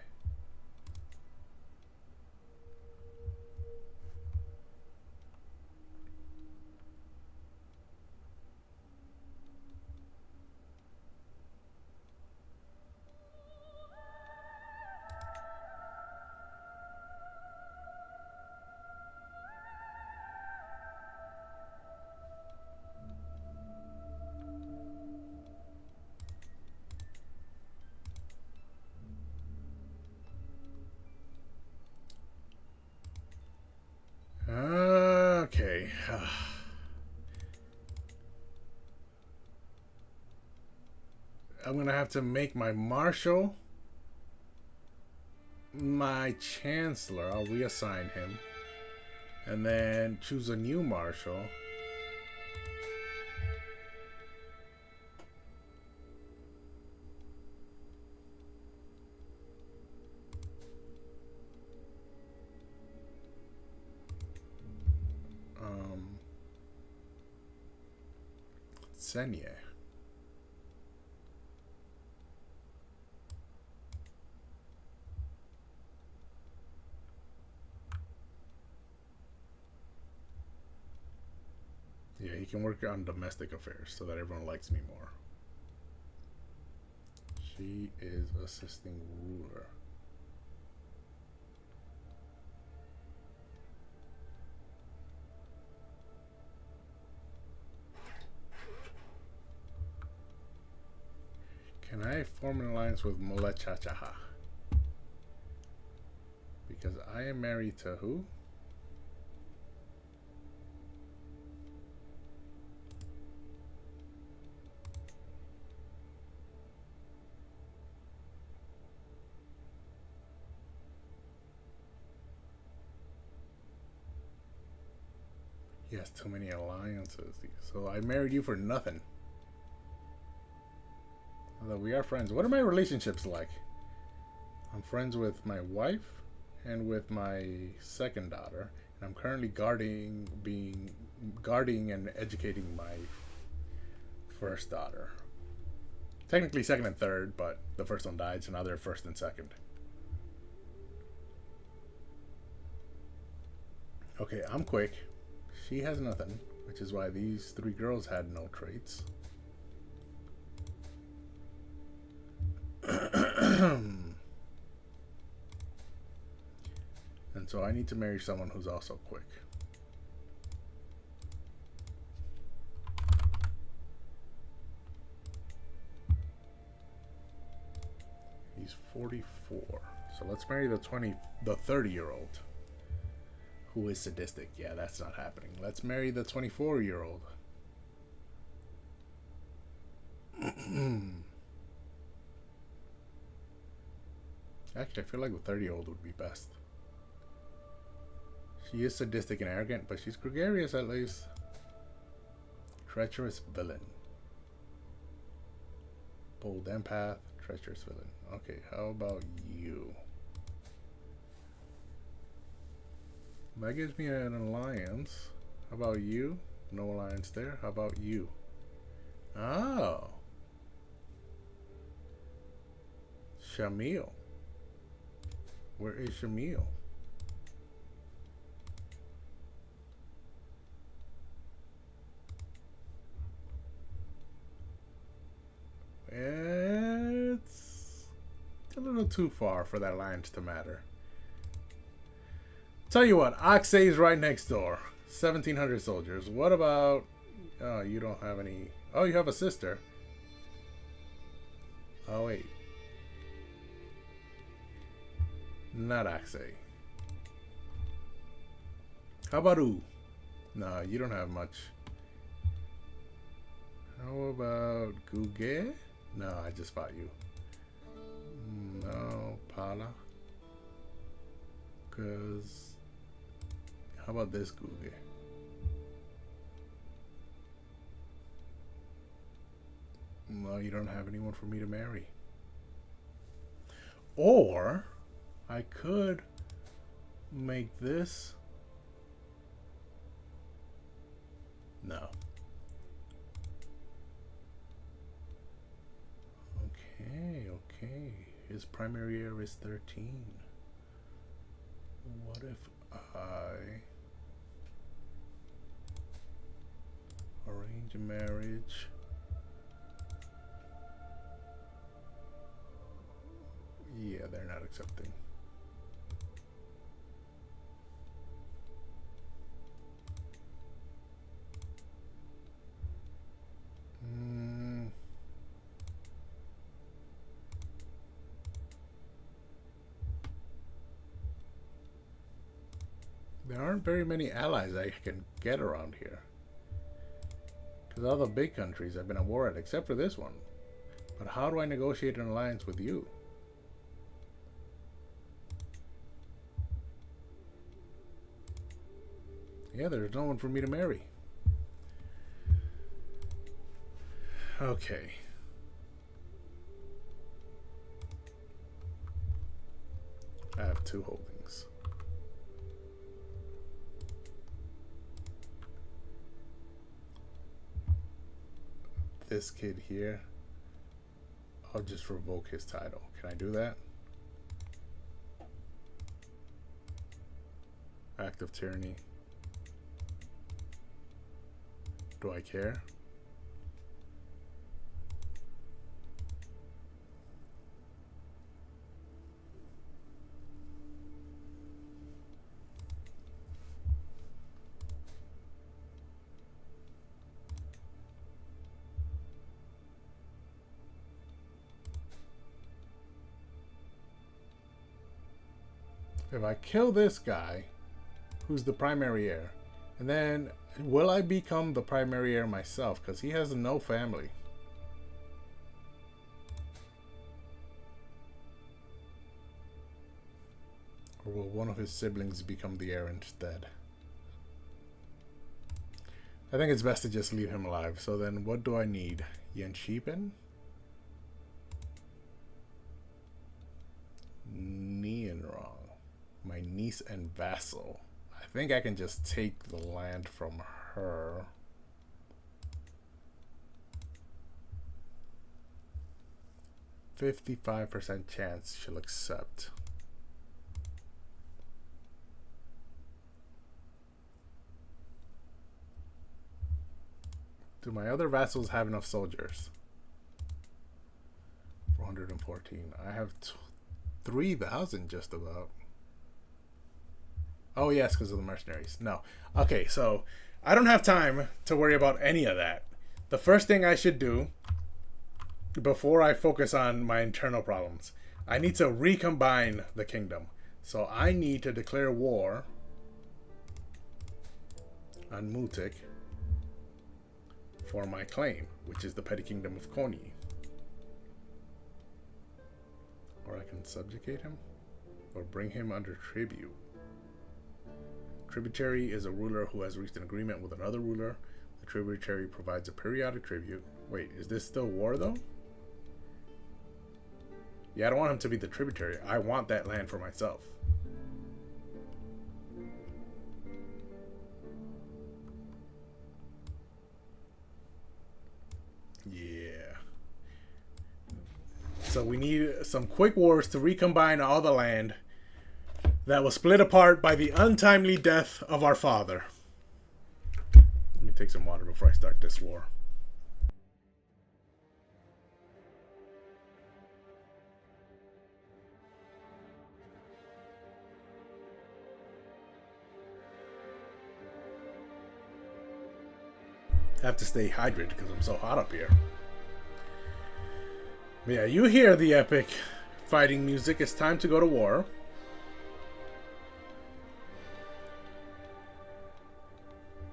Okay. I'm gonna have to make my marshal my chancellor. I'll reassign him. And then choose a new marshal. Senye. Yeah, he can work on domestic affairs so that everyone likes me more. She is assisting ruler. Can I form an alliance with Molechachaha? Because I am married to who? He has too many alliances. So I married you for nothing. Although we are friends. What are my relationships like? I'm friends with my wife and with my second daughter. And I'm currently guarding and educating my first daughter. Technically second and third, but the first one died, so now they're first and second. Okay, I'm quick. She has nothing, which is why these 3 girls had no traits. And so I need to marry someone who's also quick. 44. So let's marry the 30-year-old who is sadistic. Yeah, that's not happening. Let's marry the 24-year-old. Actually, I feel like the 30-year-old would be best. She is sadistic and arrogant, but she's gregarious at least. Treacherous villain. Bold empath, treacherous villain. Okay, how about you? That gives me an alliance. How about you? No alliance there. How about you? Oh. Shamil. Where is Shamil? It's a little too far for that alliance to matter. Tell you what, Oxay is right next door. 1,700 soldiers. What about... Oh, you don't have any... Oh, you have a sister. Oh, wait. Not Oxay. How about U? No, you don't have much. How about Guge? No, I just fought you. No, Pala. Because... How about this Guge? No, you don't have anyone for me to marry. Or... I could make this. No. Okay. His primary heir is 13. What if I arrange a marriage? Yeah, they're not accepting. There aren't very many allies I can get around here. Because all the big countries I've been at war at, except for this one. But how do I negotiate an alliance with you? Yeah, there's no one for me to marry. Okay. I have 2 holdings. This kid here, I'll just revoke his title. Can I do that? Act of tyranny. Do I care? If I kill this guy, who's the primary heir, and then will I become the primary heir myself? Because he has no family. Or will one of his siblings become the heir instead? I think it's best to just leave him alive. So then what do I need? Yenshipen? Nienrong. My niece and vassal. I think I can just take the land from her. %55% chance she'll accept. Do my other vassals have enough soldiers? 414. I have 3,000 just about. Oh, yes, because of the mercenaries. No. Okay, so I don't have time to worry about any of that. The first thing I should do before I focus on my internal problems, I need to recombine the kingdom. So I need to declare war on Mutik for my claim, which is the petty kingdom of Koni. Or I can subjugate him, or bring him under tribute. Tributary is a ruler who has reached an agreement with another ruler. The tributary provides a periodic tribute. Wait, is this still war though? Yeah, I don't want him to be the tributary. I want that land for myself. Yeah. So we need some quick wars to recombine all the land that was split apart by the untimely death of our father. Let me take some water before I start this war. I have to stay hydrated because I'm so hot up here. But yeah, you hear the epic fighting music. It's time to go to war.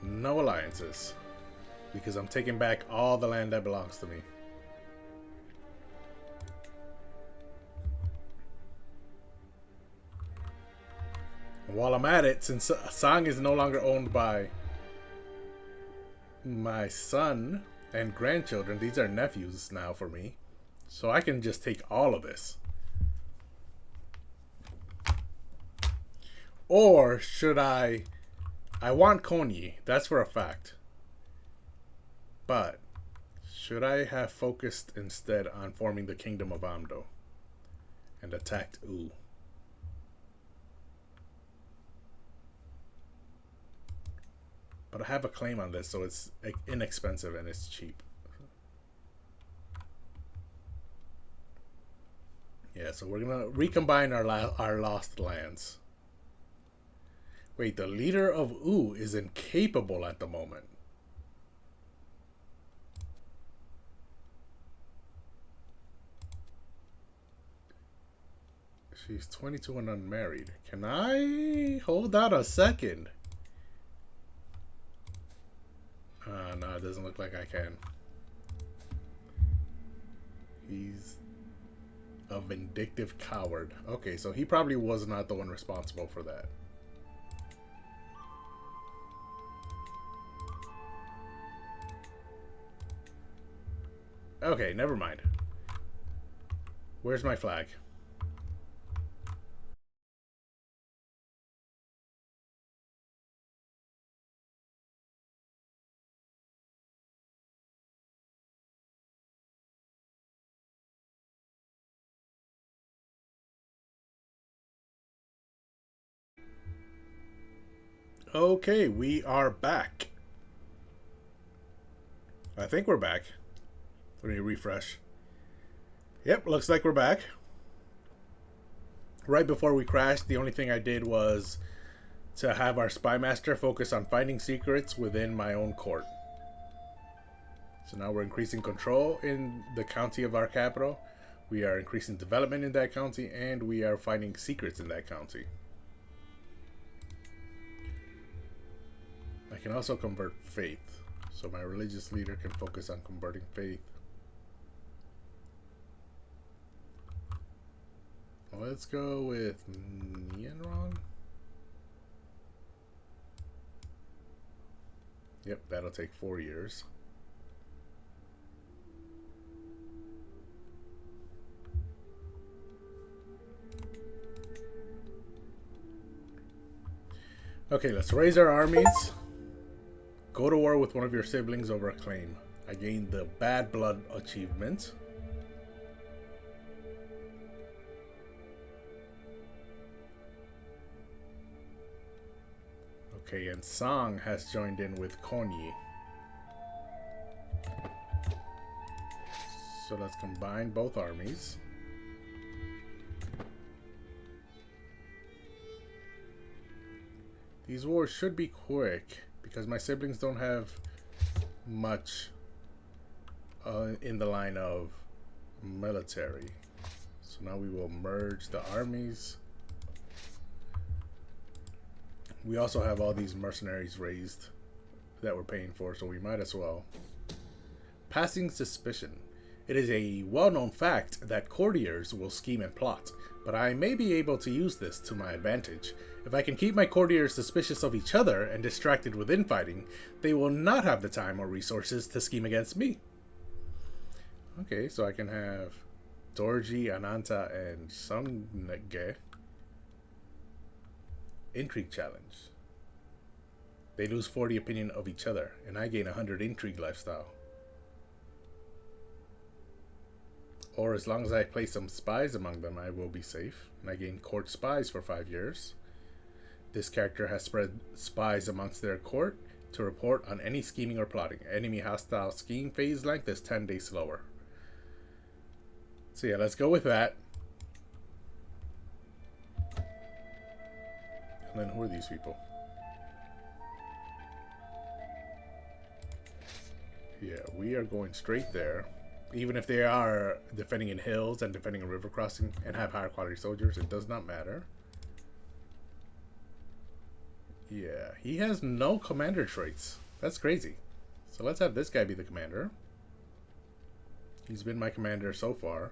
No alliances, because I'm taking back all the land that belongs to me. And while I'm at it, since Sang is no longer owned by my son and grandchildren, these are nephews now for me, so I can just take all of this. Or should I want Konyi, that's for a fact. But should I have focused instead on forming the kingdom of Amdo and attacked U? But I have a claim on this, so it's inexpensive and it's cheap. Yeah, so we're gonna recombine our lost lands. Wait, the leader of U is incapable at the moment. She's 22 and unmarried. Can I hold out a second? No, it doesn't look like I can. He's a vindictive coward. Okay, so he probably was not the one responsible for that. Okay, never mind. Where's my flag? Okay, we are back. I think we're back. Let me refresh. Yep, looks like we're back. Right before we crashed, the only thing I did was to have our spy master focus on finding secrets within my own court. So now we're increasing control in the county of our capital. We are increasing development in that county, and we are finding secrets in that county. I can also convert faith, so my religious leader can focus on converting faith. Let's go with Nianrong. Yep, that'll take 4 years. Okay, let's raise our armies. Go to war with one of your siblings over a claim. I gained the Bad Blood achievement. Okay, and Sang has joined in with Konyi. So let's combine both armies. These wars should be quick because my siblings don't have much in the line of military. So now we will merge the armies. We also have all these mercenaries raised that we're paying for, so we might as well. Passing suspicion. It is a well-known fact that courtiers will scheme and plot, but I may be able to use this to my advantage. If I can keep my courtiers suspicious of each other and distracted with infighting, they will not have the time or resources to scheme against me. Okay, so I can have Dorji, Ananta, and Sungge. Intrigue challenge. They lose 40 opinion of each other, and I gain 100 intrigue lifestyle. Or as long as I place some spies among them, I will be safe, and I gain court spies for 5 years. This character has spread spies amongst their court to report on any scheming or plotting. Enemy hostile scheme phase length is 10 days slower. So yeah, let's go with that. And then who are these people? Yeah, we are going straight there. Even if they are defending in hills and defending a river crossing and have higher quality soldiers, it does not matter. Yeah, he has no commander traits. That's crazy. So let's have this guy be the commander. He's been my commander so far.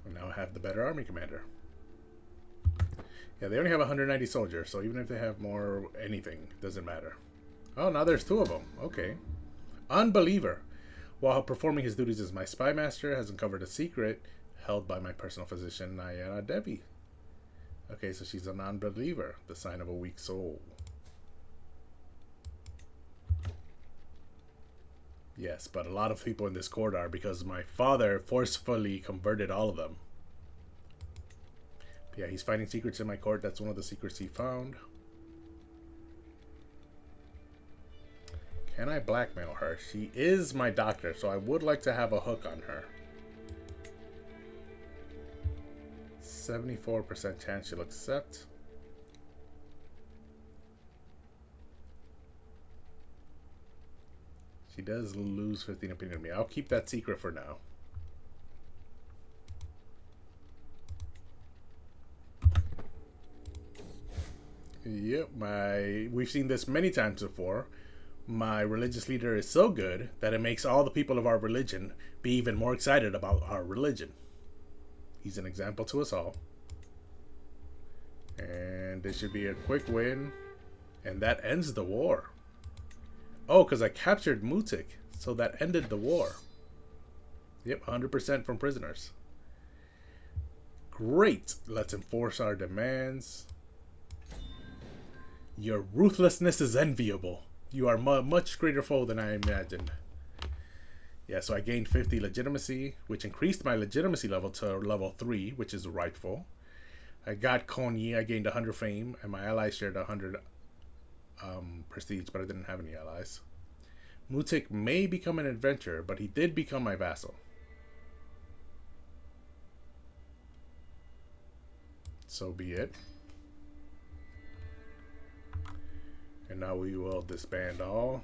And now I have the better army commander. Yeah, they only have 190 soldiers, so even if they have more anything, doesn't matter. Oh, now there's 2 of them. Okay. Unbeliever. While performing his duties as my spy master, has uncovered a secret held by my personal physician, Nayana Devi. Okay, so she's a non-believer, the sign of a weak soul. Yes, but a lot of people in this court are, because my father forcefully converted all of them. Yeah, he's finding secrets in my court. That's one of the secrets he found. Can I blackmail her? She is my doctor, so I would like to have a hook on her. 74% chance she'll accept. She does lose 15 opinion of me. I'll keep that secret for now. Yep, we've seen this many times before. My religious leader is so good that it makes all the people of our religion be even more excited about our religion. He's an example to us all. And this should be a quick win. And that ends the war. Oh, because I captured Mutik, so that ended the war. Yep, 100% from prisoners. Great. Let's enforce our demands. Your ruthlessness is enviable. You are a much greater foe than I imagined. Yeah, so I gained 50 legitimacy, which increased my legitimacy level to level 3, which is rightful. I got Konyi, I gained 100 fame, and my allies shared 100 prestige, but I didn't have any allies. Mutik may become an adventurer, but he did become my vassal. So be it. And now we will disband all.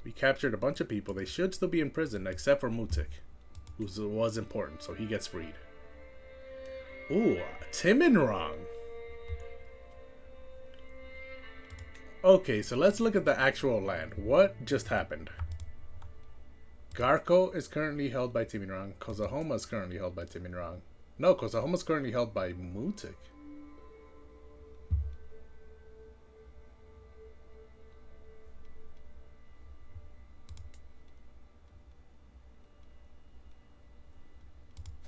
We captured a bunch of people. They should still be in prison, except for Mutik, who was important, so he gets freed. Ooh, Timinrong. Okay, so let's look at the actual land. What just happened? Garko is currently held by Timinrong. Kozahoma is currently held by Timinrong. No, Kozahoma is currently held by Mutik.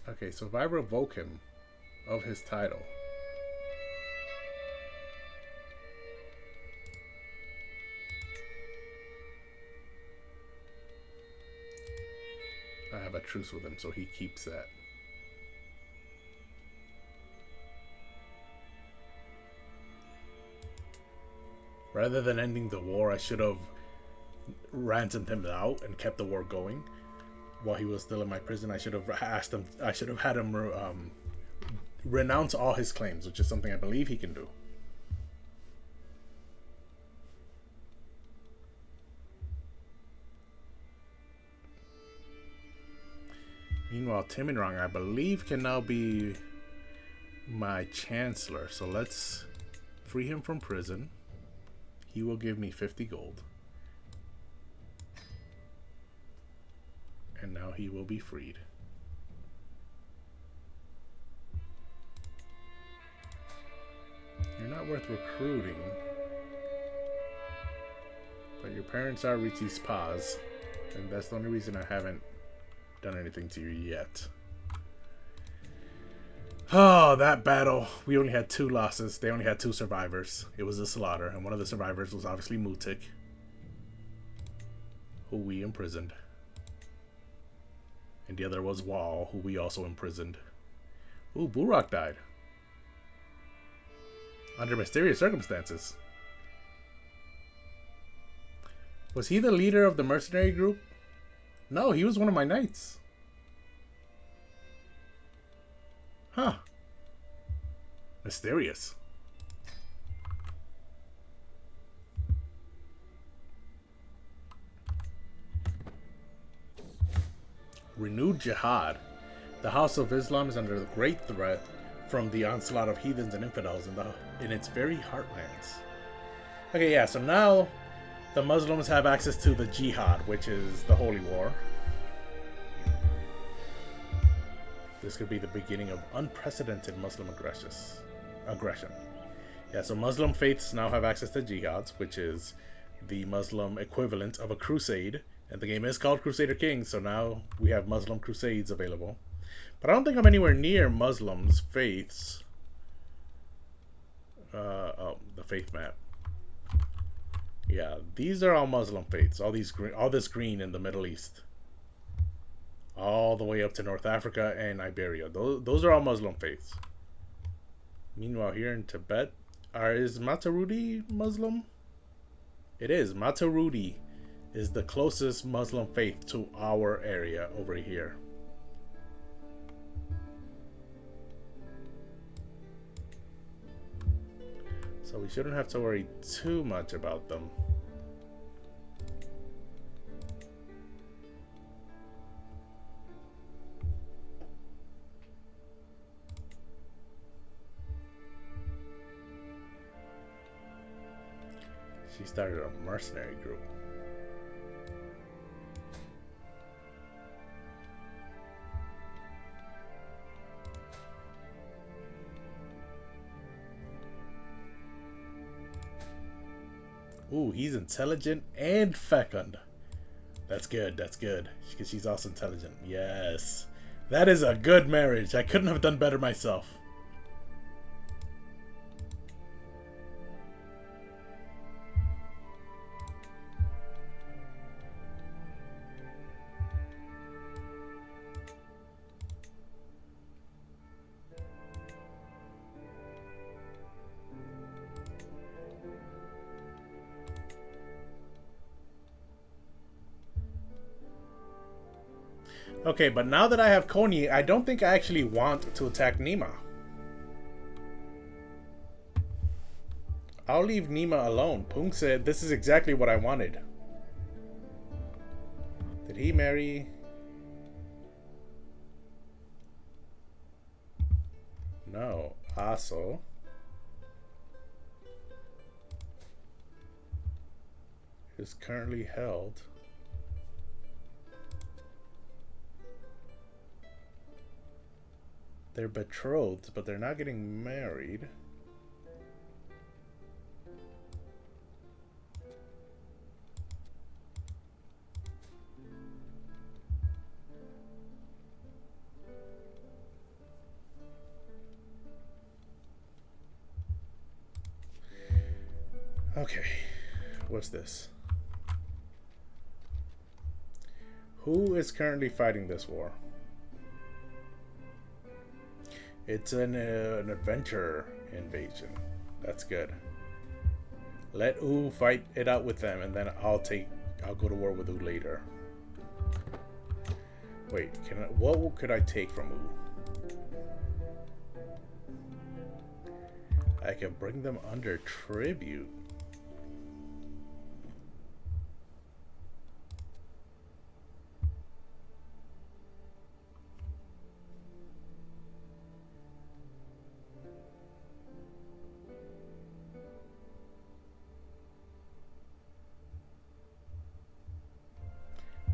Okay, so if I revoke him of his title, I have a truce with him, so he keeps that. Rather than ending the war, I should have ransomed him out and kept the war going. While he was still in my prison, I should have asked him. I should have had him renounce all his claims, which is something I believe he can do. Meanwhile, Timinrong, I believe, can now be my chancellor. So let's free him from prison. He will give me 50 gold. And now he will be freed. You're not worth recruiting. But your parents are Richie's Paz. And that's the only reason I haven't done anything to you yet. Oh, that battle. We only had 2 losses. They only had 2 survivors. It was a slaughter. And one of the survivors was obviously Mutik, who we imprisoned. And the other was Wall, who we also imprisoned. Ooh, Burok died. Under mysterious circumstances. Was he the leader of the mercenary group? No, he was one of my knights. Huh. Mysterious. Renewed jihad. The House of Islam is under great threat from the onslaught of heathens and infidels in its very heartlands. Okay, yeah, so now the Muslims have access to the jihad, which is the holy war. This could be the beginning of unprecedented Muslim aggression. Yeah, so Muslim faiths now have access to jihads, which is the Muslim equivalent of a crusade. And the game is called Crusader Kings, so now we have Muslim crusades available. But I don't think I'm anywhere near Muslims' faiths. Oh, the faith map. Yeah, these are all Muslim faiths. All this green in the Middle East. All the way up to North Africa and Iberia. Those are all Muslim faiths. Meanwhile, here in Tibet, is Maturidi Muslim? It is. Maturidi is the closest Muslim faith to our area over here. So we shouldn't have to worry too much about them. She started a mercenary group. Ooh, he's intelligent and fecund. That's good, that's good. Because she's also intelligent. Yes. That is a good marriage. I couldn't have done better myself. Okay, but now that I have Kony, I don't think I actually want to attack Nima. I'll leave Nima alone. Pung said this is exactly what I wanted. Did he marry? No. Aso. Is currently held. They're betrothed, but they're not getting married. Okay, what's this? Who is currently fighting this war? It's an adventure invasion. That's good. Let U fight it out with them, and then I'll go to war with U later. Wait, what could I take from U? I can bring them under tribute.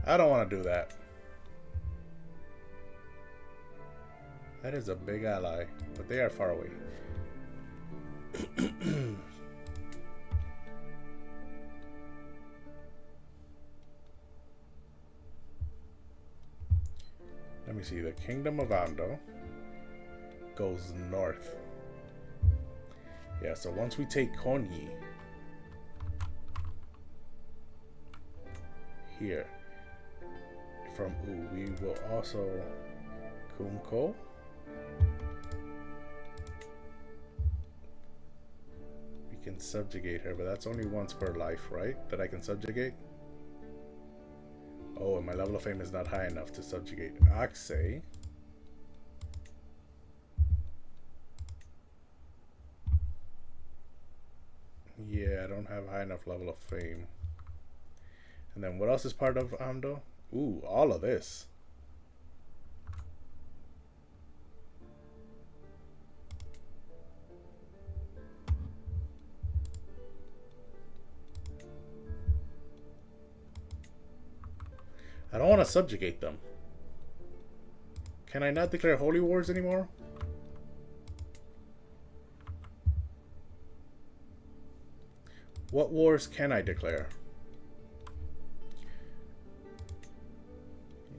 I don't want to do that. That is a big ally, but they are far away. Let me see. The Kingdom of Ando goes north. Yeah, so once we take Konyi here from we will also Kumko. We can subjugate her, but that's only once per life, right? That I can subjugate. Oh, and my level of fame is not high enough to subjugate Akse. Yeah, I don't have high enough level of fame. And then what else is part of Amdo? Ooh, all of this. I don't want to subjugate them. Can I not declare holy wars anymore? What wars can I declare?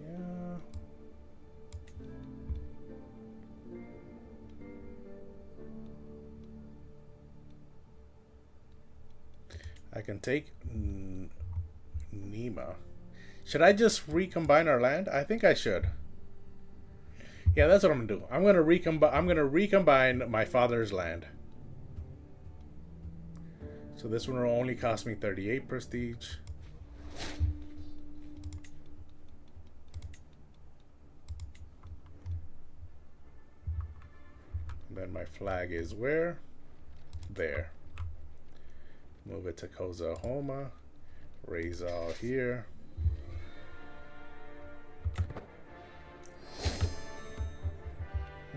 Yeah. I can take Nima. Should I just recombine our land? I think I should. Yeah, that's what I'm gonna do. I'm gonna recombine my father's land. So this one will only cost me 38 prestige. And then my flag is where? There. Move it to Kozahoma. Raise all here.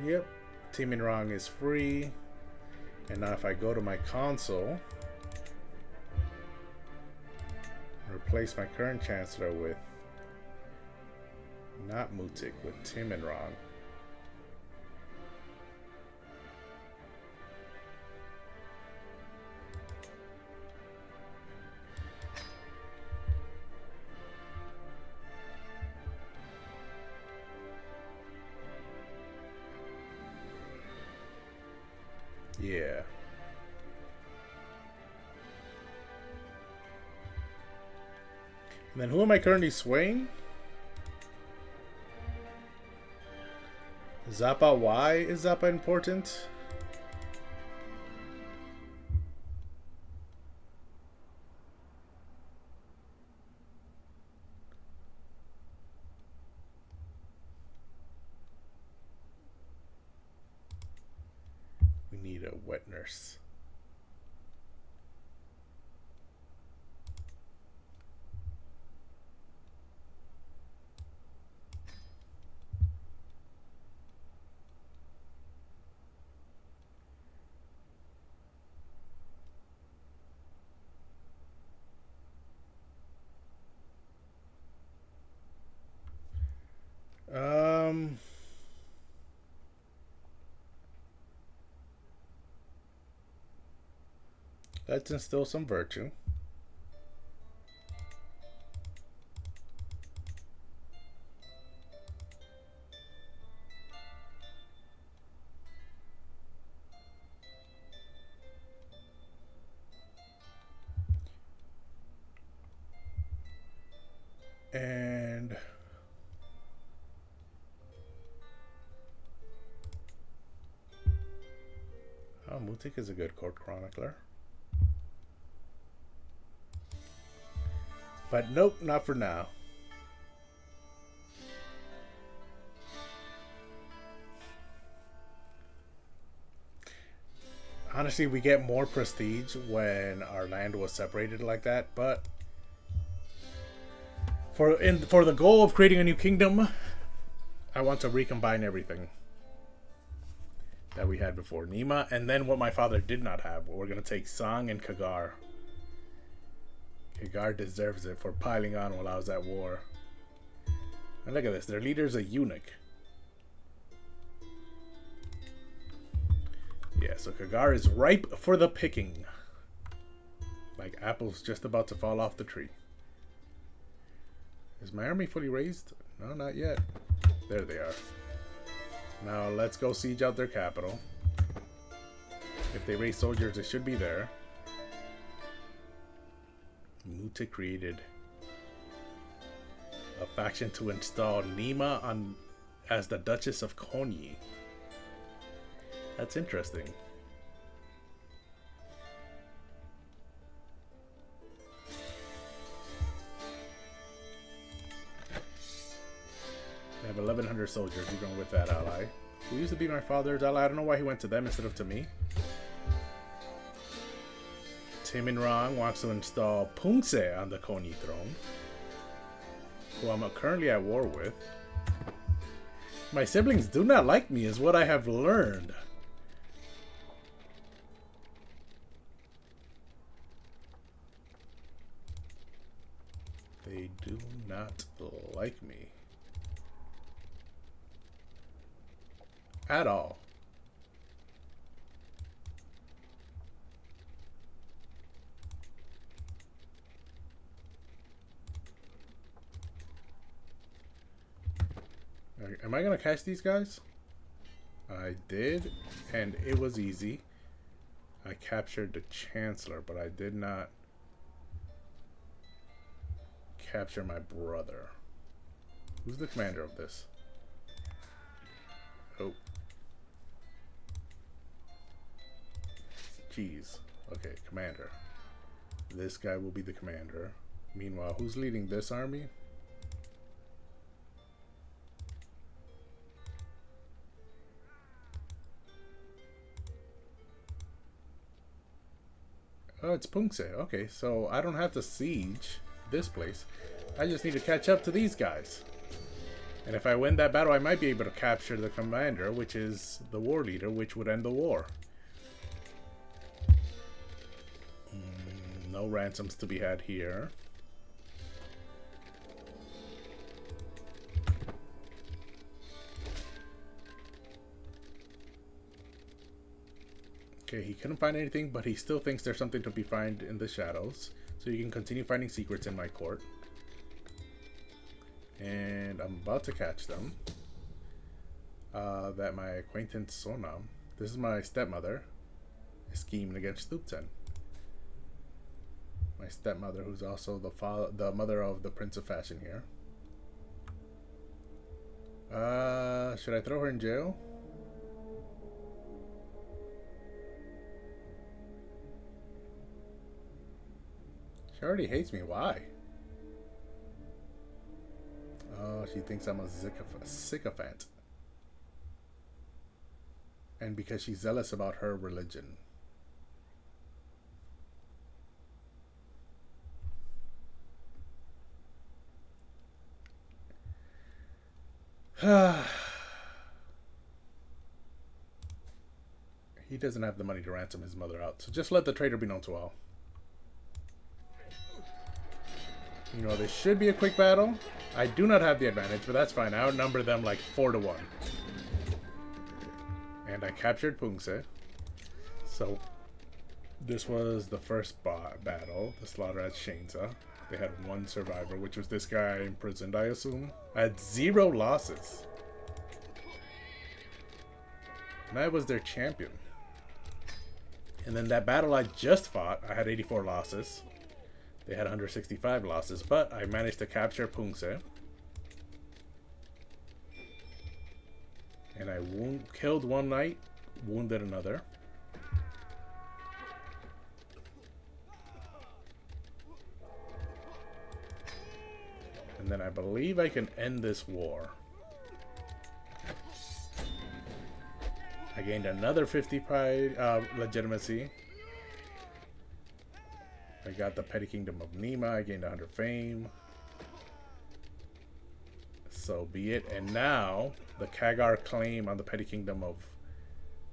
Yep, Timinrong is free. And now if I go to my console, replace my current chancellor with not Mutik, with Timinrong. Yeah. And then who am I currently swaying? Zappa. Why is Zappa important? We need a wet nurse. Let's instill some virtue. And Mutik is a good court chronicler. But nope, not for now. Honestly, we get more prestige when our land was separated like that, but for the goal of creating a new kingdom, I want to recombine everything that we had before. Nima, and then what my father did not have. We're going to take Sang and Kagar. Kagar deserves it for piling on while I was at war. And look at this, their leader's a eunuch. Yeah, so Kagar is ripe for the picking. Like apples just about to fall off the tree. Is my army fully raised? No, not yet. There they are. Now let's go siege out their capital. If they raise soldiers, they should be there. Muta created a faction to install Nima on as the Duchess of Konyi. That's interesting. I have 1,100 soldiers even with that ally. Who used to be my father's ally. I don't know why he went to them instead of to me. Timinrong wants to install Pungse on the Konyi throne, who I'm currently at war with. My siblings do not like me is what I have learned. They do not like me. At all. Am I gonna catch these guys? I did, and it was easy. I captured the Chancellor, but I did not capture my brother. Who's the commander of this? Oh. Jeez. Okay, commander. This guy will be the commander. Meanwhile, who's leading this army? Oh, it's Pungse. Okay, so I don't have to siege this place. I just need to catch up to these guys. And if I win that battle, I might be able to capture the commander, which is the war leader, which would end the war. No ransoms to be had here. Okay, he couldn't find anything, but he still thinks there's something to be found in the shadows. So you can continue finding secrets in my court. And I'm about to catch them. That my acquaintance Sonam, this is my stepmother, is scheming against Thupten. My stepmother, who's also the mother of the Prince of Fashion here. Should I throw her in jail? She already hates me. Why? Oh, she thinks I'm a sycophant. And because she's zealous about her religion. He doesn't have the money to ransom his mother out, so just let the traitor be known to all. You know, this should be a quick battle. I do not have the advantage, but that's fine. I outnumber them like 4-1. And I captured Pungse. So, this was the first battle, the slaughter at Shenza. They had one survivor, which was this guy imprisoned, I assume. I had 0 losses. And I was their champion. And then that battle I just fought, I had 84 losses. They had 165 losses, but I managed to capture Pungse. And I killed one knight, wounded another. And then I believe I can end this war. I gained another 50 pride legitimacy. I got the Petty Kingdom of Nima. I gained 100 fame. So be it. And now the Kagar claim on the Petty Kingdom of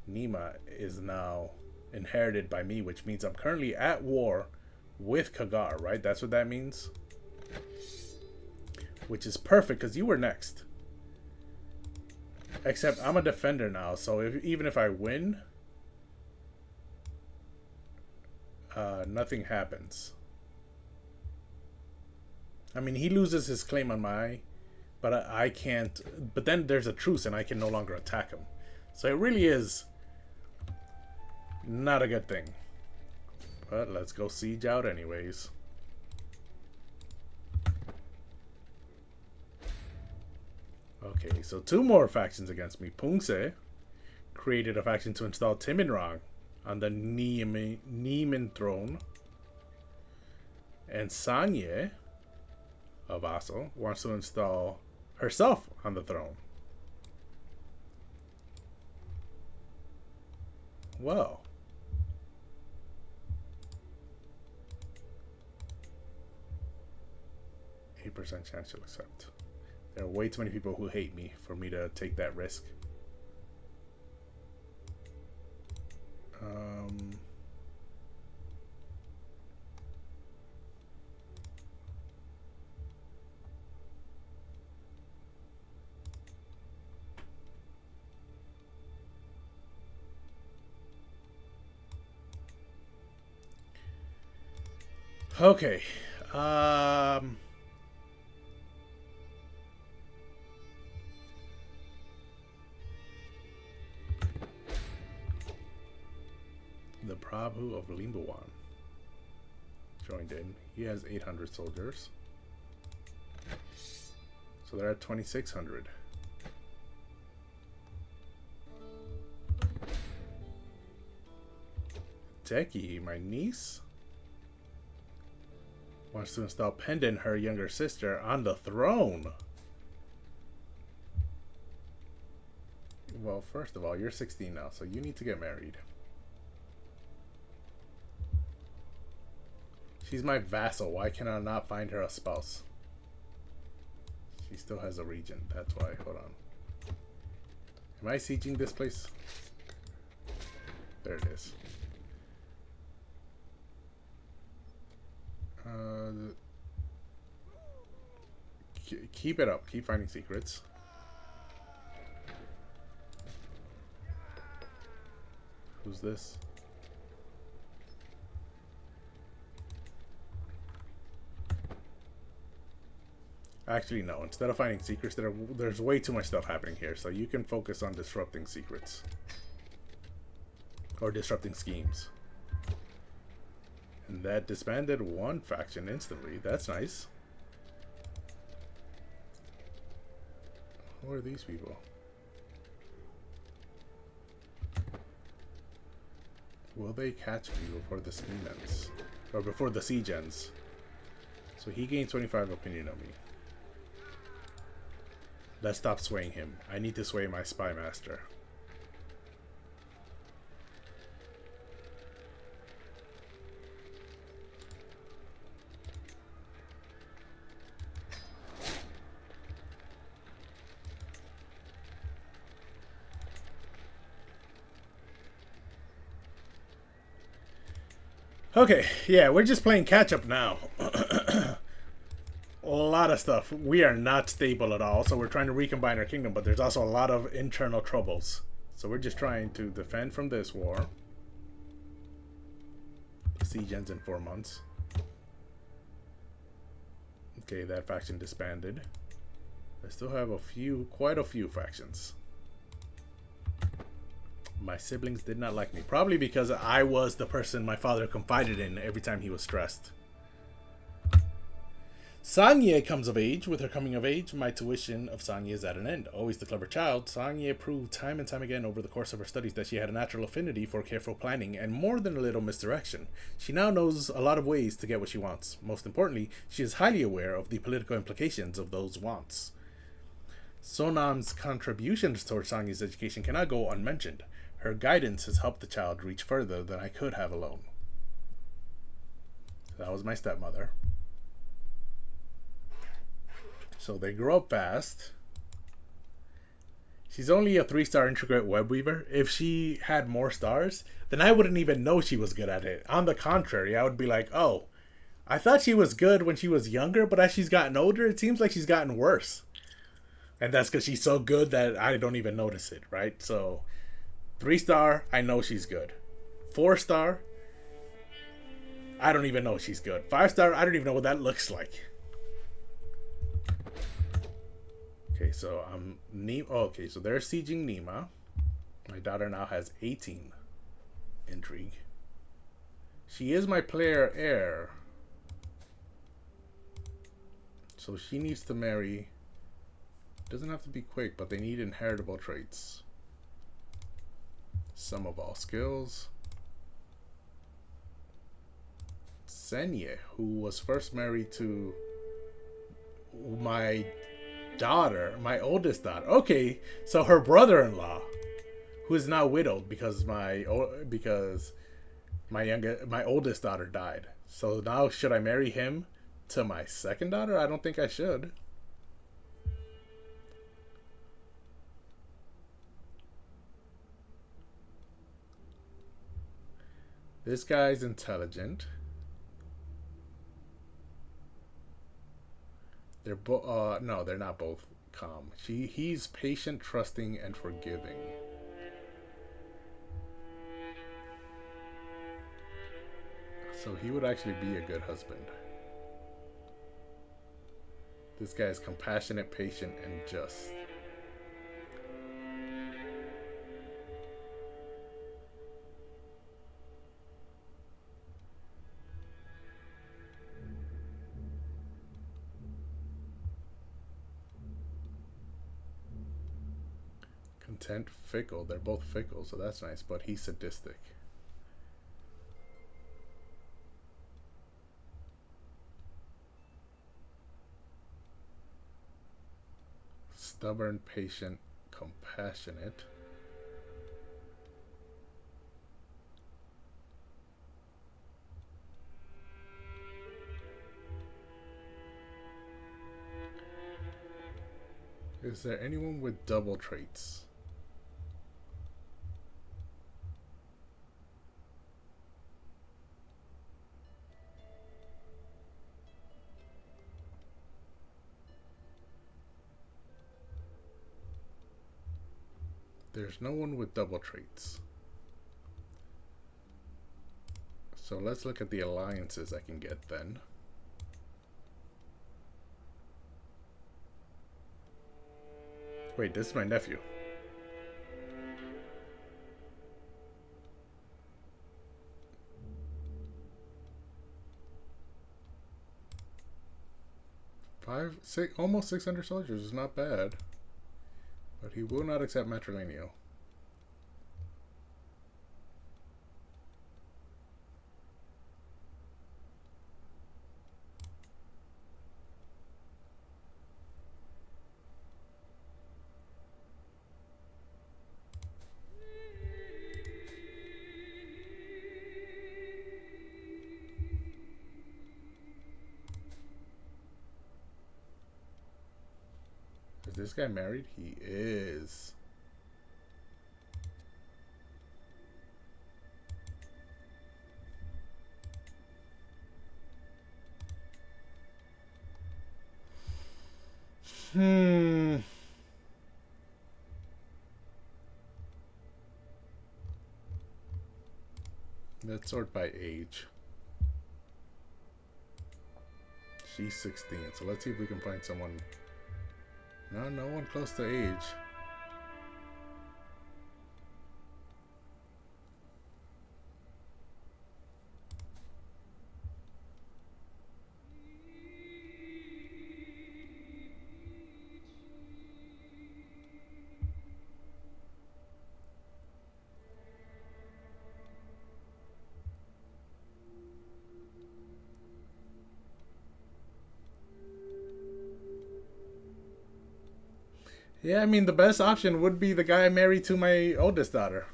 Nima is now inherited by me, which means I'm currently at war with Kagar, right? That's what that means. which is perfect because you were next. Except I'm a defender now, so even if I win, nothing happens. I mean, he loses his claim on my, but I can't. But then there's a truce, and I can no longer attack him. So it really is not a good thing. But let's go siege out anyways. Okay, so 2 more factions against me. Pungse created a faction to install Timinrong on the Niemen throne. And Sanye, a vassal, wants to install herself on the throne. Well. %, chance she'll accept. There are way too many people who hate me for me to take that risk. Okay. The Prabhu of Limbuwan joined in. He has 800 soldiers. So they're at 2,600. Teki, my niece, wants to install Pendant, her younger sister, on the throne. Well, first of all, you're 16 now, so you need to get married. She's my vassal. Why can I not find her a spouse? She still has a regent. That's why. Hold on. Am I sieging this place? There it is. Keep it up. Keep finding secrets. Who's this? Actually, no. Instead of finding secrets, there's way too much stuff happening here. So you can focus on disrupting secrets. Or disrupting schemes. And that disbanded 1 faction instantly. That's nice. Who are these people? Will they catch me before the scheme ends? Or before the siege ends? So he gained 25 opinion on me. Let's stop swaying him. I need to sway my spy master. Okay, yeah, we're just playing catch up now. A lot of stuff. We are not stable at all, so we're trying to recombine our kingdom, but there's also a lot of internal troubles. So we're just trying to defend from this war. The siege ends in 4 months. Okay, that faction disbanded. I still have quite a few factions. My siblings did not like me. Probably because I was the person my father confided in every time he was stressed. Sanye comes of age. With her coming of age, my tuition of Sanye is at an end. Always the clever child, Sanye proved time and time again over the course of her studies that she had a natural affinity for careful planning and more than a little misdirection. She now knows a lot of ways to get what she wants. Most importantly, she is highly aware of the political implications of those wants. Sonam's contributions towards Sanye's education cannot go unmentioned. Her guidance has helped the child reach further than I could have alone. That was my stepmother. So they grow up fast. She's only a 3-star intricate web weaver. If she had more stars, then I wouldn't even know she was good at it. On the contrary, I would be like, oh, I thought she was good when she was younger, but as she's gotten older, it seems like she's gotten worse. And that's because she's so good that I don't even notice it, right? So, 3-star, I know she's good. 4-star, I don't even know she's good. 5-star, I don't even know what that looks like. Okay, so okay, so they're sieging Nima. My daughter now has 18 intrigue. She is my player heir. So she needs to marry. Doesn't have to be quick, but they need inheritable traits. Sum of all skills. Senye, who was first married to my daughter, my oldest daughter. Okay, so her brother-in-law, who is now widowed because my oldest daughter died. So now should I marry him to my second daughter? I don't think I should. This guy's intelligent. They're both. No, they're not both calm. He's patient, trusting, and forgiving. So he would actually be a good husband. This guy is compassionate, patient, and just. Content, fickle. They're both fickle, so that's nice, but he's sadistic. Stubborn, patient, compassionate. Is there anyone with double traits? There's no one with double traits. So let's look at the alliances I can get then. Wait, this is my nephew. Almost 600 soldiers is not bad. But he will not accept matrilineal. Is this guy married? He is. Let's sort by age. She's 16, so let's see if we can find someone. No one close to age. Yeah, I mean, the best option would be the guy married to my oldest daughter.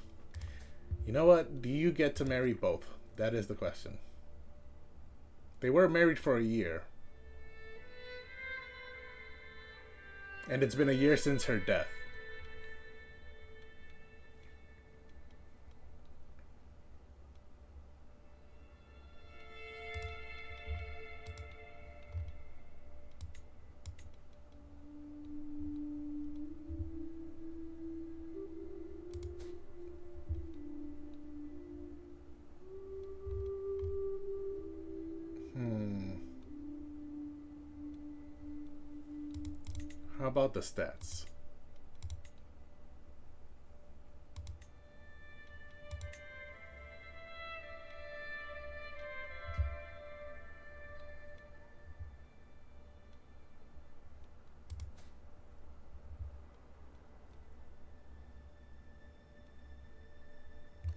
You know what? Do you get to marry both? That is the question. They were married for a year. And it's been a year since her death. about the stats?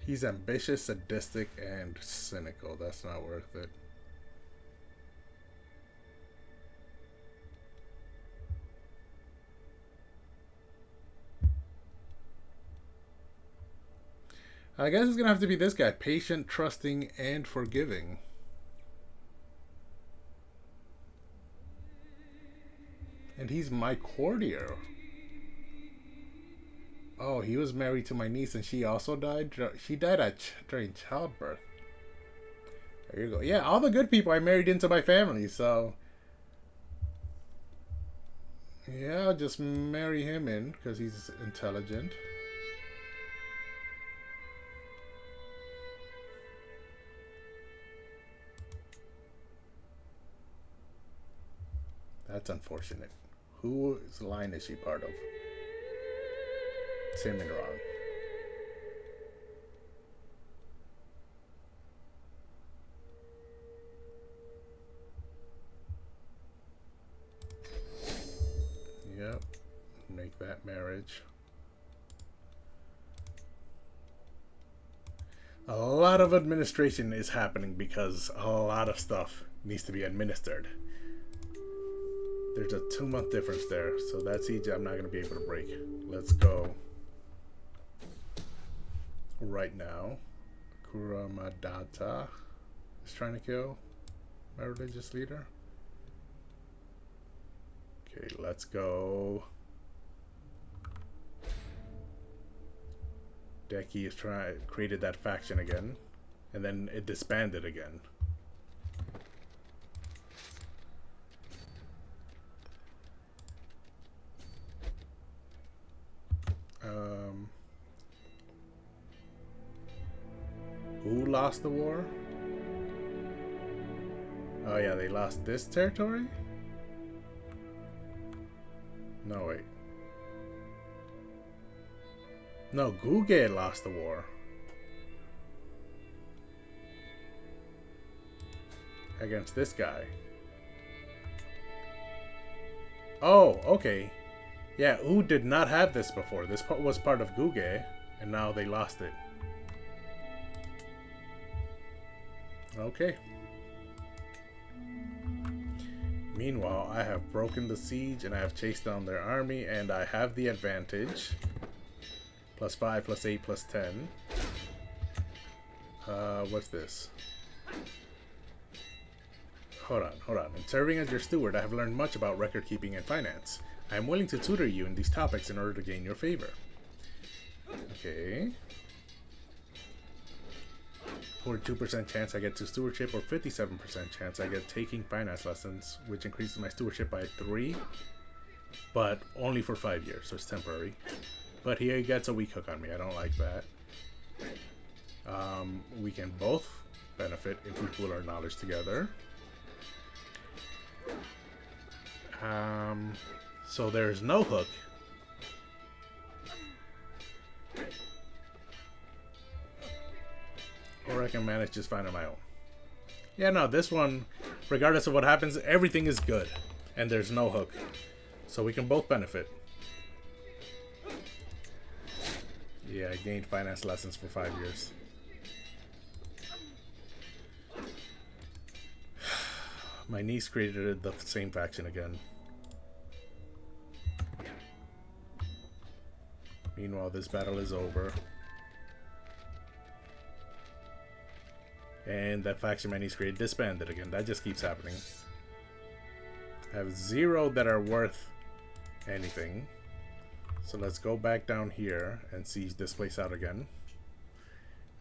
He's ambitious, sadistic, and cynical. That's not worth it. I guess it's gonna have to be this guy. Patient, trusting, and forgiving. And he's my courtier. Oh, he was married to my niece and she also died? She died during childbirth. There you go. Yeah, all the good people I married into my family, so... yeah, I'll just marry him in, because he's intelligent. That's unfortunate. Whose line is she part of? Tim and Ron. Yep. Make that marriage. A lot of administration is happening because a lot of stuff needs to be administered. There's a 2-month difference there, so that siege I'm not going to be able to break. Let's go. Right now, Kuramadata is trying to kill my religious leader. Okay, let's go. Deki is created that faction again, and then it disbanded again. Who lost the war? Oh yeah, they lost this territory? No, wait. No, Guge lost the war. Against this guy. Oh, okay. Yeah, U did not have this before. This was part of Guge, and now they lost it. Okay. Meanwhile, I have broken the siege, and I have chased down their army, and I have the advantage. +5, +8, +10. What's this? Hold on. In serving as your steward, I have learned much about record keeping and finance. I am willing to tutor you in these topics in order to gain your favor. Okay. 42% chance I get to stewardship, or 57% chance I get taking finance lessons, which increases my stewardship by 3, but only for 5 years, so it's temporary. But he gets a weak hook on me. I don't like that. We can both benefit if we pool our knowledge together. So there's no hook. Or I can manage just fine on my own. Yeah, no, this one, regardless of what happens, everything is good. And there's no hook. So we can both benefit. Yeah, I gained finance lessons for 5 years. My niece created the same faction again. Meanwhile, this battle is over. And that faction my niece created disbanded again. That just keeps happening. I have 0 that are worth anything. So let's go back down here and siege this place out again.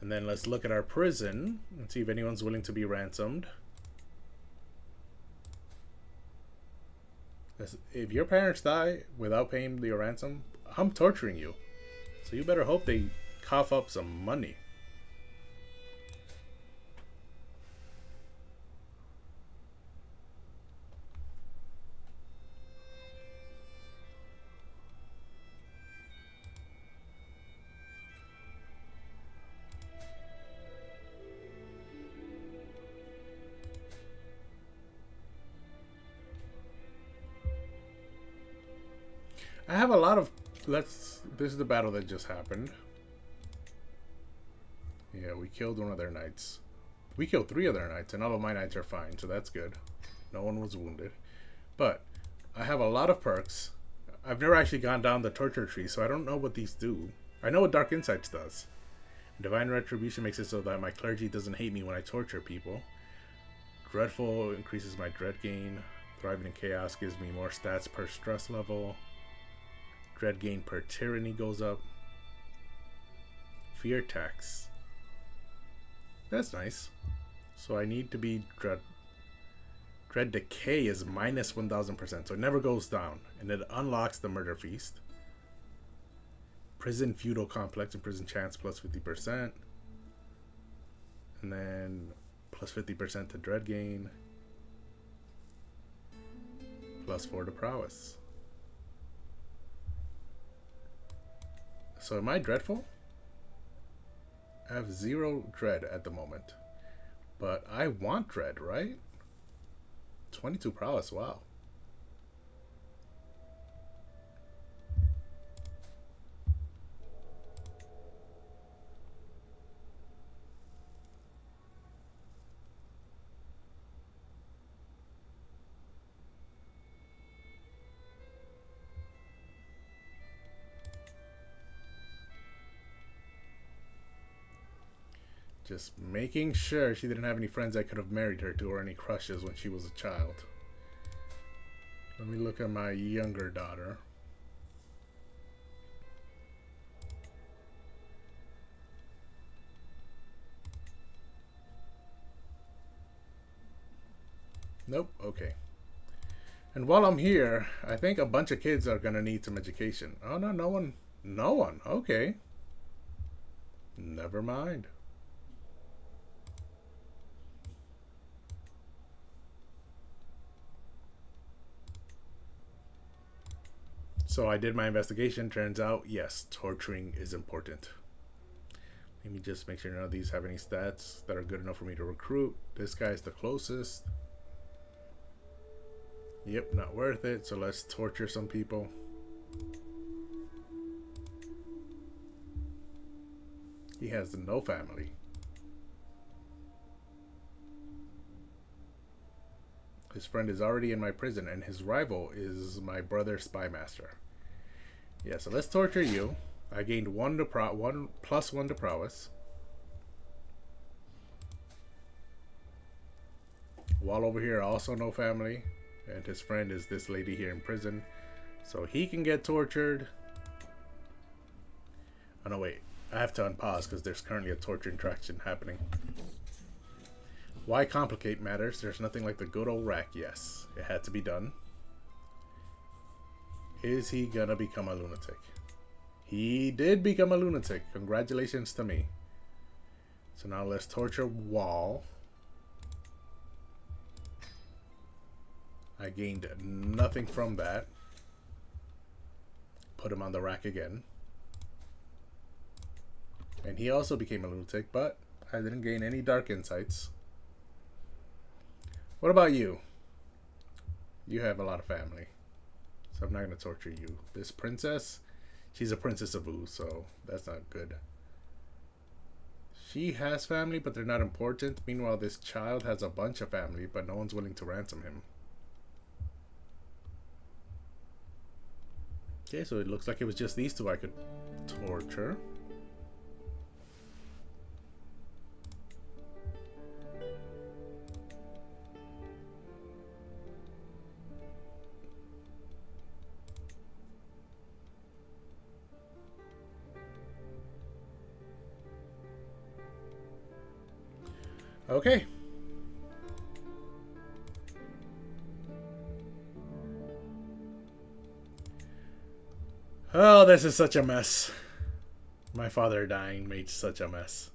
And then let's look at our prison and see if anyone's willing to be ransomed. If your parents die without paying your ransom, I'm torturing you. So you better hope they cough up some money. I have a lot of... This is the battle that just happened. Yeah, we killed one of their knights. We killed 3 of their knights, and all of my knights are fine, so that's good. No one was wounded. But I have a lot of perks. I've never actually gone down the torture tree, so I don't know what these do. I know what Dark Insights does. Divine Retribution makes it so that my clergy doesn't hate me when I torture people. Dreadful increases my dread gain. Thriving in Chaos gives me more stats per stress level. Dread gain per tyranny goes up. Fear tax. That's nice. So I need to be dread. Dread decay is minus 1000%, so it never goes down, and it unlocks the murder feast. Prison feudal complex and prison chance plus 50%, and then plus 50% to dread gain, plus 4 to prowess. So am I dreadful? I have 0 dread at the moment. But I want dread, right? 22 prowess, wow. Just making sure she didn't have any friends I could have married her to or any crushes when she was a child. Let me look at my younger daughter. Nope, okay. And while I'm here, I think a bunch of kids are gonna need some education. Oh no, no one. No one, okay. Never mind. So I did my investigation. Turns out, yes, torturing is important. Let me just make sure none of these have any stats that are good enough for me to recruit. This guy's the closest. Yep, not worth it. So let's torture some people. He has no family. His friend is already in my prison, and his rival is my brother Spymaster. Yeah, so let's torture you. I gained plus 1 to prowess. While over here, also no family, and his friend is this lady here in prison, so he can get tortured. Oh no, wait. I have to unpause because there's currently a torture interaction happening. Why complicate matters? There's nothing like the good old rack. Yes, it had to be done. Is he gonna become a lunatic? He did become a lunatic. Congratulations to me. So now let's torture Wall. I gained nothing from that. Put him on the rack again. And he also became a lunatic, but I didn't gain any dark insights. What about you? You have a lot of family, so I'm not going to torture you. This princess, she's a princess of Wu, so that's not good. She has family, but they're not important. Meanwhile, this child has a bunch of family, but no one's willing to ransom him. Okay, so it looks like it was just these two I could torture. Okay. Oh, this is such a mess. My father dying made such a mess.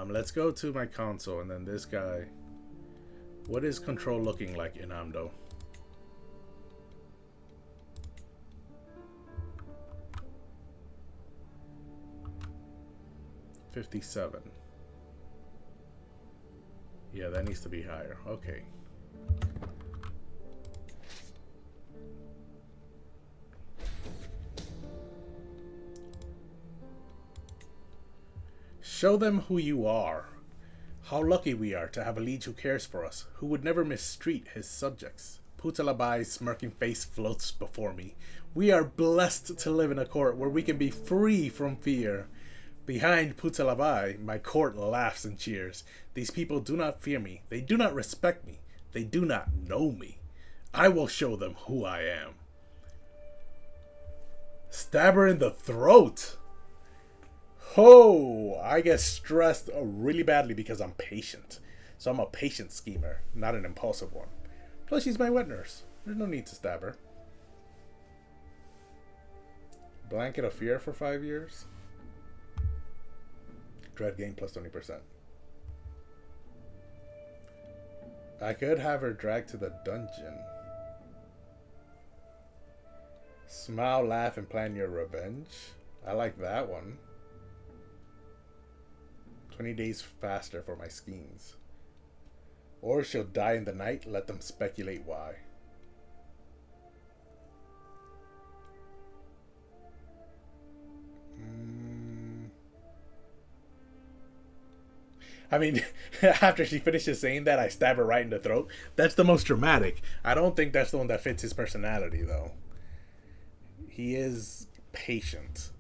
Let's go to my console, and then this guy. What is control looking like in Amdo? $57. Yeah, that needs to be higher. Okay. Show them who you are. How lucky we are to have a liege who cares for us, who would never mistreat his subjects. Putalabai's smirking face floats before me. We are blessed to live in a court where we can be free from fear. Behind Putalabai, my court laughs and cheers. These people do not fear me. They do not respect me. They do not know me. I will show them who I am. Stab her in the throat. Oh, I get stressed really badly because I'm patient. So I'm a patient schemer, not an impulsive one. Plus, she's my wet nurse. There's no need to stab her. Blanket of fear for 5 years. Dread gain plus 20%. I could have her dragged to the dungeon. Smile, laugh, and plan your revenge. I like that one. 20 days faster for my schemes. Or she'll die in the night, let them speculate why. I mean, after she finishes saying that, I stab her right in the throat. That's the most dramatic. I don't think that's the one that fits his personality, though. He is patient.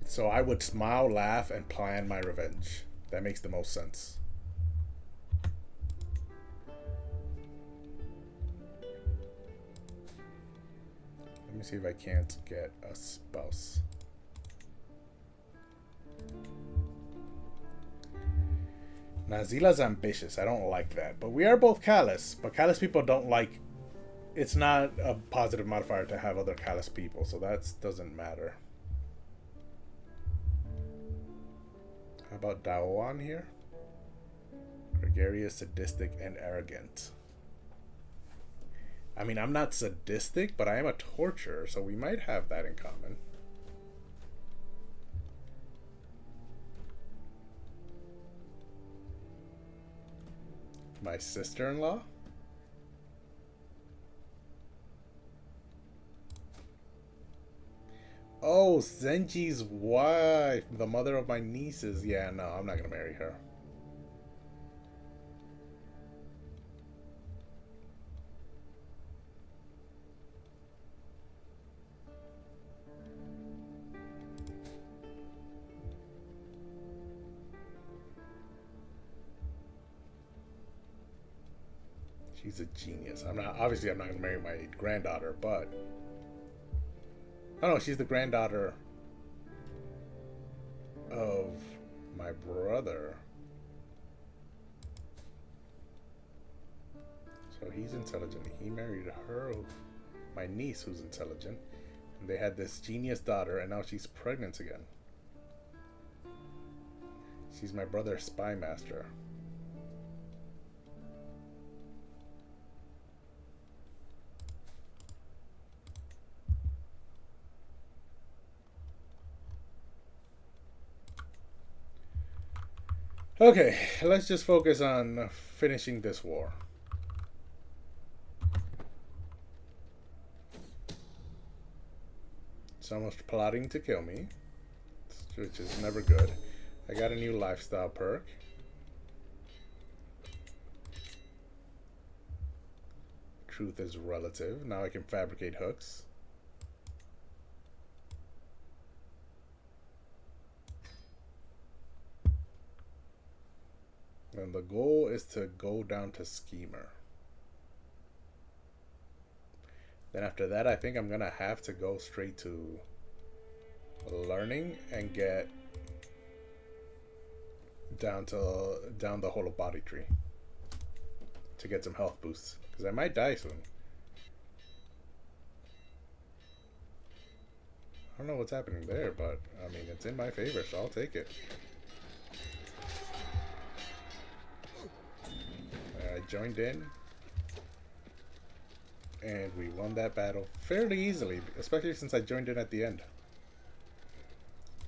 So I would smile, laugh, and plan my revenge. That makes the most sense. Let me see if I can't get a spouse. Nazila's ambitious. I don't like that. But we are both callous. But callous people don't like... It's not a positive modifier to have other callous people. So that doesn't matter. How about Daoan here? Gregarious, sadistic, and arrogant. I mean, I'm not sadistic, but I am a torturer. So we might have that in common. My sister-in-law? Oh, Zenji's wife, the mother of my nieces. Yeah, no, I'm not gonna marry her. She's a genius. I'm not gonna marry my granddaughter, but oh no, she's the granddaughter of my brother. So he's intelligent. He married her, my niece, who's intelligent. And they had this genius daughter, and now she's pregnant again. She's my brother's spy master. Okay, let's just focus on finishing this war. Someone's plotting to kill me, which is never good. I got a new lifestyle perk. Truth is relative. Now I can fabricate hooks. And the goal is to go down to schemer. Then after that, I think I'm gonna have to go straight to learning and get down the whole body tree to get some health boosts, because I might die soon. I don't know what's happening there, but I mean, it's in my favor, so I'll take it. I joined in, and we won that battle fairly easily, especially since I joined in at the end.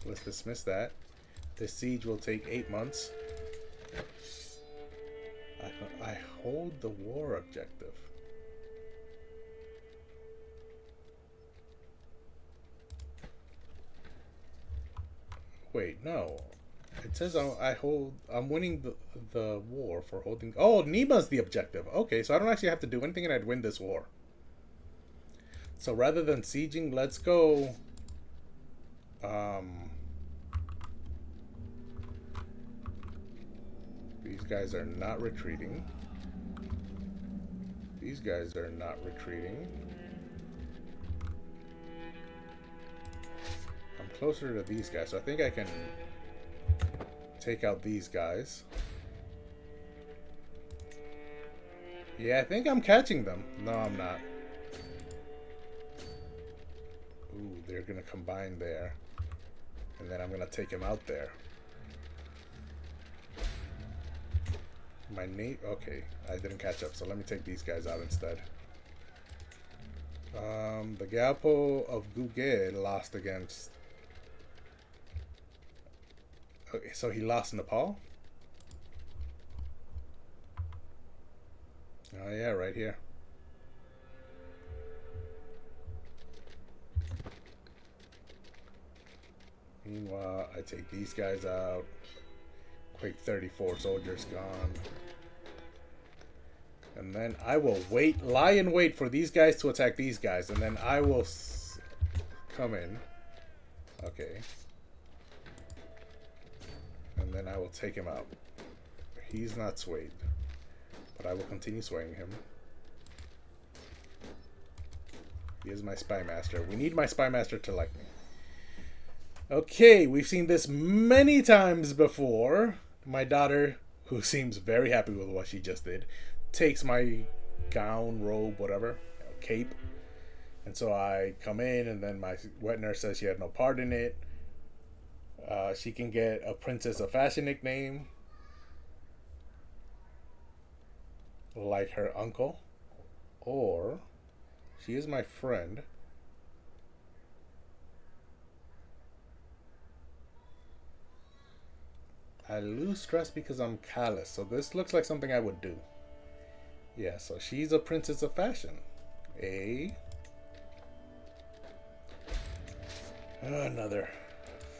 Let's dismiss that. This siege will take 8 months. I hold the war objective. Wait, no. It says I'm winning the war for holding. Oh, Nima's the objective. Okay, so I don't actually have to do anything, and I'd win this war. So rather than sieging, let's go. These guys are not retreating. These guys are not retreating. I'm closer to these guys, so I think I can take out these guys. Yeah, I think I'm catching them. No, I'm not. Ooh, they're gonna combine there. And then I'm gonna take him out there. My name... Okay, I didn't catch up, so let me take these guys out instead. The Galpo of Guge lost against... Okay, so he lost Nepal? Oh yeah, right here. Meanwhile, I take these guys out. Quick 34 soldiers gone. And then I will wait, lie in wait for these guys to attack these guys. And then I will come in. Okay. And then I will take him out. He's not swayed. But I will continue swaying him. He is my spy master. We need my spy master to like me. Okay, we've seen this many times before. My daughter, who seems very happy with what she just did, takes my gown, robe, whatever, cape. And so I come in, and then my wet nurse says she had no part in it. She can get a Princess of Fashion nickname, like her uncle. Or, she is my friend. I lose stress because I'm callous. So this looks like something I would do. Yeah, so she's a Princess of Fashion. Another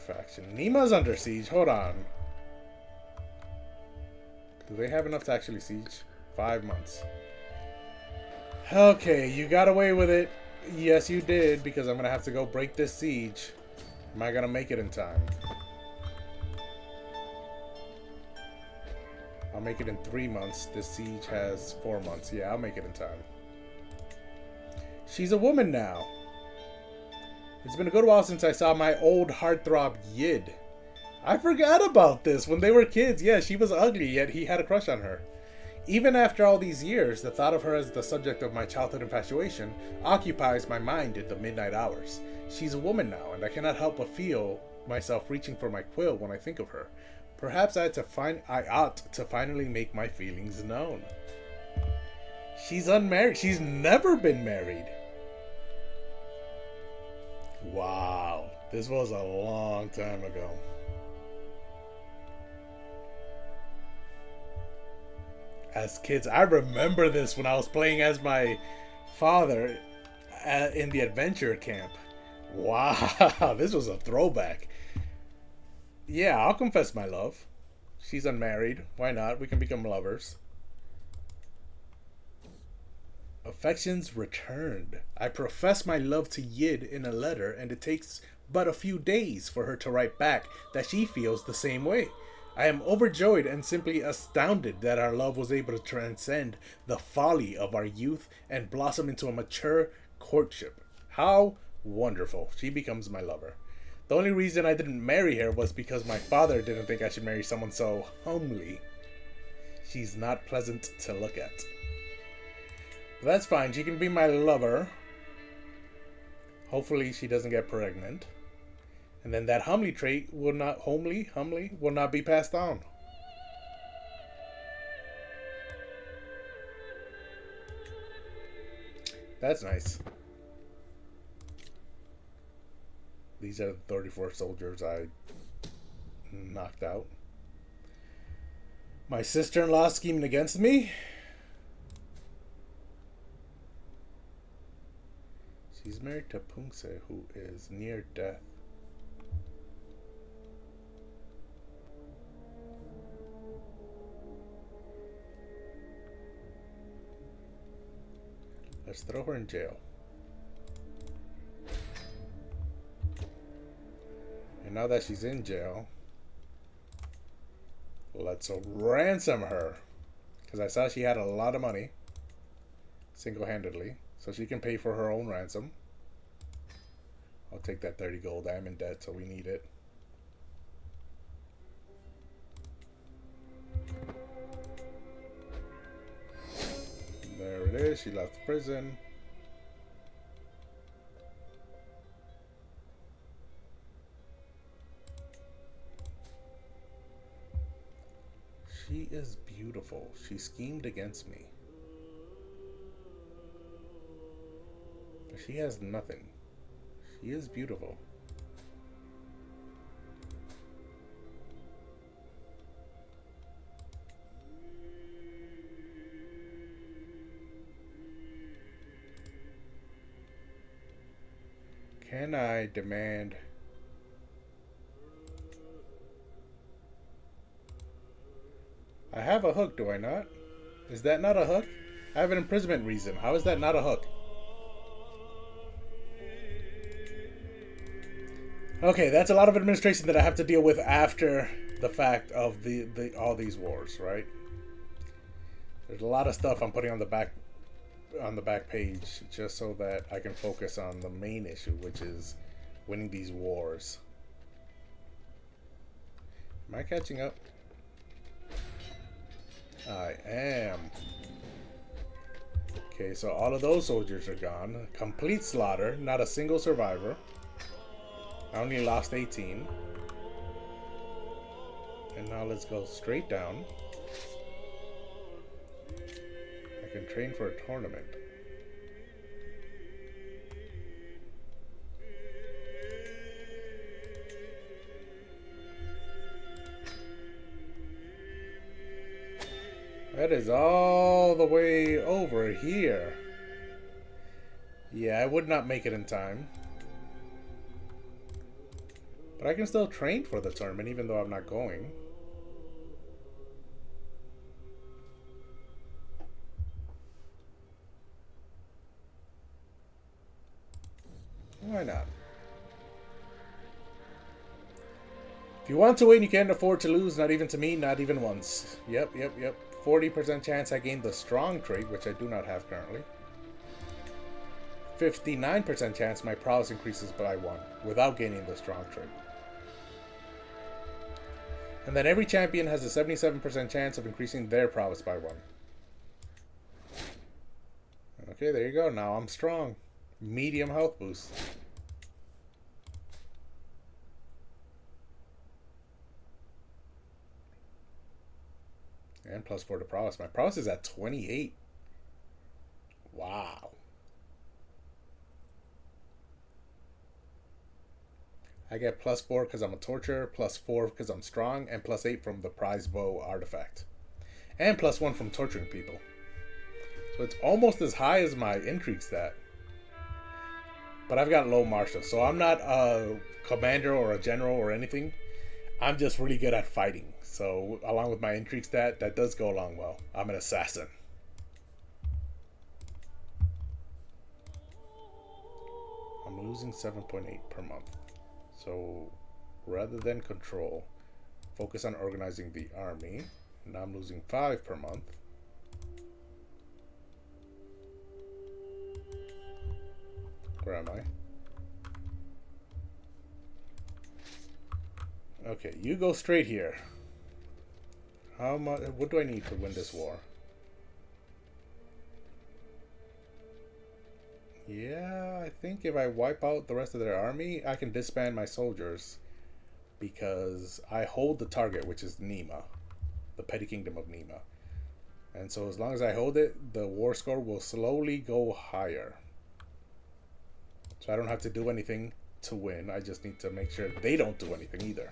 faction. Nima's under siege. Hold on. Do they have enough to actually siege? 5 months. Okay, you got away with it. Yes, you did, because I'm going to have to go break this siege. Am I going to make it in time? I'll make it in 3 months. This siege has 4 months. Yeah, I'll make it in time. She's a woman now. It's been a good while since I saw my old heartthrob Yid. I forgot about this. When they were kids, yeah, she was ugly, yet he had a crush on her. Even after all these years, the thought of her as the subject of my childhood infatuation occupies my mind in the midnight hours. She's a woman now, and I cannot help but feel myself reaching for my quill when I think of her. Perhaps I ought to finally make my feelings known. She's unmarried. She's never been married. Wow. This was a long time ago. As kids, I remember this when I was playing as my father in the adventure camp. Wow, this was a throwback. Yeah, I'll confess my love. She's unmarried. Why not? We can become lovers. Affections returned. I profess my love to Yid in a letter, and it takes but a few days for her to write back that she feels the same way. I am overjoyed and simply astounded that our love was able to transcend the folly of our youth and blossom into a mature courtship. How wonderful. She becomes my lover. The only reason I didn't marry her was because my father didn't think I should marry someone so homely. She's not pleasant to look at. But that's fine. She can be my lover. Hopefully she doesn't get pregnant. And then that homely trait will not... Homely will not be passed on. That's nice. These are the 34 soldiers I knocked out. My sister-in-law scheming against me? She's married to Pungse, who is near death. Let's throw her in jail. And now that she's in jail, let's ransom her. Because I saw she had a lot of money. Single-handedly. So she can pay for her own ransom. I'll take that 30 gold. I am in debt, so we need it. There it is. She left prison. She is beautiful. She schemed against me. But she has nothing. She is beautiful. Can I demand... I have a hook, do I not? Is that not a hook? I have an imprisonment reason. How is that not a hook? Okay, that's a lot of administration that I have to deal with after the fact of all these wars, right? There's a lot of stuff I'm putting on the back page just so that I can focus on the main issue, which is winning these wars. Am I catching up? I am. Okay, so all of those soldiers are gone. Complete slaughter, not a single survivor. I only lost 18. And now let's go straight down. I can train for a tournament. That is all the way over here. Yeah, I would not make it in time. But I can still train for the tournament even though I'm not going. Why not? If you want to win, you can't afford to lose. Not even to me, not even once. Yep. 40% chance I gain the strong trait, which I do not have currently. 59% chance my prowess increases by 1 without gaining the strong trait. And then every champion has a 77% chance of increasing their prowess by 1. Okay, there you go. Now I'm strong. Medium health boost. And +4 to prowess. My prowess is at 28. Wow. I get +4 because I'm a torturer, +4 because I'm strong, and +8 from the prize bow artifact. And +1 from torturing people. So it's almost as high as my intrigue stat. But I've got low martial, so I'm not a commander or a general or anything. I'm just really good at fighting. So along with my intrigue stat, that does go along well. I'm an assassin. I'm losing 7.8 per month. So rather than control, focus on organizing the army. Now I'm losing 5 per month. Where am I? Okay, you go straight here. How much? What do I need to win this war? Yeah, I think if I wipe out the rest of their army, I can disband my soldiers because I hold the target, which is Nima, the petty kingdom of Nima. And so as long as I hold it, the war score will slowly go higher. So I don't have to do anything to win. I just need to make sure they don't do anything either.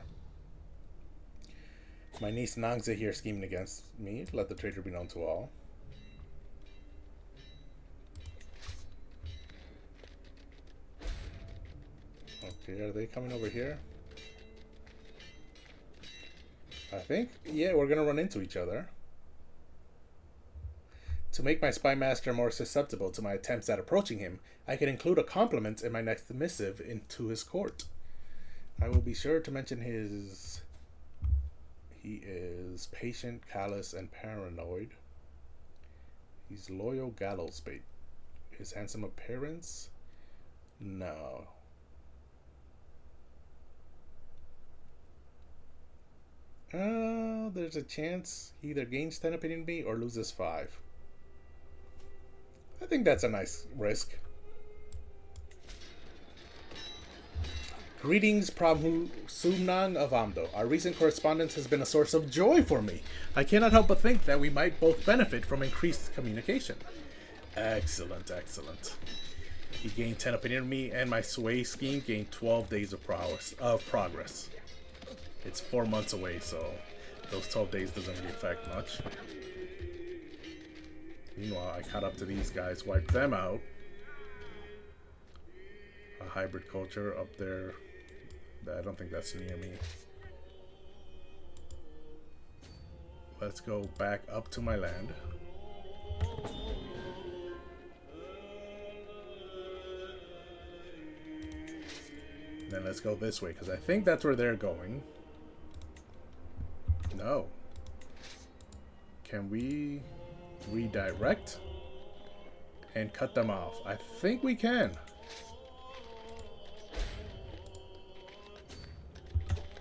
My niece Nangza here scheming against me. Let the traitor be known to all. Okay, are they coming over here? I think, yeah, we're gonna run into each other. To make my spy master more susceptible to my attempts at approaching him, I can include a compliment in my next missive into his court. I will be sure to mention his... He is patient, callous, and paranoid. He's loyal gallows bait. His handsome appearance? No. There's a chance he either gains 10 opinion me or loses 5. I think that's a nice risk. Greetings, Prabhu Sumnang of Amdo. Our recent correspondence has been a source of joy for me. I cannot help but think that we might both benefit from increased communication. Excellent, excellent. He gained 10 opinion of me, and my sway scheme gained 12 days of progress. It's 4 months away, so those 12 days doesn't really affect much. Meanwhile, I caught up to these guys, wiped them out. A hybrid culture up there. I don't think that's near me. Let's go back up to my land. Then let's go this way, because I think that's where they're going. No. Can we redirect and cut them off? I think we can.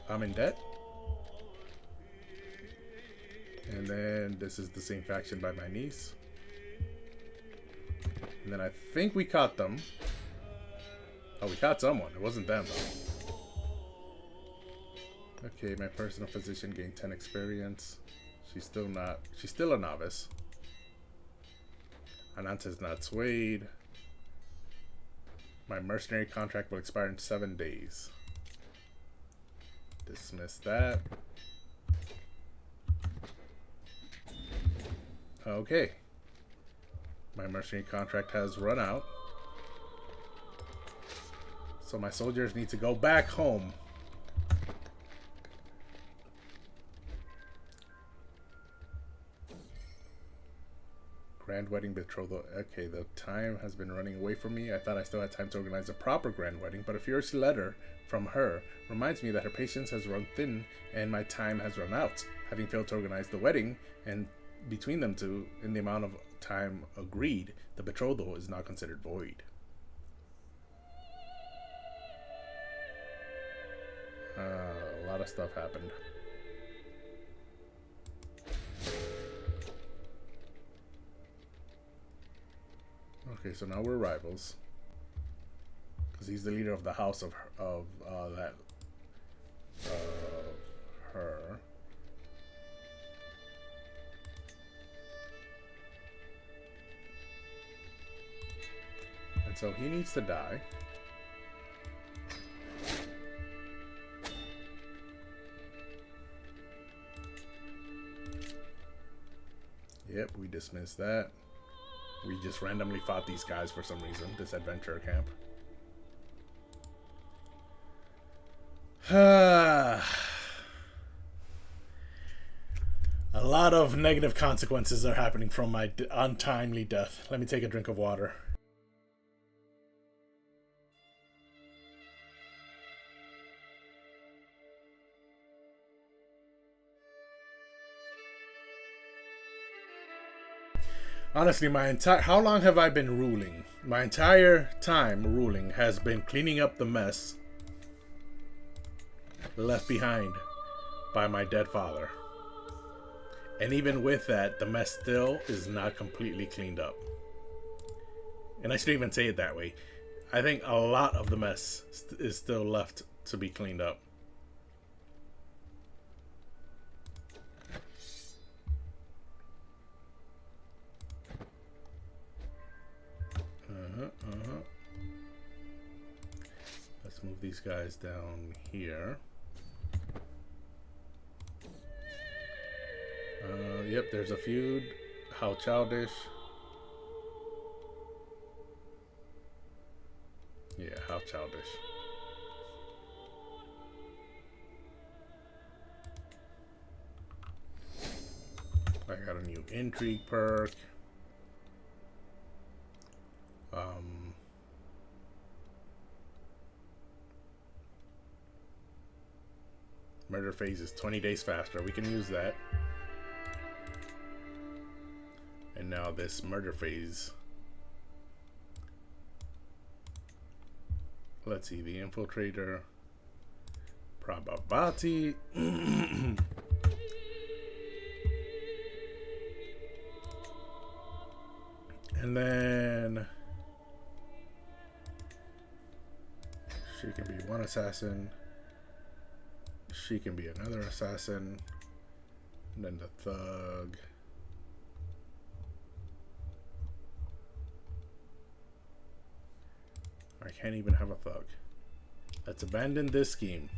I'm in debt. And then this is the same faction by my niece. And then I think we caught them. Oh, we caught someone. It wasn't them though. Okay, my personal physician gained 10 experience. She's still a novice. Ananta's not swayed. My mercenary contract will expire in 7 days. Dismiss that. Okay. My mercenary contract has run out. So my soldiers need to go back home. Grand wedding betrothal. Okay, the time has been running away from me. I thought I still had time to organize a proper grand wedding, but a furious letter from her reminds me that her patience has run thin and my time has run out. Having failed to organize the wedding and between them two in the amount of time agreed, the betrothal is now considered void. A lot of stuff happened. Okay, so now we're rivals. Because he's the leader of the house of her. And so he needs to die. Yep, we dismissed that. We just randomly fought these guys for some reason, this adventure camp. A lot of negative consequences are happening from my untimely death. Let me take a drink of water. Honestly, how long have I been ruling? My entire time ruling has been cleaning up the mess left behind by my dead father. And even with that, the mess still is not completely cleaned up. And I shouldn't even say it that way. I think a lot of the mess is still left to be cleaned up. Let's move these guys down here. Yep, there's a feud. How childish. Yeah, how childish. I got a new intrigue perk. Murder phase is 20 days faster. We can use that. And now this murder phase. Let's see, the infiltrator. Prabhavati. And then she can be one assassin. She can be another assassin. And then the thug. I can't even have a thug. Let's abandon this scheme.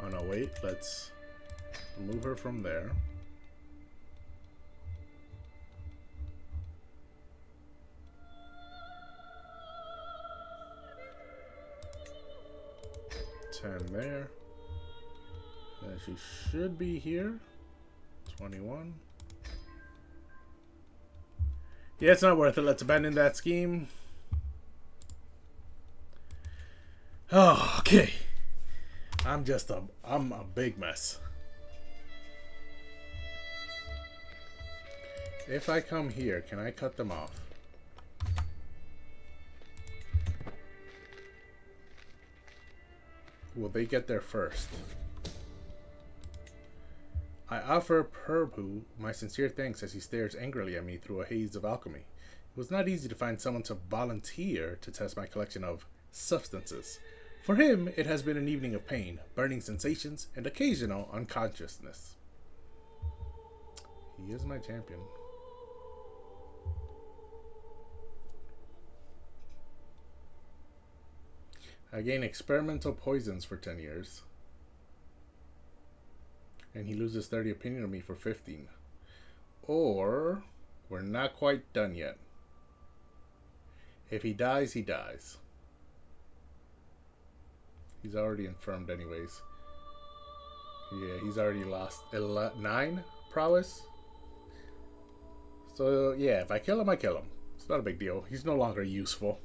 Oh no, wait. Let's move her from there. There. She should be here. 21. Yeah, it's not worth it. Let's abandon that scheme. Oh, okay. I'm a big mess. If I come here, can I cut them off? Will they get there first? I offer Prabhu my sincere thanks as he stares angrily at me through a haze of alchemy. It was not easy to find someone to volunteer to test my collection of substances. For him, it has been an evening of pain, burning sensations, and occasional unconsciousness. He is my champion. I gain experimental poisons for 10 years. And he loses 30 opinion of me for 15. Or, we're not quite done yet. If he dies, he dies. He's already infirmed anyways. Yeah, he's already lost 9 prowess. So, yeah, if I kill him, I kill him. It's not a big deal. He's no longer useful.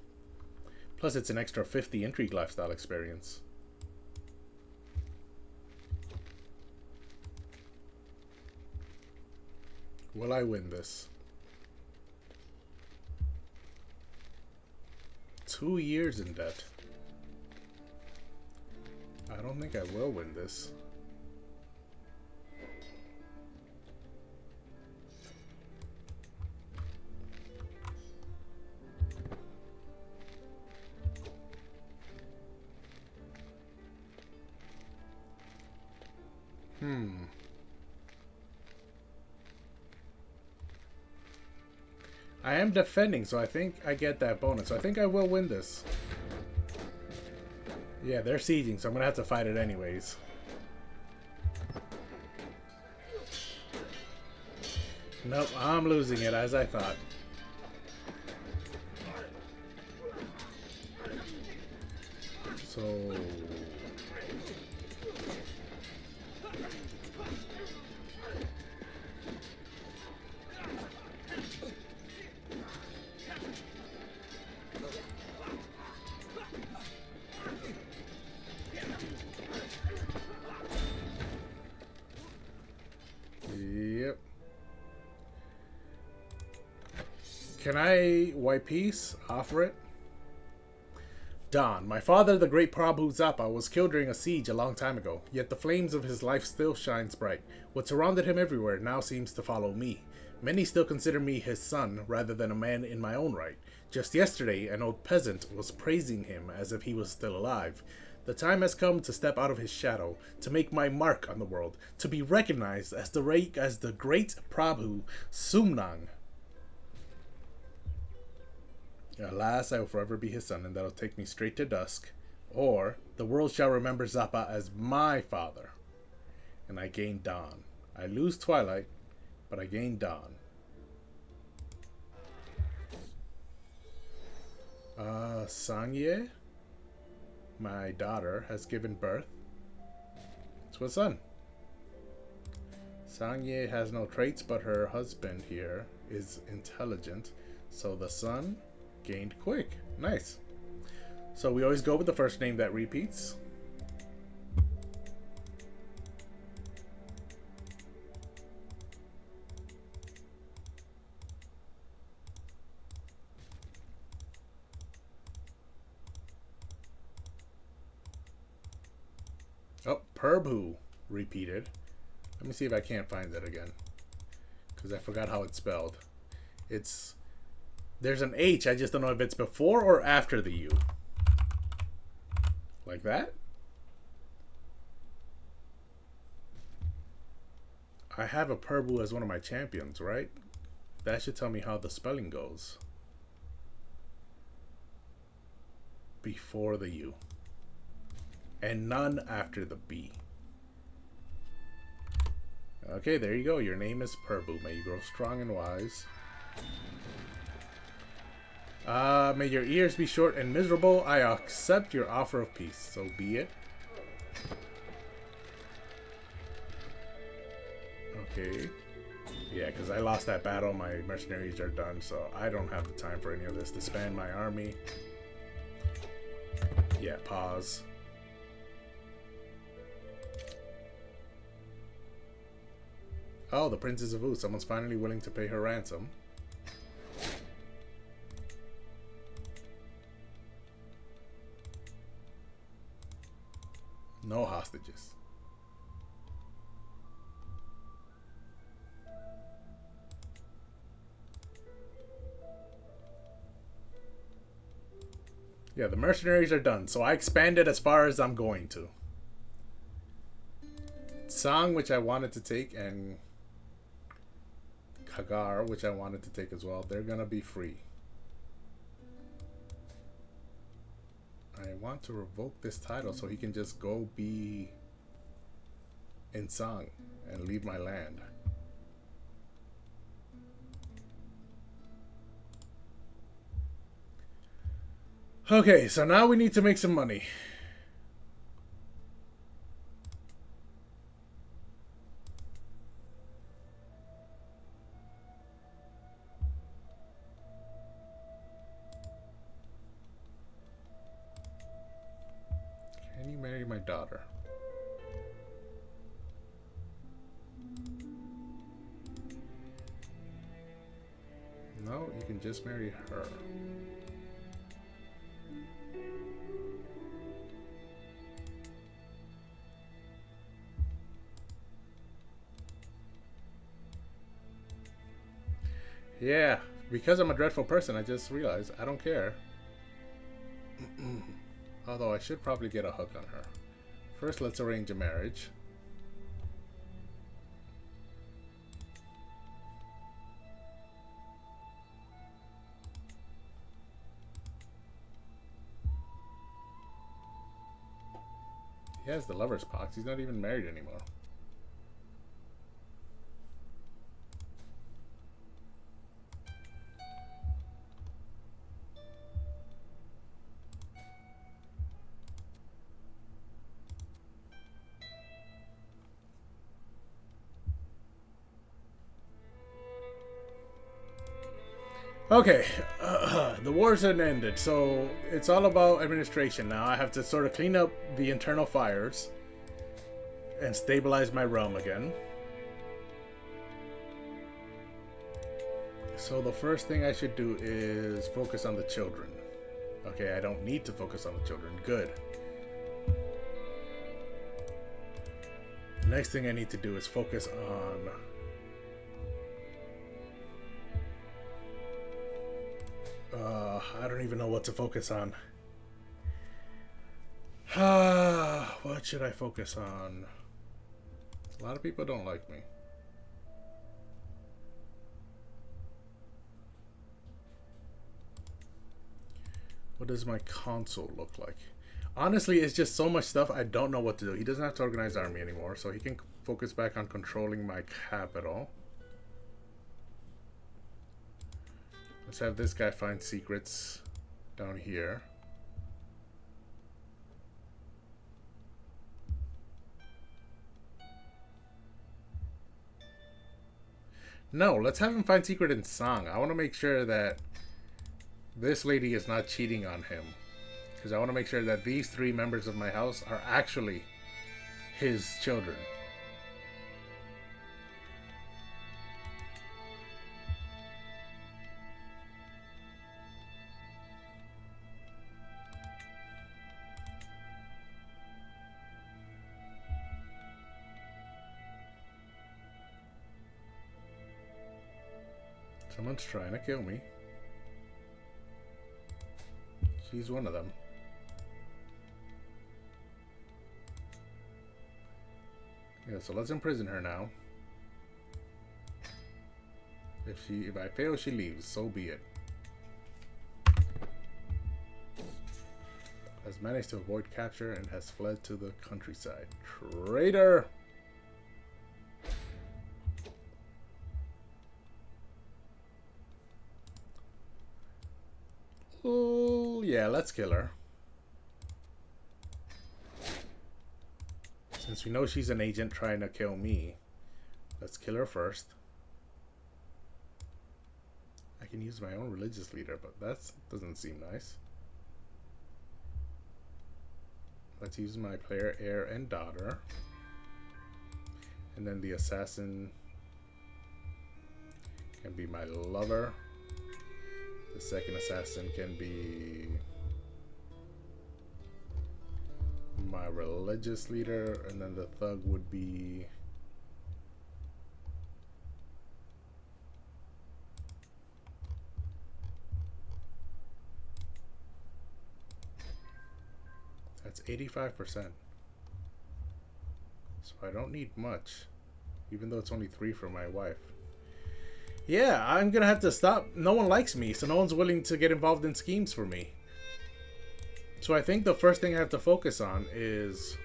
Plus, it's an extra 50 intrigue lifestyle experience. Will I win this? 2 years in debt. I don't think I will win this. I am defending, so I think I get that bonus. So I think I will win this. Yeah, they're sieging, so I'm gonna have to fight it anyways. Nope, I'm losing it as I thought. So... Yep. Can I wipe peace? Offer it? Don, my father, the great Prabhu Zappa, was killed during a siege a long time ago, yet the flames of his life still shines bright. What surrounded him everywhere now seems to follow me. Many still consider me his son, rather than a man in my own right. Just yesterday, an old peasant was praising him as if he was still alive. The time has come to step out of his shadow, to make my mark on the world, to be recognized as the great Prabhu Sumnang. Alas, I will forever be his son, and that'll take me straight to dusk. Or, the world shall remember Zappa as my father. And I gain dawn. I lose twilight, but I gain dawn. Sangye, my daughter, has given birth to a son. Sangye has no traits, but her husband here is intelligent, so the son gained quick. Nice. So we always go with the first name that repeats. Oh, Perbu repeated. Let me see if I can't find that again. Because I forgot how it's spelled. It's... There's an H, I just don't know if it's before or after the U. Like that? I have a Perbu as one of my champions, right? That should tell me how the spelling goes. Before the U. And none after the B. Okay, there you go. Your name is Perbu. May you grow strong and wise. May your ears be short and miserable. I accept your offer of peace. So be it. Okay. Yeah, because I lost that battle. My mercenaries are done, so I don't have the time for any of this. Disband my army. Yeah, pause. Oh, the Princess of Wu. Someone's finally willing to pay her ransom. No hostages. Yeah, the mercenaries are done, so I expanded as far as I'm going to. Song, which I wanted to take, and Kagar, which I wanted to take as well, they're gonna be free. I want to revoke this title so he can just go be in Song and leave my land. Okay, so now we need to make some money. Can you marry my daughter? No, you can just marry her. Yeah, because I'm a dreadful person, I just realized I don't care. Although I should probably get a hook on her. First, let's arrange a marriage. He has the lover's pox. He's not even married anymore. Okay, the wars had ended, so it's all about administration now. I have to sort of clean up the internal fires and stabilize my realm again. So the first thing I should do is focus on the children. Okay, I don't need to focus on the children. Good. The next thing I need to do is focus on... I don't even know what to focus on. What should I focus on? A lot of people don't like me. What does my console look like? Honestly, it's just so much stuff I don't know what to do. He doesn't have to organize army anymore, so he can focus back on controlling my capital. Let's have this guy find secrets down here. No, let's have him find secret in Song. I want to make sure that this lady is not cheating on him. Because I want to make sure that these three members of my house are actually his children. Someone's trying to kill me. She's one of them. Yeah, so let's imprison her now. If I fail, she leaves. So be it. Has managed to avoid capture and has fled to the countryside. Traitor! Oh, yeah, let's kill her. Since we know she's an agent trying to kill me, let's kill her first. I can use my own religious leader, but that doesn't seem nice. Let's use my player heir and daughter. And then the assassin can be my lover. The second assassin can be my religious leader, and then the thug would be that's 85%. So I don't need much, even though it's only 3 for my wife. Yeah, I'm gonna have to stop. No one likes me, so no one's willing to get involved in schemes for me. So I think the first thing I have to focus on is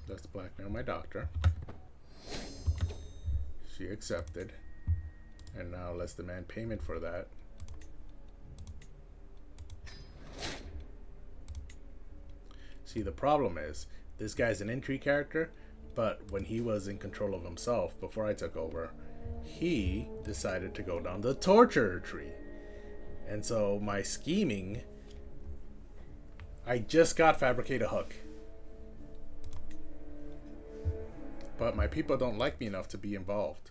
let's blackmail my doctor. She accepted. And now let's demand payment for that. See, the problem is, this guy's an entry character, but when he was in control of himself before I took over, he decided to go down the torture tree. And so my scheming, I just got fabricate a hook. But my people don't like me enough to be involved.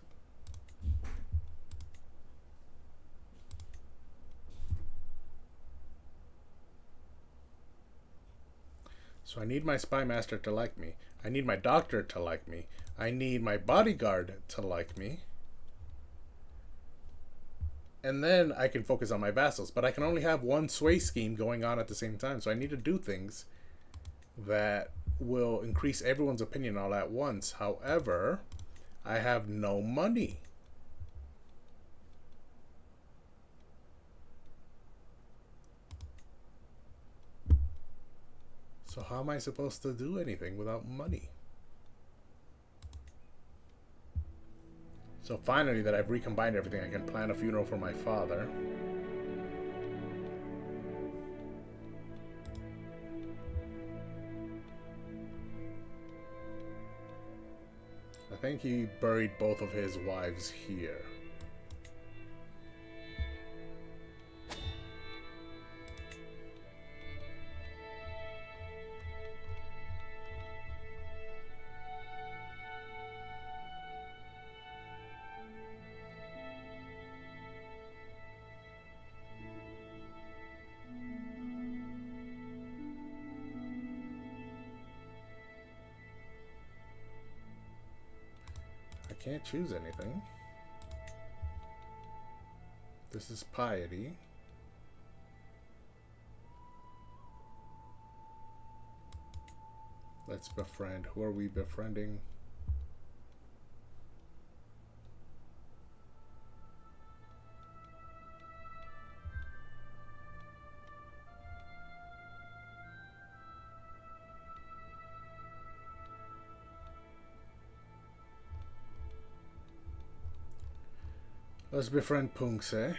So I need my spy master to like me. I need my doctor to like me. I need my bodyguard to like me. And then I can focus on my vassals. But I can only have one sway scheme going on at the same time. So I need to do things that will increase everyone's opinion all at once. However, I have no money. So how am I supposed to do anything without money? So finally that I've recombined everything, I can plan a funeral for my father. I think he buried both of his wives here. I can't choose anything. This is piety. Let's befriend. Who are we befriending? Let's befriend Pungse.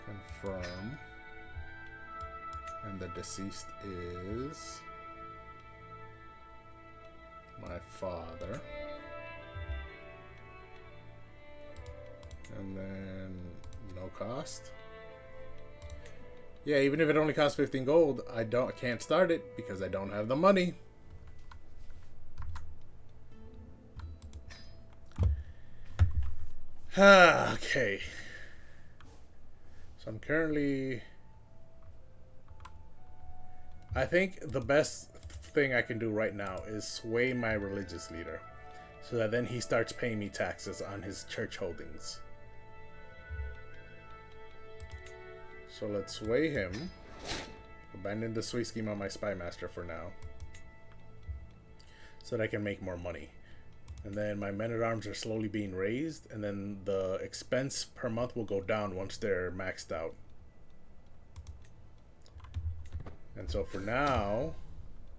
Confirm. And the deceased is my father. And then no cost. Yeah, even if it only costs 15 gold, I can't start it because I don't have the money. Okay. So I'm currently... I think the best thing I can do right now is sway my religious leader, so that then he starts paying me taxes on his church holdings. So let's sway him. Abandon the sway scheme on my spy master for now, so that I can make more money. And then my men-at-arms are slowly being raised, and then the expense per month will go down once they're maxed out. And so for now,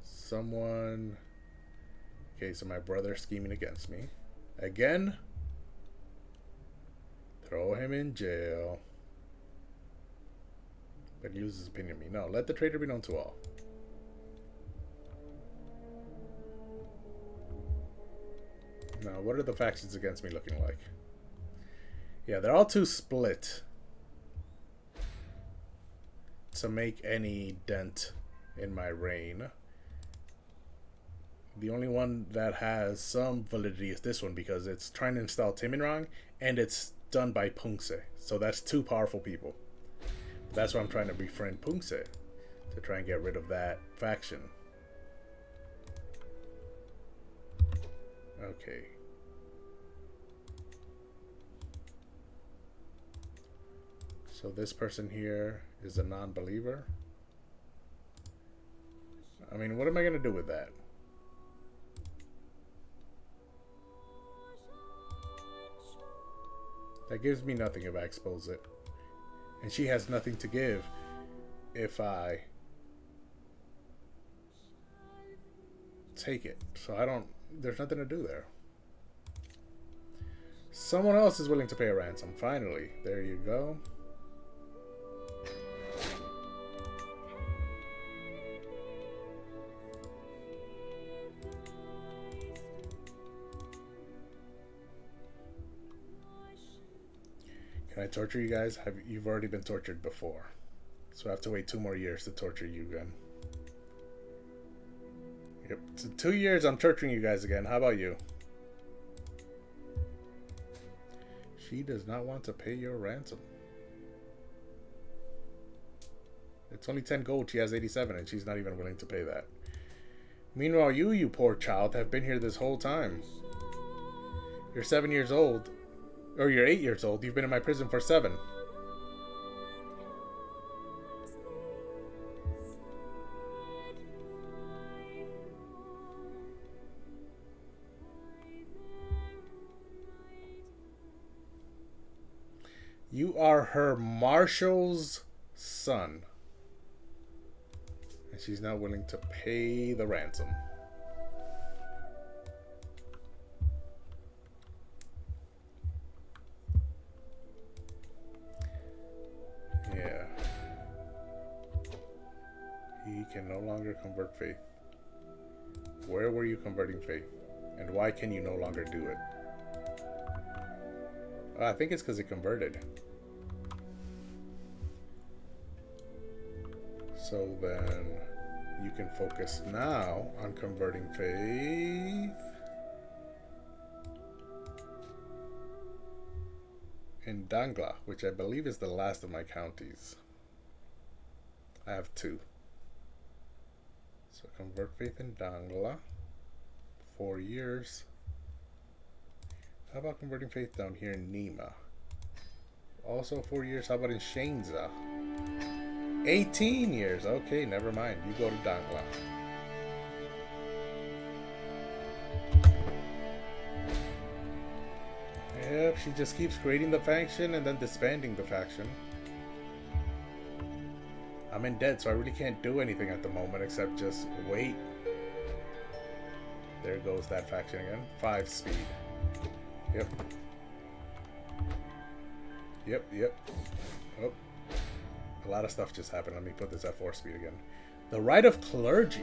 someone... Okay, so my brother's scheming against me. Again? Throw him in jail. But he loses his opinion of me. No, let the traitor be known to all. Now, what are the factions against me looking like? Yeah, they're all too split to make any dent in my reign. The only one that has some validity is this one, because it's trying to install Timinrang and it's done by Pungse. So that's two powerful people. That's why I'm trying to befriend Pungse, to try and get rid of that faction. Okay. So this person here is a non-believer. I mean, what am I going to do with that? That gives me nothing if I expose it. And she has nothing to give if I take it. So I don't... There's nothing to do there. Someone else is willing to pay a ransom. Finally. There you go. Can I torture you guys? You've already been tortured before. So I have to wait 2 more years to torture you again. Yep, so 2 years I'm torturing you guys again. How about you? She does not want to pay your ransom. It's only 10 gold. She has 87 and she's not even willing to pay that. Meanwhile, you poor child, have been here this whole time. You're 7 years old. Or you're 8 years old. You've been in my prison for 7. You are her marshal's son. And she's not willing to pay the ransom. Yeah. He can no longer convert faith. Where were you converting faith? And why can you no longer do it? I think it's because it converted. So then you can focus now on converting faith in Dangla, which I believe is the last of my counties. I have 2. So convert faith in Dangla. 4 years. How about converting faith down here in Nima? Also 4 years. How about in Shenza? 18 years. Okay, never mind. You go to Dangla. Yep, she just keeps creating the faction and then disbanding the faction. I'm in debt, so I really can't do anything at the moment except just wait. There goes that faction again. 5 speed. Yep. Yep. Oh. A lot of stuff just happened. Let me put this at 4 speed again. The Rite of Clergy.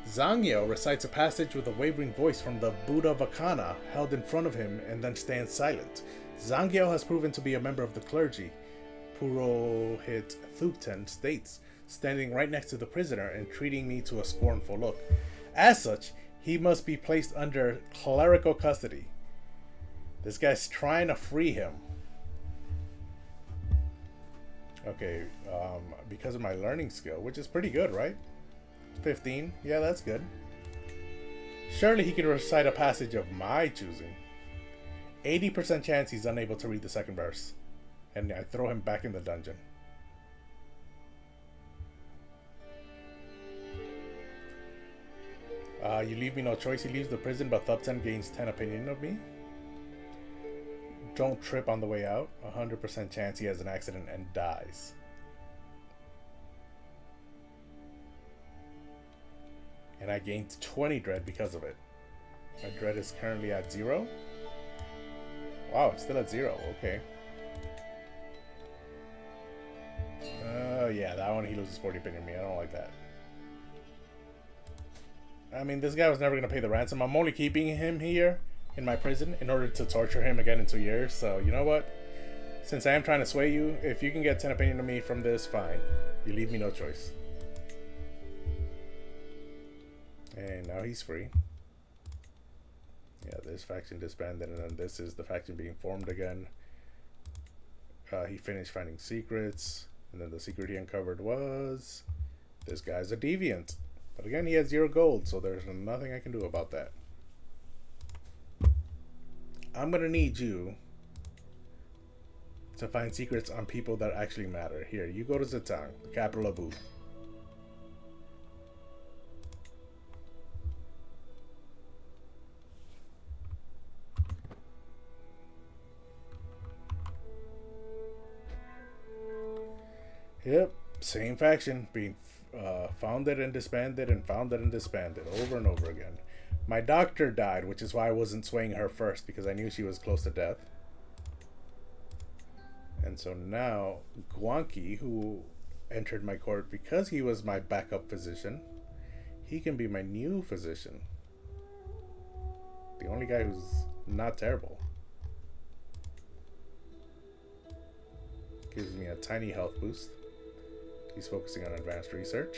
Zangyo recites a passage with a wavering voice from the Buddha Vakana held in front of him and then stands silent. Zangyo has proven to be a member of the clergy. Purohit Thupten states, standing right next to the prisoner and treating me to a scornful look. As such, he must be placed under clerical custody. This guy's trying to free him. Okay, because of my learning skill, which is pretty good, right? 15. Yeah, that's good. Surely he can recite a passage of my choosing. 80% chance he's unable to read the second verse. And I throw him back in the dungeon. You leave me no choice. He leaves the prison, but Thubten gains 10 opinion of me. Don't trip on the way out. 100% chance he has an accident and dies. And I gained 20 dread because of it. My dread is currently at 0. Wow, it's still at 0. Okay. Yeah, that one he loses 40 opinion of me. I don't like that. I mean, this guy was never going to pay the ransom. I'm only keeping him here in my prison in order to torture him again in 2 years. So, you know what? Since I am trying to sway you, if you can get 10 opinion of me from this, fine. You leave me no choice. And now he's free. Yeah, this faction disbanded, and then this is the faction being formed again. He finished finding secrets, and then the secret he uncovered was this guy's a deviant. But again, he has 0 gold, so there's nothing I can do about that. I'm gonna need you to find secrets on people that actually matter. Here, you go to Zitang, the capital of Wu. Yep, same faction being founded and disbanded and founded and disbanded over and over again. My doctor died, which is why I wasn't swaying her first, because I knew she was close to death. And so now Guanqi, who entered my court because he was my backup physician, he can be my new physician. The only guy who's not terrible. Gives me a tiny health boost. He's focusing on advanced research,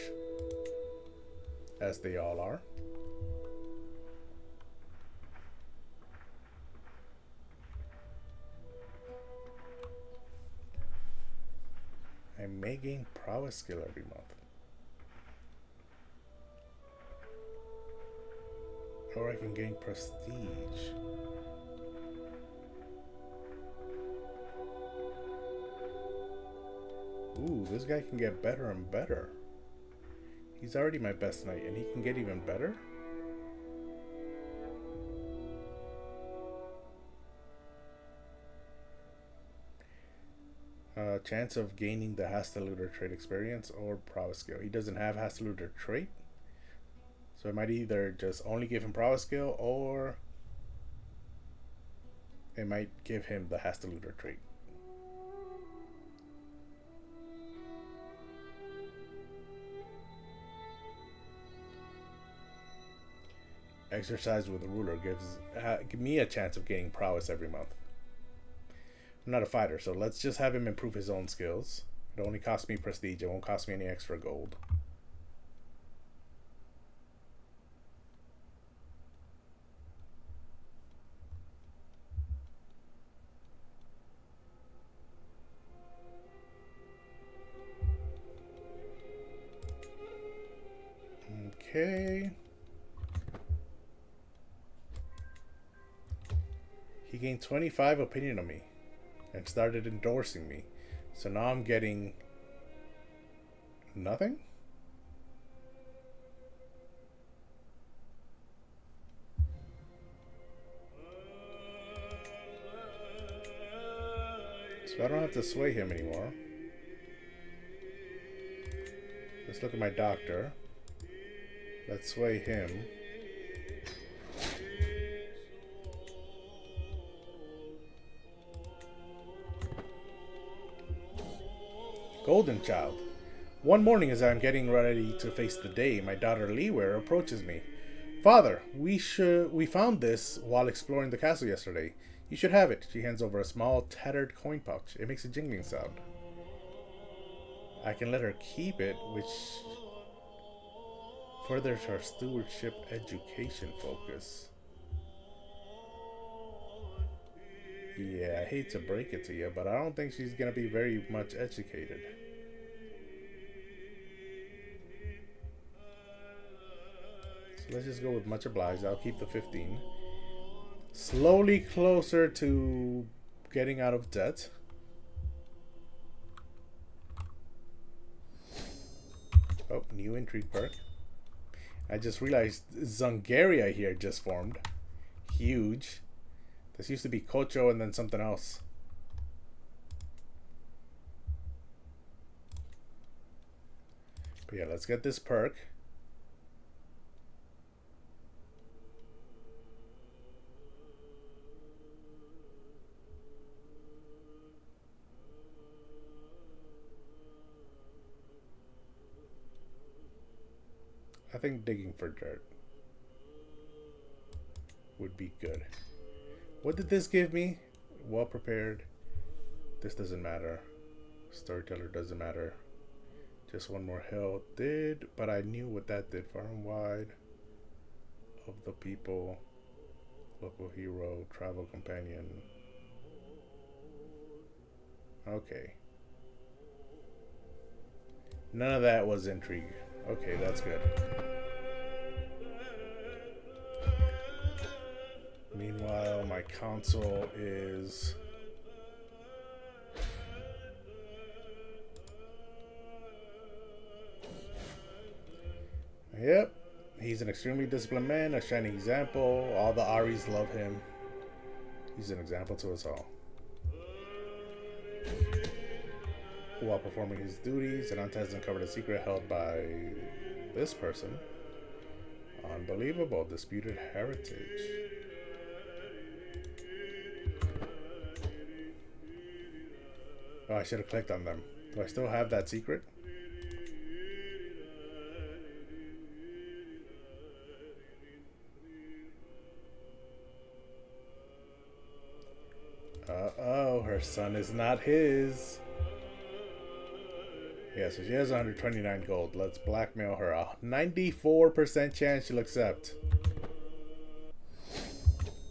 as they all are. I may gain prowess skill every month. Or I can gain prestige. Ooh, this guy can get better and better. He's already my best knight, and he can get even better? Chance of gaining the Hasteluder trait experience or prowess skill. He doesn't have Hasteluder trait, so I might either just only give him prowess skill, or it might give him the Hasteluder trait. Exercise with a ruler gives me a chance of gaining prowess every month. I'm not a fighter, so let's just have him improve his own skills. It only costs me prestige. It won't cost me any extra gold. Okay. He gained 25 opinion of me and started endorsing me. So now I'm getting nothing? So I don't have to sway him anymore. Let's look at my doctor. Let's sway him. Golden Child. One morning as I am getting ready to face the day, my daughter Liware approaches me. Father, we found this while exploring the castle yesterday. You should have it. She hands over a small, tattered coin pouch. It makes a jingling sound. I can let her keep it, which furthers her stewardship education focus. Yeah, I hate to break it to you, but I don't think she's gonna be very much educated. So let's just go with much obliged. I'll keep the 15. Slowly closer to getting out of debt. Oh, new intrigue perk. I just realized Zungaria here just formed. Huge. This used to be Kocho and then something else. But yeah, let's get this perk. I think digging for dirt would be good. What did this give me? Well prepared. This doesn't matter. Storyteller doesn't matter. Just one more hill did, but I knew what that did. Far and wide of the people. Local hero, travel companion. Okay. None of that was intrigue. Okay, that's good. Meanwhile, my console is... Yep. He's an extremely disciplined man, a shining example. All the Aris love him. He's an example to us all. While performing his duties, Ananta has uncovered a secret held by this person. Unbelievable. Disputed heritage. Oh, I should have clicked on them. Do I still have that secret? Uh-oh, her son is not his. Yeah, so she has 129 gold. Let's blackmail her. A 94% chance she'll accept.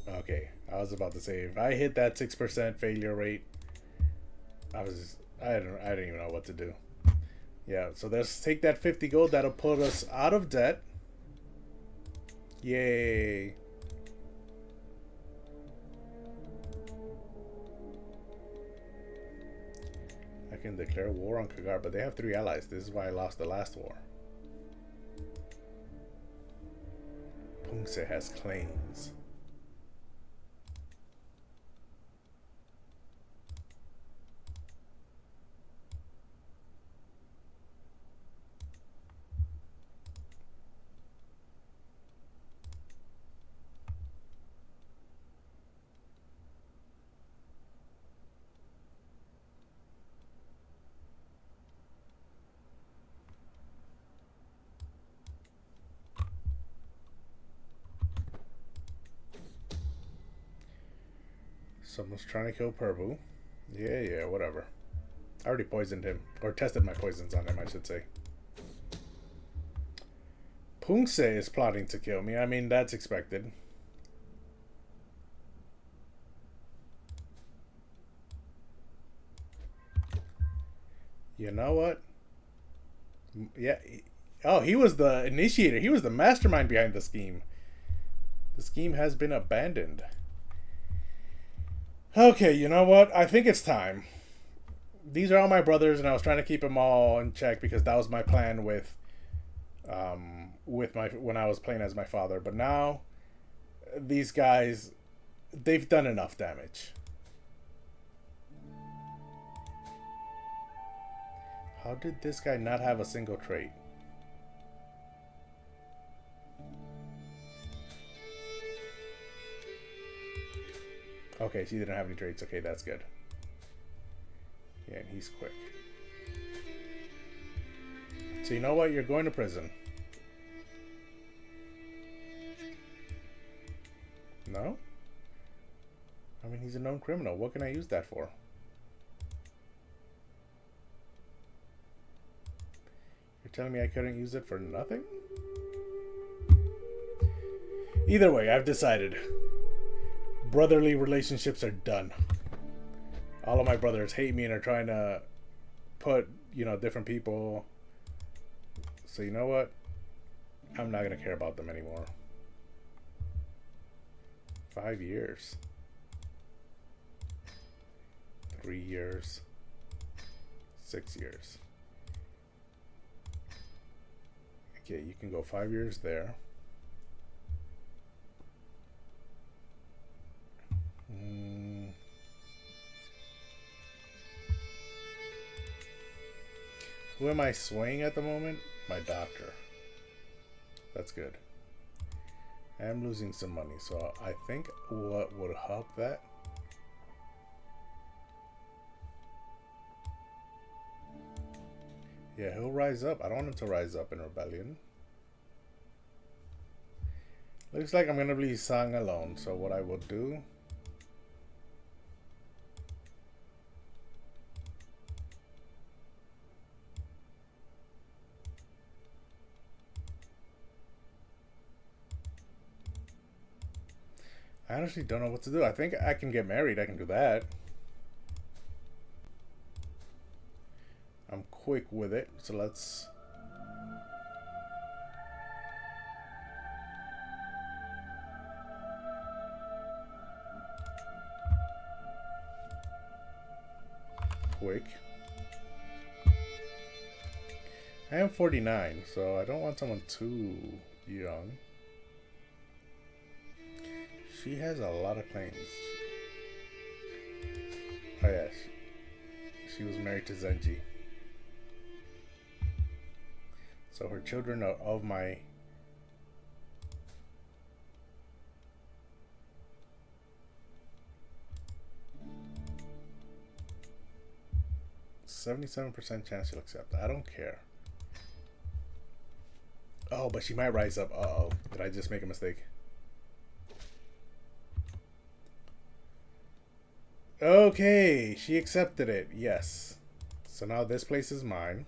Okay, I was about to say, if I hit that 6% failure rate, I didn't even know what to do. Yeah, so let's take that 50 gold. That'll put us out of debt. Yay. I can declare war on Kagar, but they have 3 allies. This is why I lost the last war. Pungse has claims. Someone's trying to kill Purbu. Yeah, whatever. I already poisoned him. Or tested my poisons on him, I should say. Pungse is plotting to kill me. I mean, that's expected. You know what? Yeah. Oh, he was the initiator. He was the mastermind behind the scheme. The scheme has been abandoned. Okay, you know what? I think it's time. These are all my brothers, and I was trying to keep them all in check because that was my plan with when I was playing as my father. But now, these guys, they've done enough damage. How did this guy not have a single trait? Okay, she didn't have any traits. Okay, that's good. Yeah, and he's quick. So you know what? You're going to prison. No? I mean, he's a known criminal. What can I use that for? You're telling me I couldn't use it for nothing? Either way, I've decided. Brotherly relationships are done. All of my brothers hate me and are trying to put, different people. So you know what? I'm not gonna care about them anymore. 5 years. 3 years. 6 years. Okay, you can go 5 years there. Who am I swaying at the moment? My doctor. That's good. I am losing some money, so I think what would help that. Yeah, he'll rise up. I don't want him to rise up in rebellion. Looks like I'm gonna be Sang alone, so what I will do. I honestly don't know what to do. I think I can get married. I can do that. I'm quick with it, so let's... Quick. I am 49, so I don't want someone too young. She has a lot of claims. Oh yeah, she was married to Zenji. So her children are of my... "77% chance she'll accept." I don't care. Oh, but she might rise up. Uh-oh. Did I just make a mistake? Okay, she accepted it. Yes. So now this place is mine.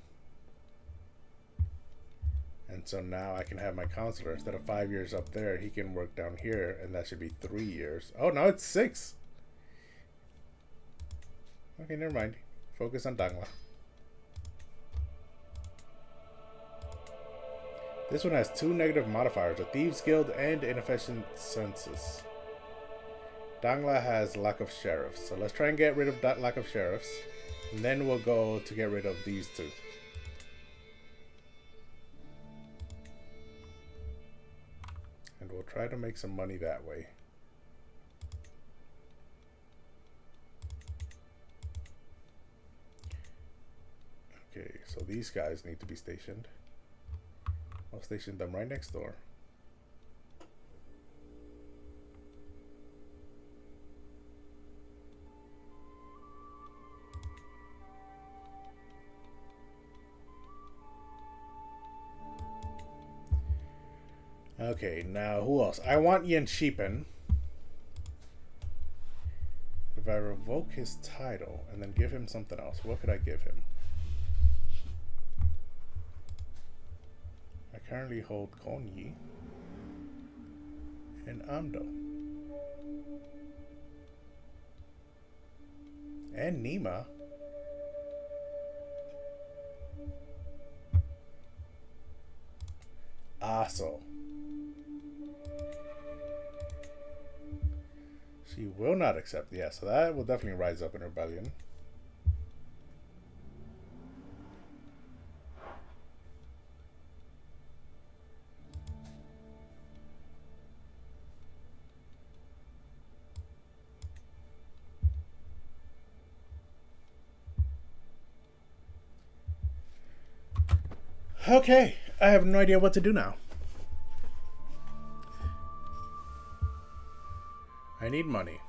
And so now I can have my counselor. Instead of 5 years up there, he can work down here, and that should be 3 years. Oh, now it's 6. Okay, never mind. Focus on Dangla. This one has 2 negative modifiers, a Thieves Guild and inefficient census. Dangla has lack of sheriffs. So let's try and get rid of that lack of sheriffs. And then we'll go to get rid of these 2. And we'll try to make some money that way. Okay, so these guys need to be stationed. I'll station them right next door. Okay, now who else? I want Yen Sheepen. If I revoke his title and then give him something else, what could I give him? I currently hold Konyi and Amdo. And Nima. Aso. She will not accept. Yeah, so that will definitely rise up in rebellion. Okay, I have no idea what to do now. I need money,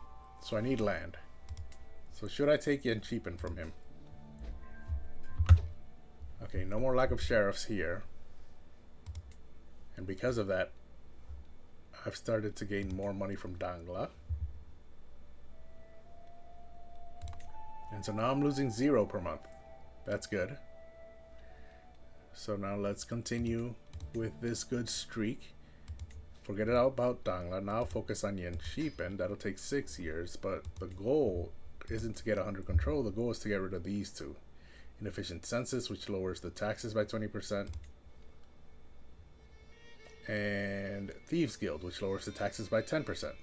so I need land. So should I take Yen Cheapen from him? Okay, no more lack of sheriffs here. And because of that, I've started to gain more money from Dangla. And so now I'm losing 0 per month. That's good. So now let's continue with this good streak. Forget it all about Dangla. Now focus on Yen Sheepen. That'll take 6 years, but the goal isn't to get 100 control. The goal is to get rid of these two. Inefficient census, which lowers the taxes by 20%. And Thieves Guild, which lowers the taxes by 10%.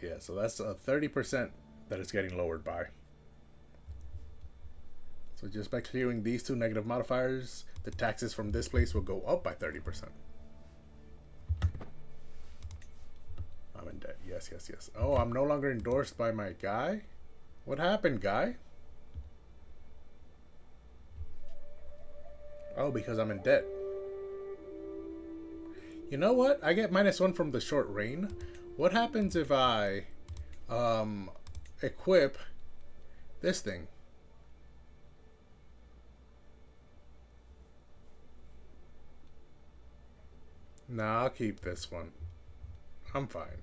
Yeah, so that's a 30% that it's getting lowered by. So just by clearing these two negative modifiers, the taxes from this place will go up by 30%. I'm in debt. Yes, yes, yes. Oh, I'm no longer endorsed by my guy? What happened, guy? Oh, because I'm in debt. You know what? I get -1 from the short reign. What happens if I equip this thing? Nah, I'll keep this one. I'm fine.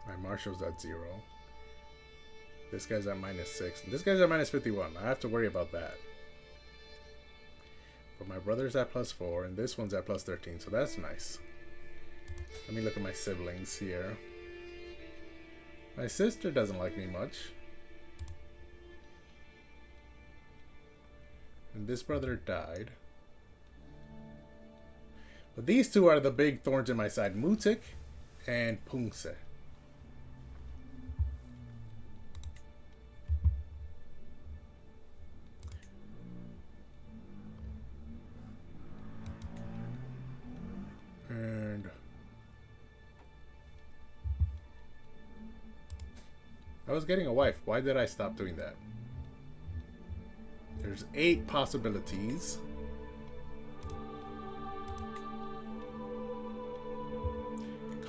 My marshal's at 0. This guy's at -6. This guy's at -51. I have to worry about that. But my brother's at +4, and this one's at +13, so that's nice. Let me look at my siblings here. My sister doesn't like me much. And this brother died. But these two are the big thorns in my side. Mutik and Pungse. And I was getting a wife. Why did I stop doing that? There's 8 possibilities.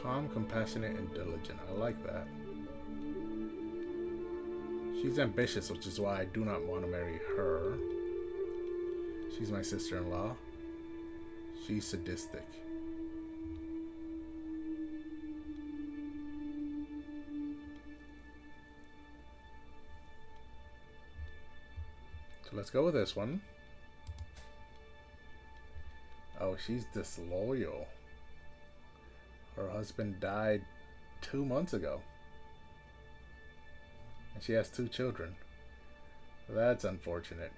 Calm, compassionate, and diligent. I like that. She's ambitious, which is why I do not want to marry her. She's my sister-in-law. She's sadistic. So let's go with this one. Oh, she's disloyal. Her husband died 2 months ago. And she has 2 children. That's unfortunate.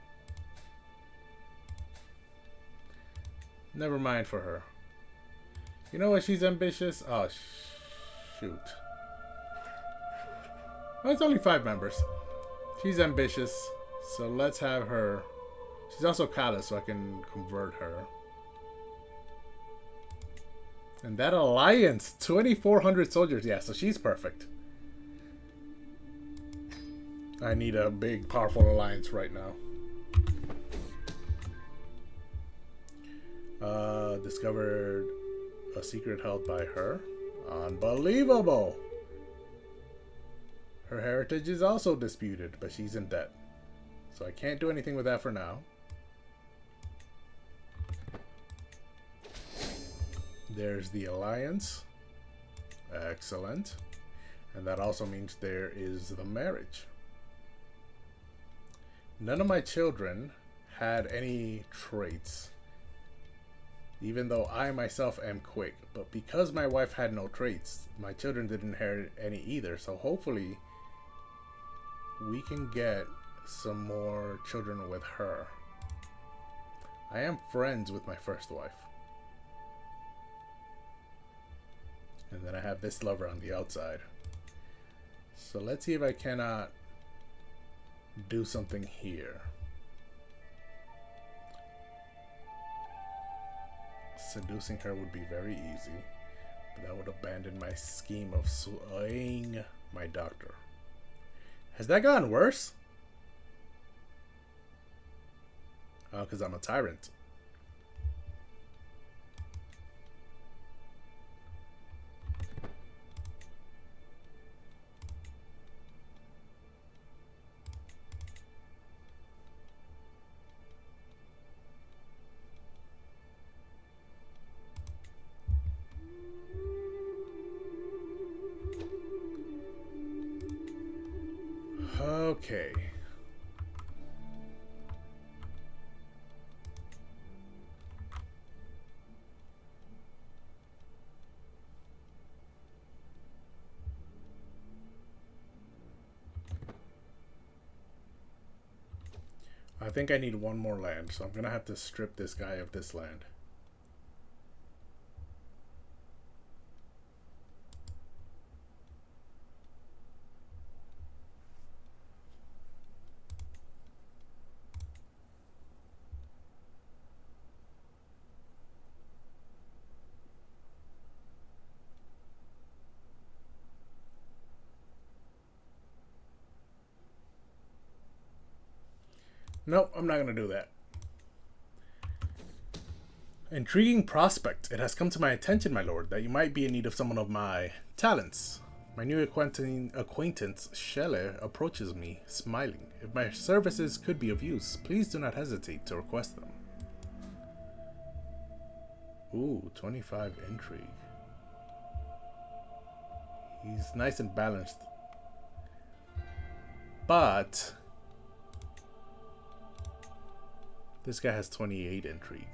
Never mind for her. You know what? She's ambitious. Oh, shoot. Oh, it's only 5 members. She's ambitious. So let's have her. She's also callous, so I can convert her. And that alliance, 2,400 soldiers. Yeah, so she's perfect. I need a big, powerful alliance right now. Discovered a secret held by her. Unbelievable! Her heritage is also disputed, but she's in debt. So I can't do anything with that for now. There's the alliance. Excellent. And that also means there is the marriage. None of my children had any traits. Even though I myself am quick. But because my wife had no traits, my children didn't inherit any either. So hopefully we can get some more children with her. I am friends with my first wife. And then I have this lover on the outside. So let's see if I cannot do something here. Seducing her would be very easy, but that would abandon my scheme of swaying my doctor. Has that gotten worse? Oh, because I'm a tyrant. Okay. I think I need one more land, so I'm gonna have to strip this guy of this land. Nope, I'm not gonna do that. Intriguing prospect. It has come to my attention, my lord, that you might be in need of someone of my talents. My new acquaintance, Shelle, approaches me, smiling. If my services could be of use, please do not hesitate to request them. Ooh, 25 intrigue. He's nice and balanced. But this guy has 28 intrigue.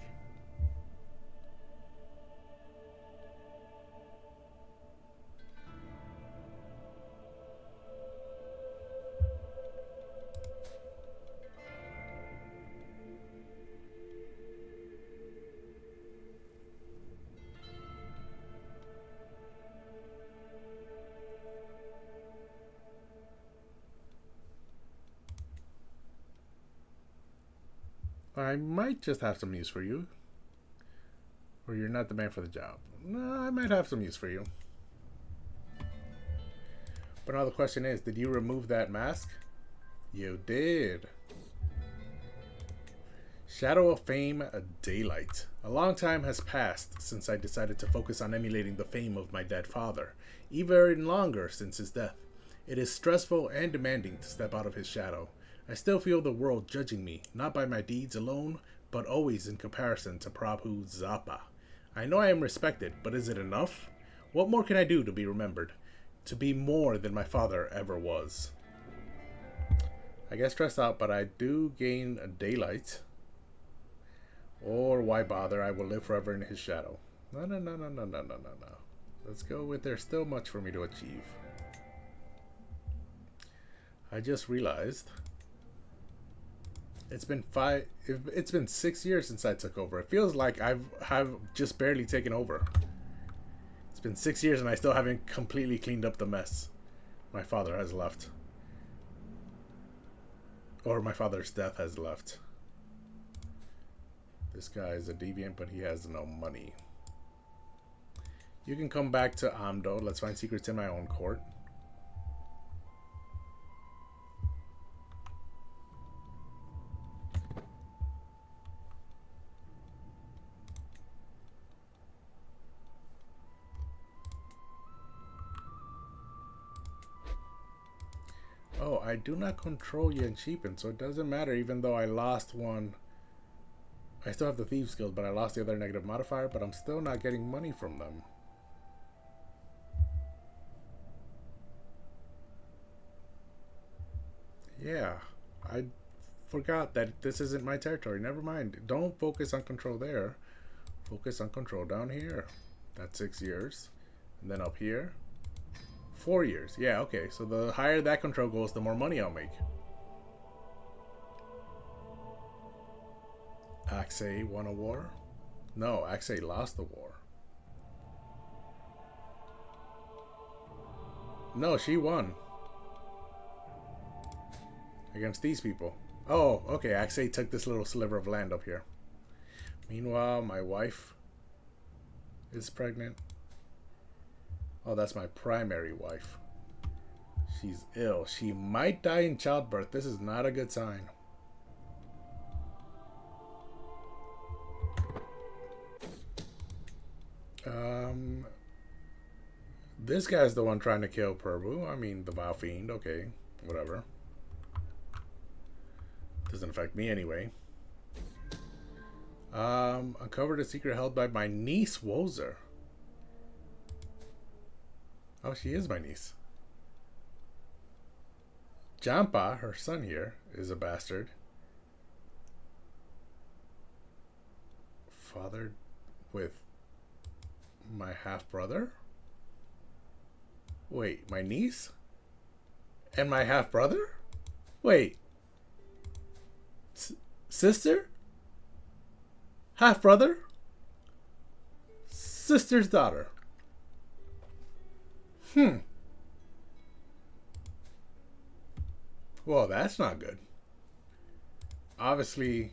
I might just have some use for you. Or you're not the man for the job. No, I might have some use for you. But now the question is, did you remove that mask? You did. Shadow of Fame, a Daylight. A long time has passed since I decided to focus on emulating the fame of my dead father. Even longer since his death. It is stressful and demanding to step out of his shadow. I still feel the world judging me, not by my deeds alone, but always in comparison to Prabhu Zappa. I know I am respected, but is it enough? What more can I do to be remembered? To be more than my father ever was. I get stressed out, but I do gain a Daylight. Or why bother? I will live forever in his shadow. No. Let's go with there's still much for me to achieve. I just realized it's been 6 years since I took over. It feels like have just barely taken over. It's been 6 years and I still haven't completely cleaned up the mess my father has left. Or my father's death has left. This guy is a deviant, but he has no money. You can come back to Amdo. Let's find secrets in my own court. Oh, I do not control Yenshipen, so it doesn't matter even though I lost one. I still have the Thieves Guild, but I lost the other negative modifier, but I'm still not getting money from them. Yeah, I forgot that this isn't my territory. Never mind. Don't focus on control there. Focus on control down here. That's 6 years. And then up here, 4 years. Yeah, okay. So the higher that control goes, the more money I'll make. Axe won a war? No, Axe lost the war. No, she won. Against these people. Oh, okay. Axe took this little sliver of land up here. Meanwhile, my wife is pregnant. Oh, that's my primary wife. She's ill. She might die in childbirth. This is not a good sign. This guy's the one trying to kill Prabhu. I mean, the Vile Fiend. Okay, whatever. Doesn't affect me anyway. Uncovered a secret held by my niece, Wozer. Oh, she is my niece. Jampa, her son here, is a bastard. Fathered with my half-brother? Wait, my niece? And my half-brother? Wait. Sister? Half-brother? Sister's daughter. Well, that's not good. Obviously,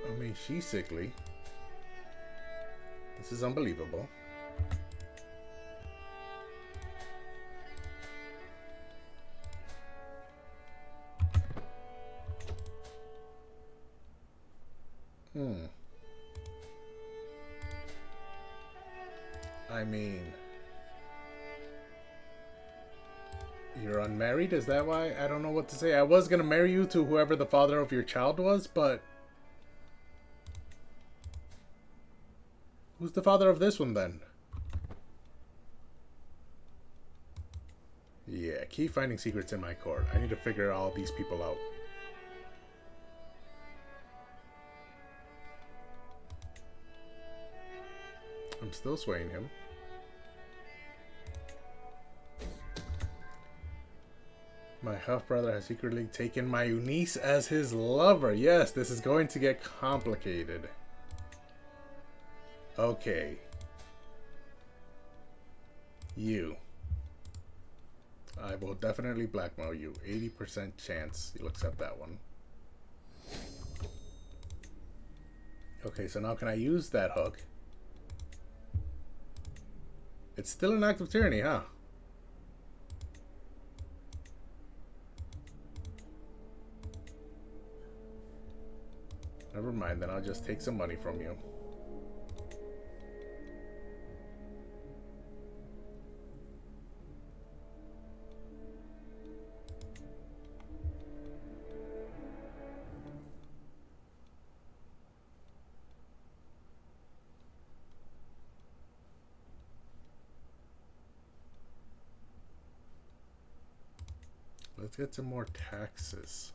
I mean, she's sickly. This is unbelievable. I mean, you're unmarried? Is that why? I don't know what to say. I was gonna marry you to whoever the father of your child was, but who's the father of this one then? Yeah, keep finding secrets in my court. I need to figure all these people out. I'm still swaying him. My half-brother has secretly taken my niece as his lover. Yes, this is going to get complicated. Okay. You. I will definitely blackmail you. 80% chance you'll accept that one. Okay, so now can I use that hook? It's still an act of tyranny, huh? Never mind, then I'll just take some money from you. Let's get some more taxes.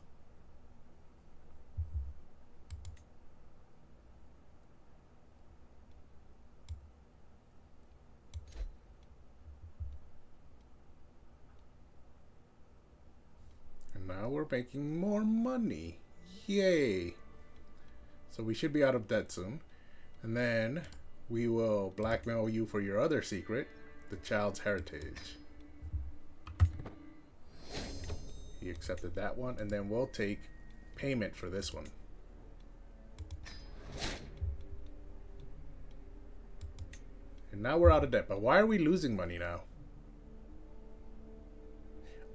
And now we're making more money. Yay! So we should be out of debt soon. And then we will blackmail you for your other secret, the child's heritage. He accepted that one, and then we'll take payment for this one. And now we're out of debt, but why are we losing money now?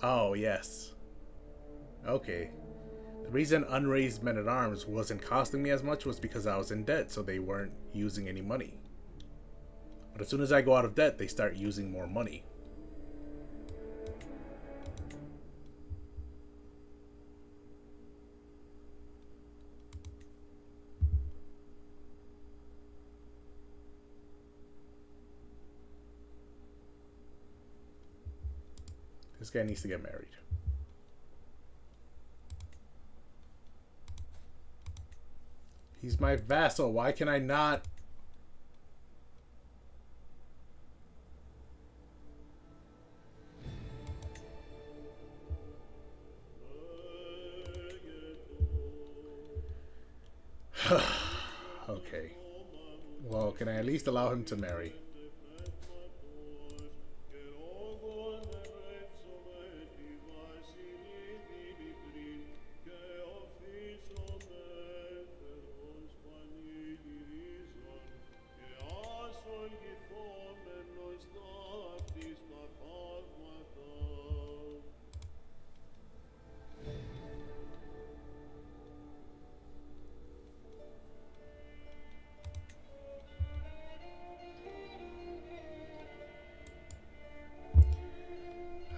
Oh, yes. Okay. The reason unraised men-at-arms wasn't costing me as much was because I was in debt, so they weren't using any money. But as soon as I go out of debt, they start using more money. This guy needs to get married. He's my vassal. Why can I not? Okay. Well, can I at least allow him to marry?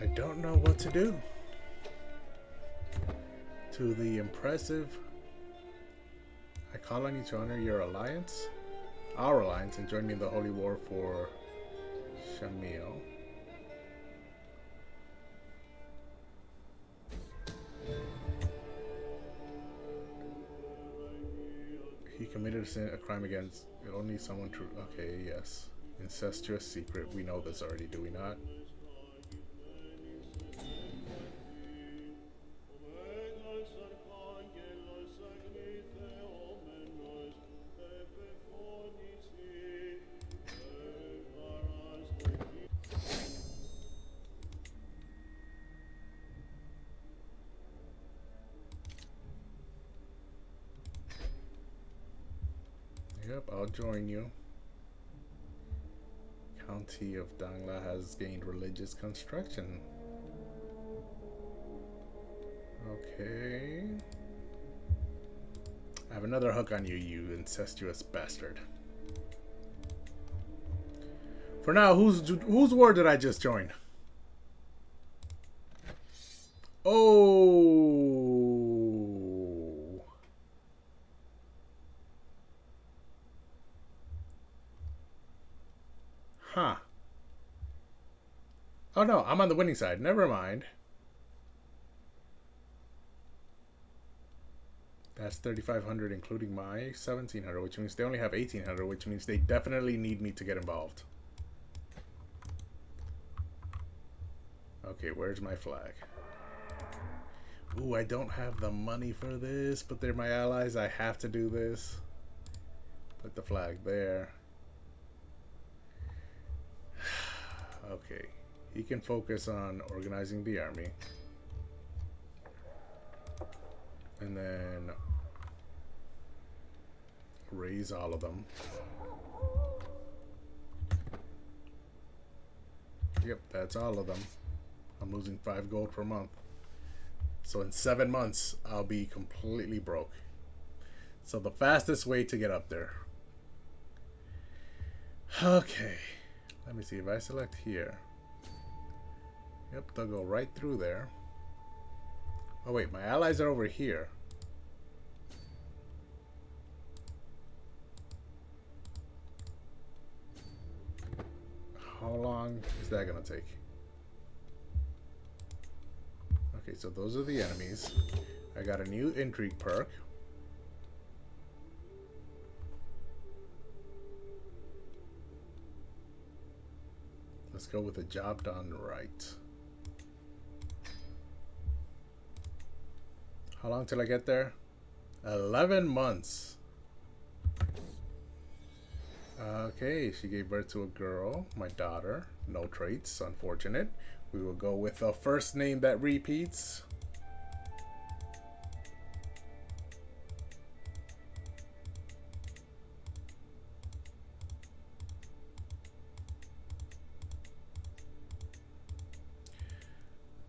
I don't know what to do. To the impressive, I call on you to honor your alliance, our alliance, and join me in the holy war for Shamil. He committed a crime against only someone true. Okay, yes. Incestuous secret. We know this already, do we not? Yep, I'll join you. County of Dangla has gained religious construction. Okay. I have another hook on you, you incestuous bastard. For now, whose war did I just join? Oh. Huh. Oh no, I'm on the winning side. Never mind. That's 3,500 including my 1,700, which means they only have 1,800, which means they definitely need me to get involved. Okay, where's my flag? Ooh, I don't have the money for this, but they're my allies. I have to do this. Put the flag there. Okay, he can focus on organizing the army. And then raise all of them. Yep, that's all of them. I'm losing 5 gold per month. So in 7 months, I'll be completely broke. So the fastest way to get up there. Okay. Let me see if I select here. Yep, they'll go right through there. Oh wait, my allies are over here. How long is that gonna take? Okay, so those are the enemies. I got a new intrigue perk. Let's go with a job done right. How long till I get there? 11 months. Okay, she gave birth to a girl, my daughter. No traits, unfortunate. We will go with a first name that repeats.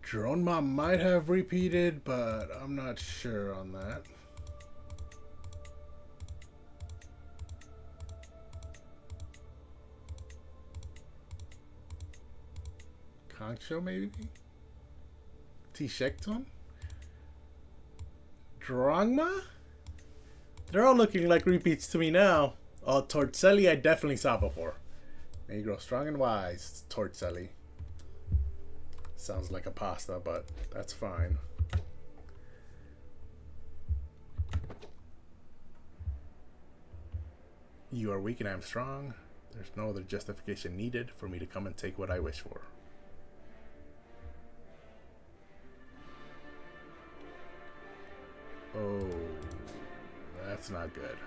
Drone Mom might have repeated, but I'm not sure on that. Concho maybe? T-Shekton? Drangma? They're all looking like repeats to me now. Oh, Torcelli I definitely saw before. May you grow strong and wise, Torcelli. Sounds like a pasta, but that's fine. You are weak and I am strong. There's no other justification needed for me to come and take what I wish for. Oh, that's not good.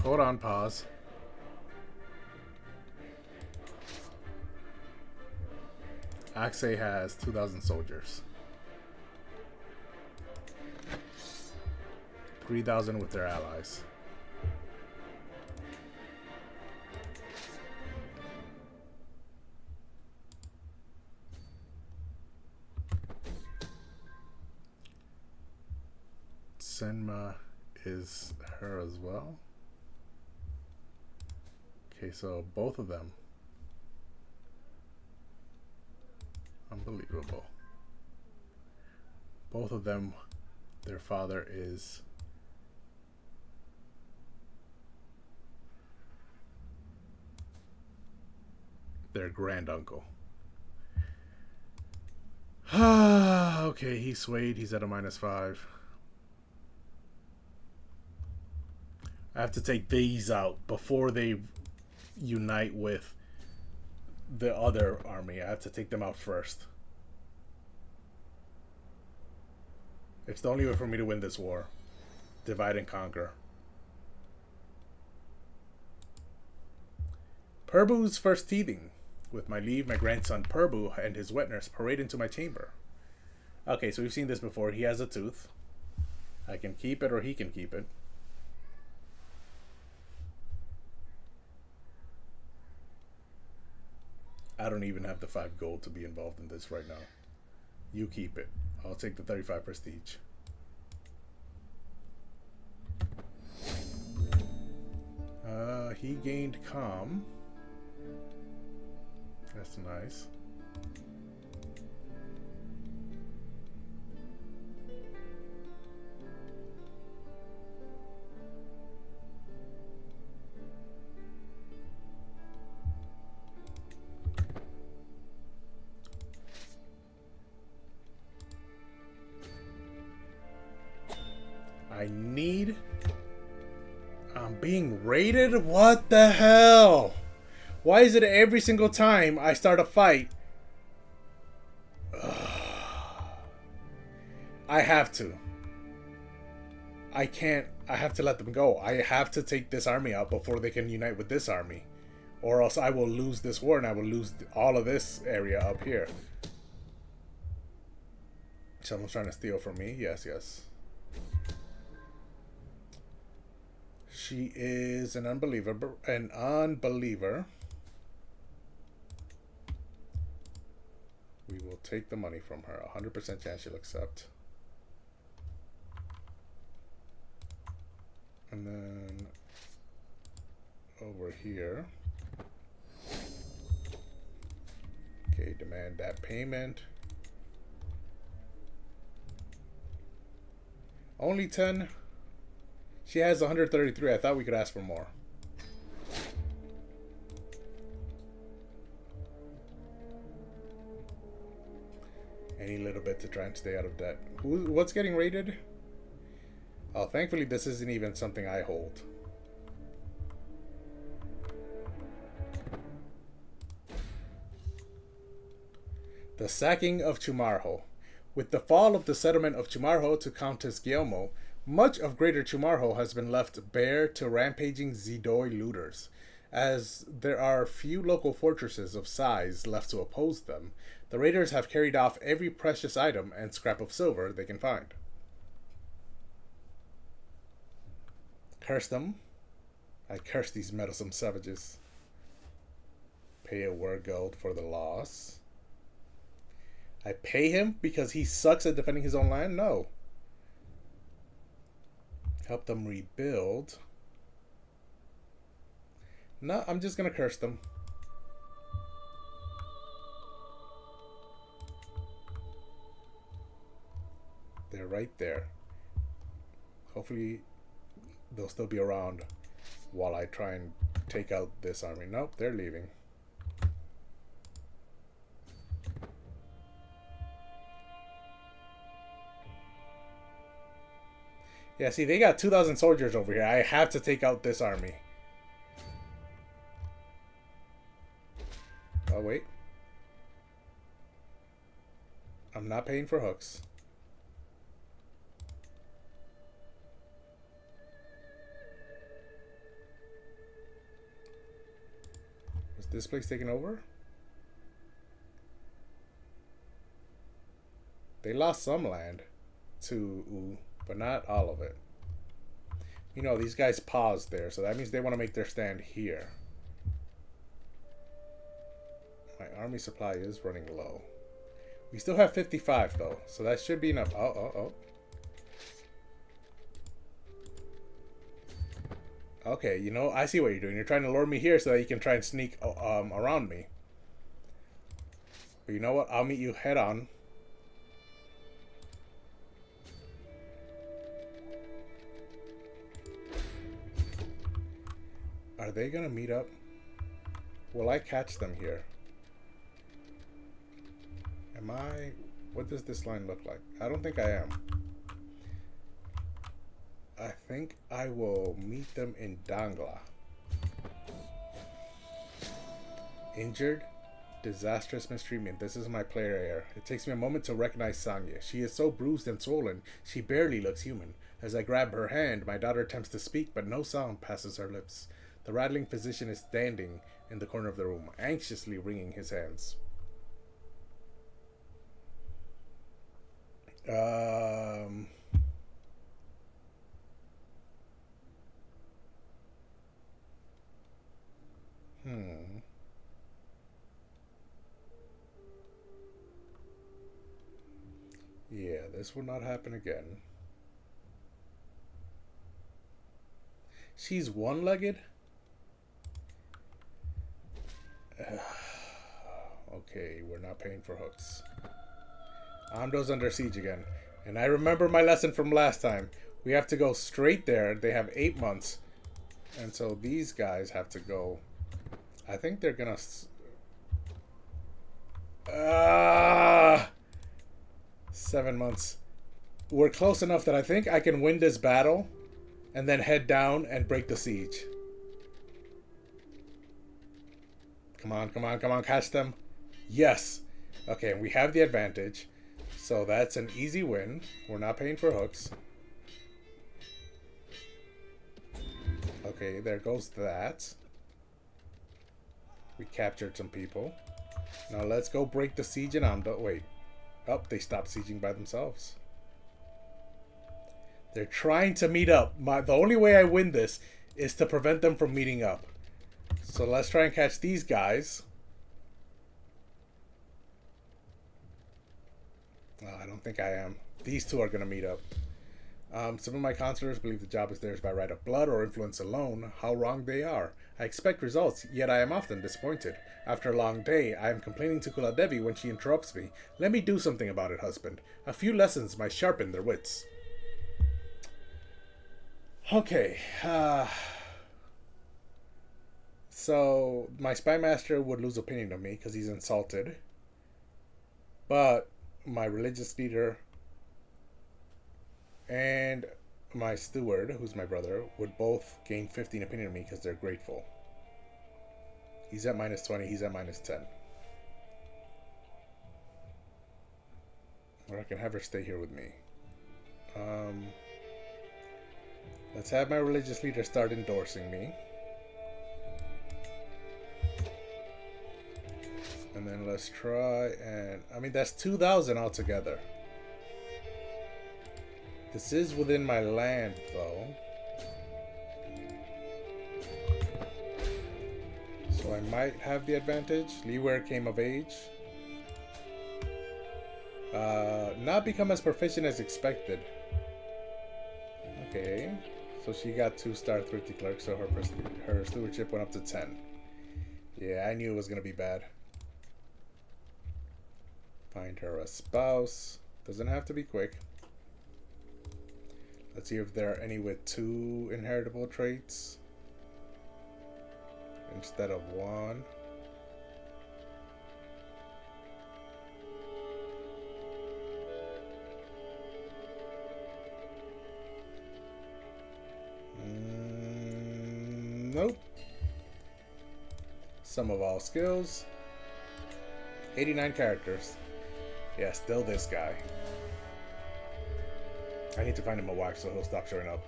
Hold on, pause. Axe has 2,000 soldiers. 3,000 with their allies. Senma is her as well. Okay, so both of them. Unbelievable. Both of them, their father is their granduncle. Okay, he swayed. He's at a -5. I have to take these out before they unite with the other army. I have to take them out first. It's the only way for me to win this war. Divide and conquer. Purbu's first teething. With my leave, my grandson Purbu and his wet nurse parade into my chamber. Okay, so we've seen this before. He has a tooth. I can keep it or he can keep it. I don't even have the 5 gold to be involved in this right now. You keep it. I'll take the 35 prestige. He gained calm. That's nice. I'm being raided? What the hell? Why is it every single time I start a fight? I have to. I can't. I have to let them go. I have to take this army out before they can unite with this army. Or else I will lose this war and I will lose all of this area up here. Someone's trying to steal from me. Yes, yes. She is an unbeliever. An unbeliever. We will take the money from her. 100% chance she'll accept. And then over here. Okay, demand that payment. Only 10. She has 133. I thought we could ask for more. Any little bit to try and stay out of debt. What's getting raided? Oh, thankfully this isn't even something I hold. The sacking of Chumarho. With the fall of the settlement of Chumarho to Countess Guillermo, much of Greater Chumarho has been left bare to rampaging Zidoi looters. As there are few local fortresses of size left to oppose them, the raiders have carried off every precious item and scrap of silver they can find. Curse them. I curse these meddlesome savages. Pay a war gold for the loss. I pay him because he sucks at defending his own land? No. Help them rebuild. No, I'm just gonna curse them. They're right there. Hopefully they'll still be around while I try and take out this army. Nope, they're leaving. Yeah, see, they got 2,000 soldiers over here. I have to take out this army. Oh, wait. I'm not paying for hooks. Is this place taken over? They lost some land to U, but not all of it. You know, these guys paused there, so that means they want to make their stand here. My army supply is running low. We still have 55 though, so that should be enough. Oh. Okay, you know, I see what you're doing. You're trying to lure me here so that you can try and sneak around me. But you know what? I'll meet you head on. Are they gonna meet up? Will I catch them here? Am I... What does this line look like? I don't think I am. I think I will meet them in Dangla. Injured? Disastrous mistreatment. This is my player error. It takes me a moment to recognize Sanya. She is so bruised and swollen, she barely looks human. As I grab her hand, my daughter attempts to speak, but no sound passes her lips. The rattling physician is standing in the corner of the room, anxiously wringing his hands. Yeah, this will not happen again. She's one-legged? Okay, we're not paying for hooks. Amdo's under siege again. And I remember my lesson from last time. We have to go straight there. They have 8 months. And so these guys have to go... I think they're gonna... 7 months. We're close enough that I think I can win this battle and then head down and break the siege. Come on, come on, come on, catch them. Yes. Okay, we have the advantage. So that's an easy win. We're not paying for hooks. Okay, there goes that. We captured some people. Now let's go break the siege in Amdo. Wait. Oh, they stopped sieging by themselves. They're trying to meet up. The only way I win this is to prevent them from meeting up. So let's try and catch these guys. Oh, I don't think I am. These two are going to meet up. Some of my counselors believe the job is theirs by right of blood or influence alone. How wrong they are. I expect results, yet I am often disappointed. After a long day, I am complaining to Kuladevi when she interrupts me. Let me do something about it, husband. A few lessons might sharpen their wits. Okay. So, my spy master would lose opinion of me because he's insulted. But my religious leader and my steward, who's my brother, would both gain 15 opinion of me because they're grateful. He's at minus 20, he's at minus 10. Or I can have her stay here with me. Let's have my religious leader start endorsing me. And then let's try and... I mean, that's 2,000 altogether. This is within my land, though. So I might have the advantage. Liware came of age. Not become as proficient as expected. Okay. So she got 2-star thrifty clerk, so her stewardship went up to 10. Yeah, I knew it was going to be bad. Find her a spouse. Doesn't have to be quick. Let's see if there are any with 2 inheritable traits instead of 1. Nope. Sum of all skills. 89 characters. Yeah, still this guy. I need to find him a wife so he'll stop showing up.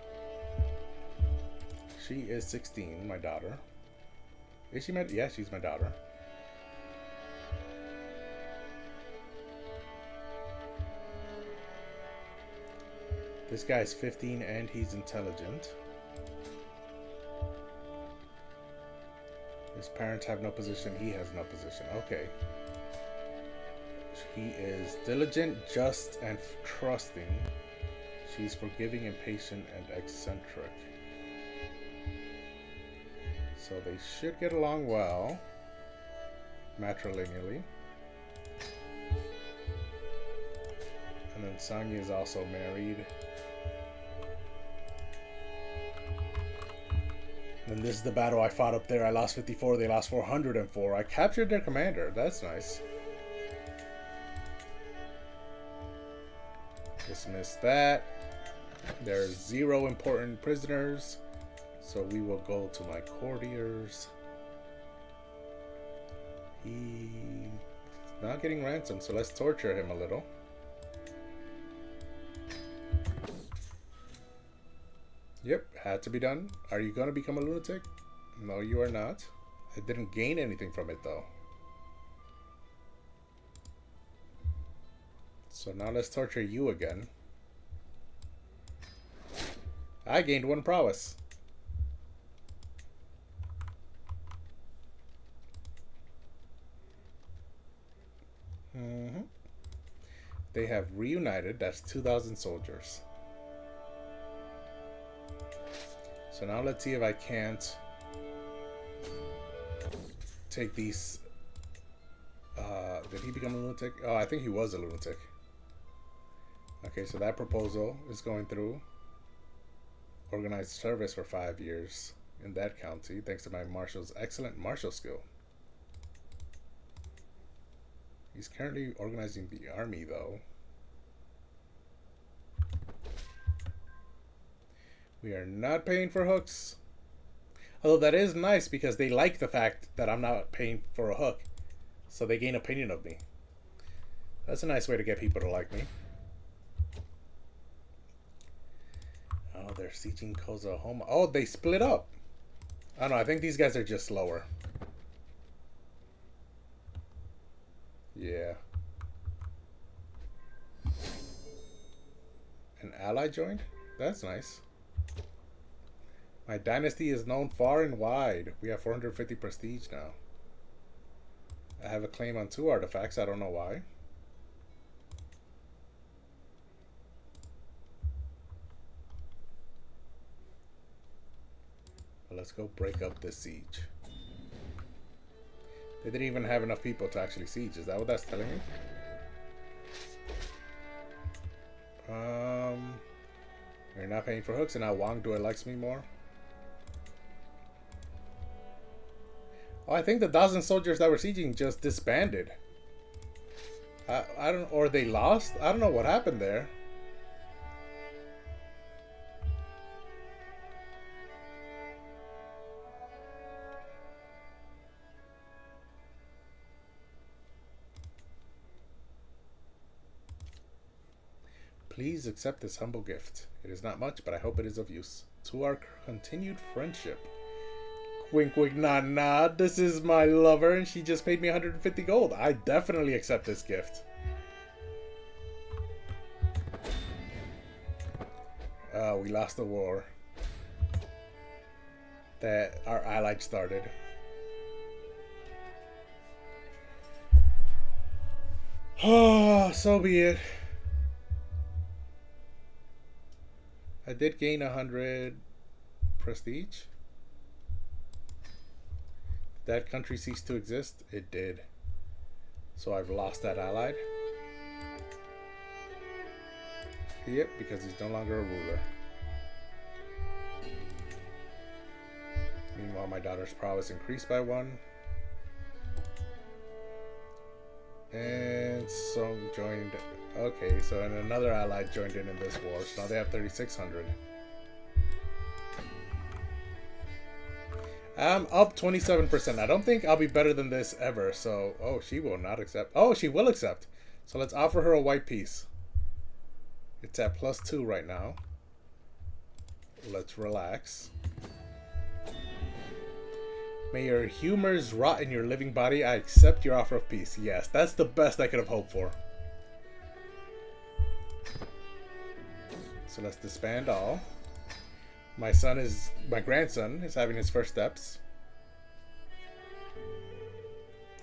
She is 16, my daughter. Is she my... Yeah, she's my daughter. This guy's 15 and he's intelligent. His parents have no position, he has no position. Okay. He is diligent, just, and trusting. She's forgiving, impatient, and eccentric. So they should get along well, matrilineally. And then Sanya is also married. And this is the battle I fought up there. I lost 54, they lost 404. I captured their commander. That's nice. dismiss that. There's 0 important prisoners, so we will go to my courtiers. He's not getting ransom, so let's torture him a little. Yep, had to be done. Are you gonna become a lunatic? No, you are not. I didn't gain anything from it though. So now let's torture you again. I gained 1 prowess. They have reunited. That's 2,000 soldiers. So now let's see if I can't take these. Did he become a lunatic? Oh, I think he was a lunatic. Okay, so that proposal is going through. Organized service for 5 years in that county, thanks to my marshal's excellent martial skill. He's currently organizing the army, though. We are not paying for hooks. Although that is nice because they like the fact that I'm not paying for a hook. So they gain opinion of me. That's a nice way to get people to like me. Oh, they're sieging Kozohoma. Oh, they split up. I don't know. I think these guys are just slower. Yeah. An ally joined? That's nice. My dynasty is known far and wide. We have 450 prestige now. I have a claim on 2 artifacts. I don't know why. But let's go break up this siege. They didn't even have enough people to actually siege. Is that what that's telling me? You're not paying for hooks, and now Wang Dui likes me more. Oh, I think the 1,000 soldiers that were sieging just disbanded. I don't, or they lost. I don't know what happened there. Please accept this humble gift. It is not much, but I hope it is of use to our continued friendship. Wink, wink, nod, nod. This is my lover, and she just paid me 150 gold. I definitely accept this gift. We lost the war that our allied started. Oh, so be it. I did gain 100 prestige. Did that country cease to exist? It did. So I've lost that allied. Yep, because he's no longer a ruler. Meanwhile, my daughter's prowess increased by 1. And Song joined. Okay, so and another ally joined in this war. So now they have 3,600. I'm up 27%. I don't think I'll be better than this ever. So, oh, she will not accept. Oh, she will accept. So let's offer her a white piece. It's at +2 right now. Let's relax. May your humors rot in your living body. I accept your offer of peace. Yes, that's the best I could have hoped for. So let's disband all. My grandson is having his first steps.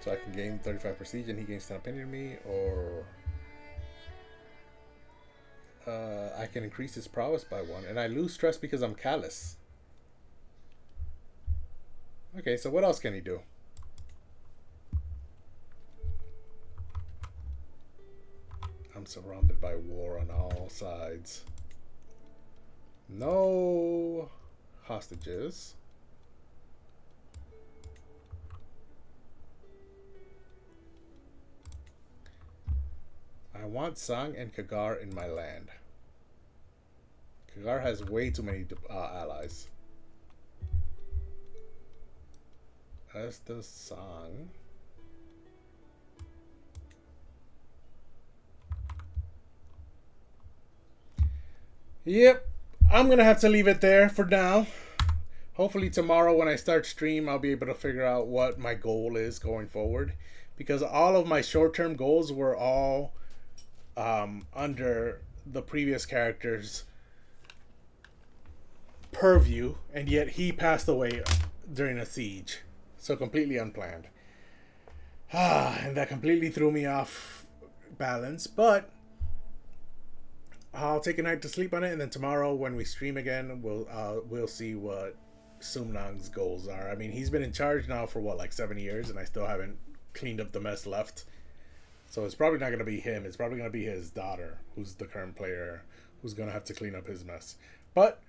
So I can gain 35 prestige and he gains 10 opinion of me, or I can increase his prowess by 1 and I lose stress because I'm callous. Okay, so what else can he do? I'm surrounded by war on all sides. No hostages. I want Sang and Kagar in my land. Hagar has way too many allies. That's the song. Yep, I'm gonna have to leave it there for now. Hopefully tomorrow when I start stream, I'll be able to figure out what my goal is going forward. Because all of my short-term goals were all under the previous character's purview, and yet he passed away during a siege. So completely unplanned. And that completely threw me off balance, but I'll take a night to sleep on it, and then tomorrow when we stream again, we'll see what Sumnang's goals are. I mean, he's been in charge now for what, like 7 years, and I still haven't cleaned up the mess left. So it's probably not going to be him. It's probably going to be his daughter, who's the current player, who's going to have to clean up his mess. But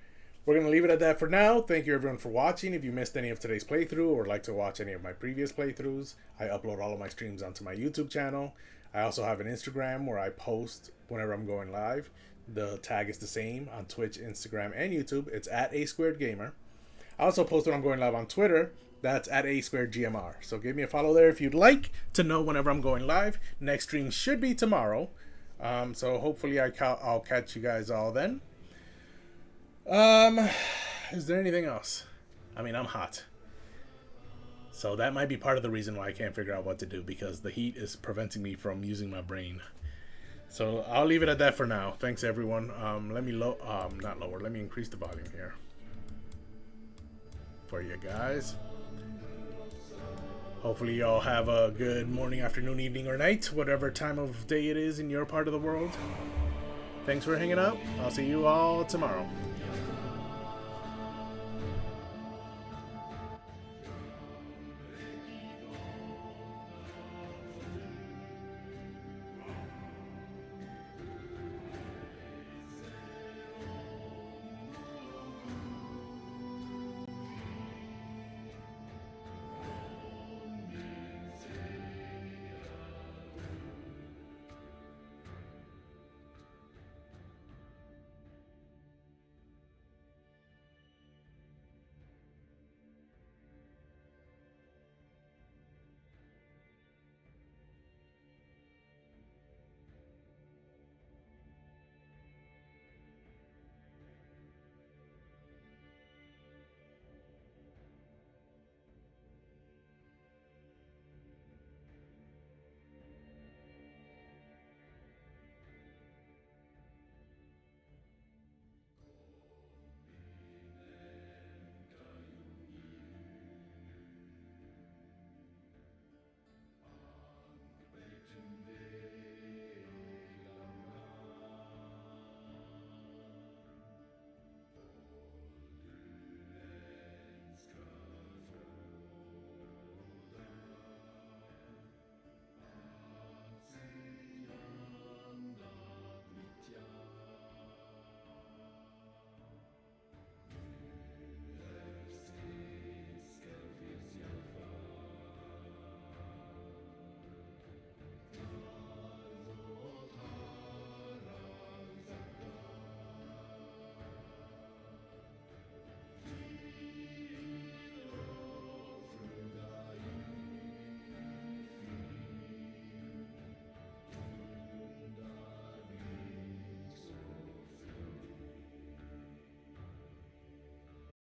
we're going to leave it at that for now. Thank you everyone for watching. If you missed any of today's playthrough or would like to watch any of my previous playthroughs, I upload all of my streams onto my YouTube channel. I also have an Instagram where I post whenever I'm going live. The tag is the same on Twitch, Instagram, and YouTube. It's at A2Gamer. I also post when I'm going live on Twitter. That's at A2GMR. So give me a follow there if you'd like to know whenever I'm going live. Next stream should be tomorrow. So hopefully I'll catch you guys all then. Is there anything else? I mean, I'm hot. So that might be part of the reason why I can't figure out what to do, because the heat is preventing me from using my brain. So I'll leave it at that for now. Thanks everyone. Let me not lower. Let me increase the volume here for you guys. Hopefully y'all have a good morning, afternoon, evening, or night, whatever time of day it is in your part of the world. Thanks for hanging out. I'll see you all tomorrow.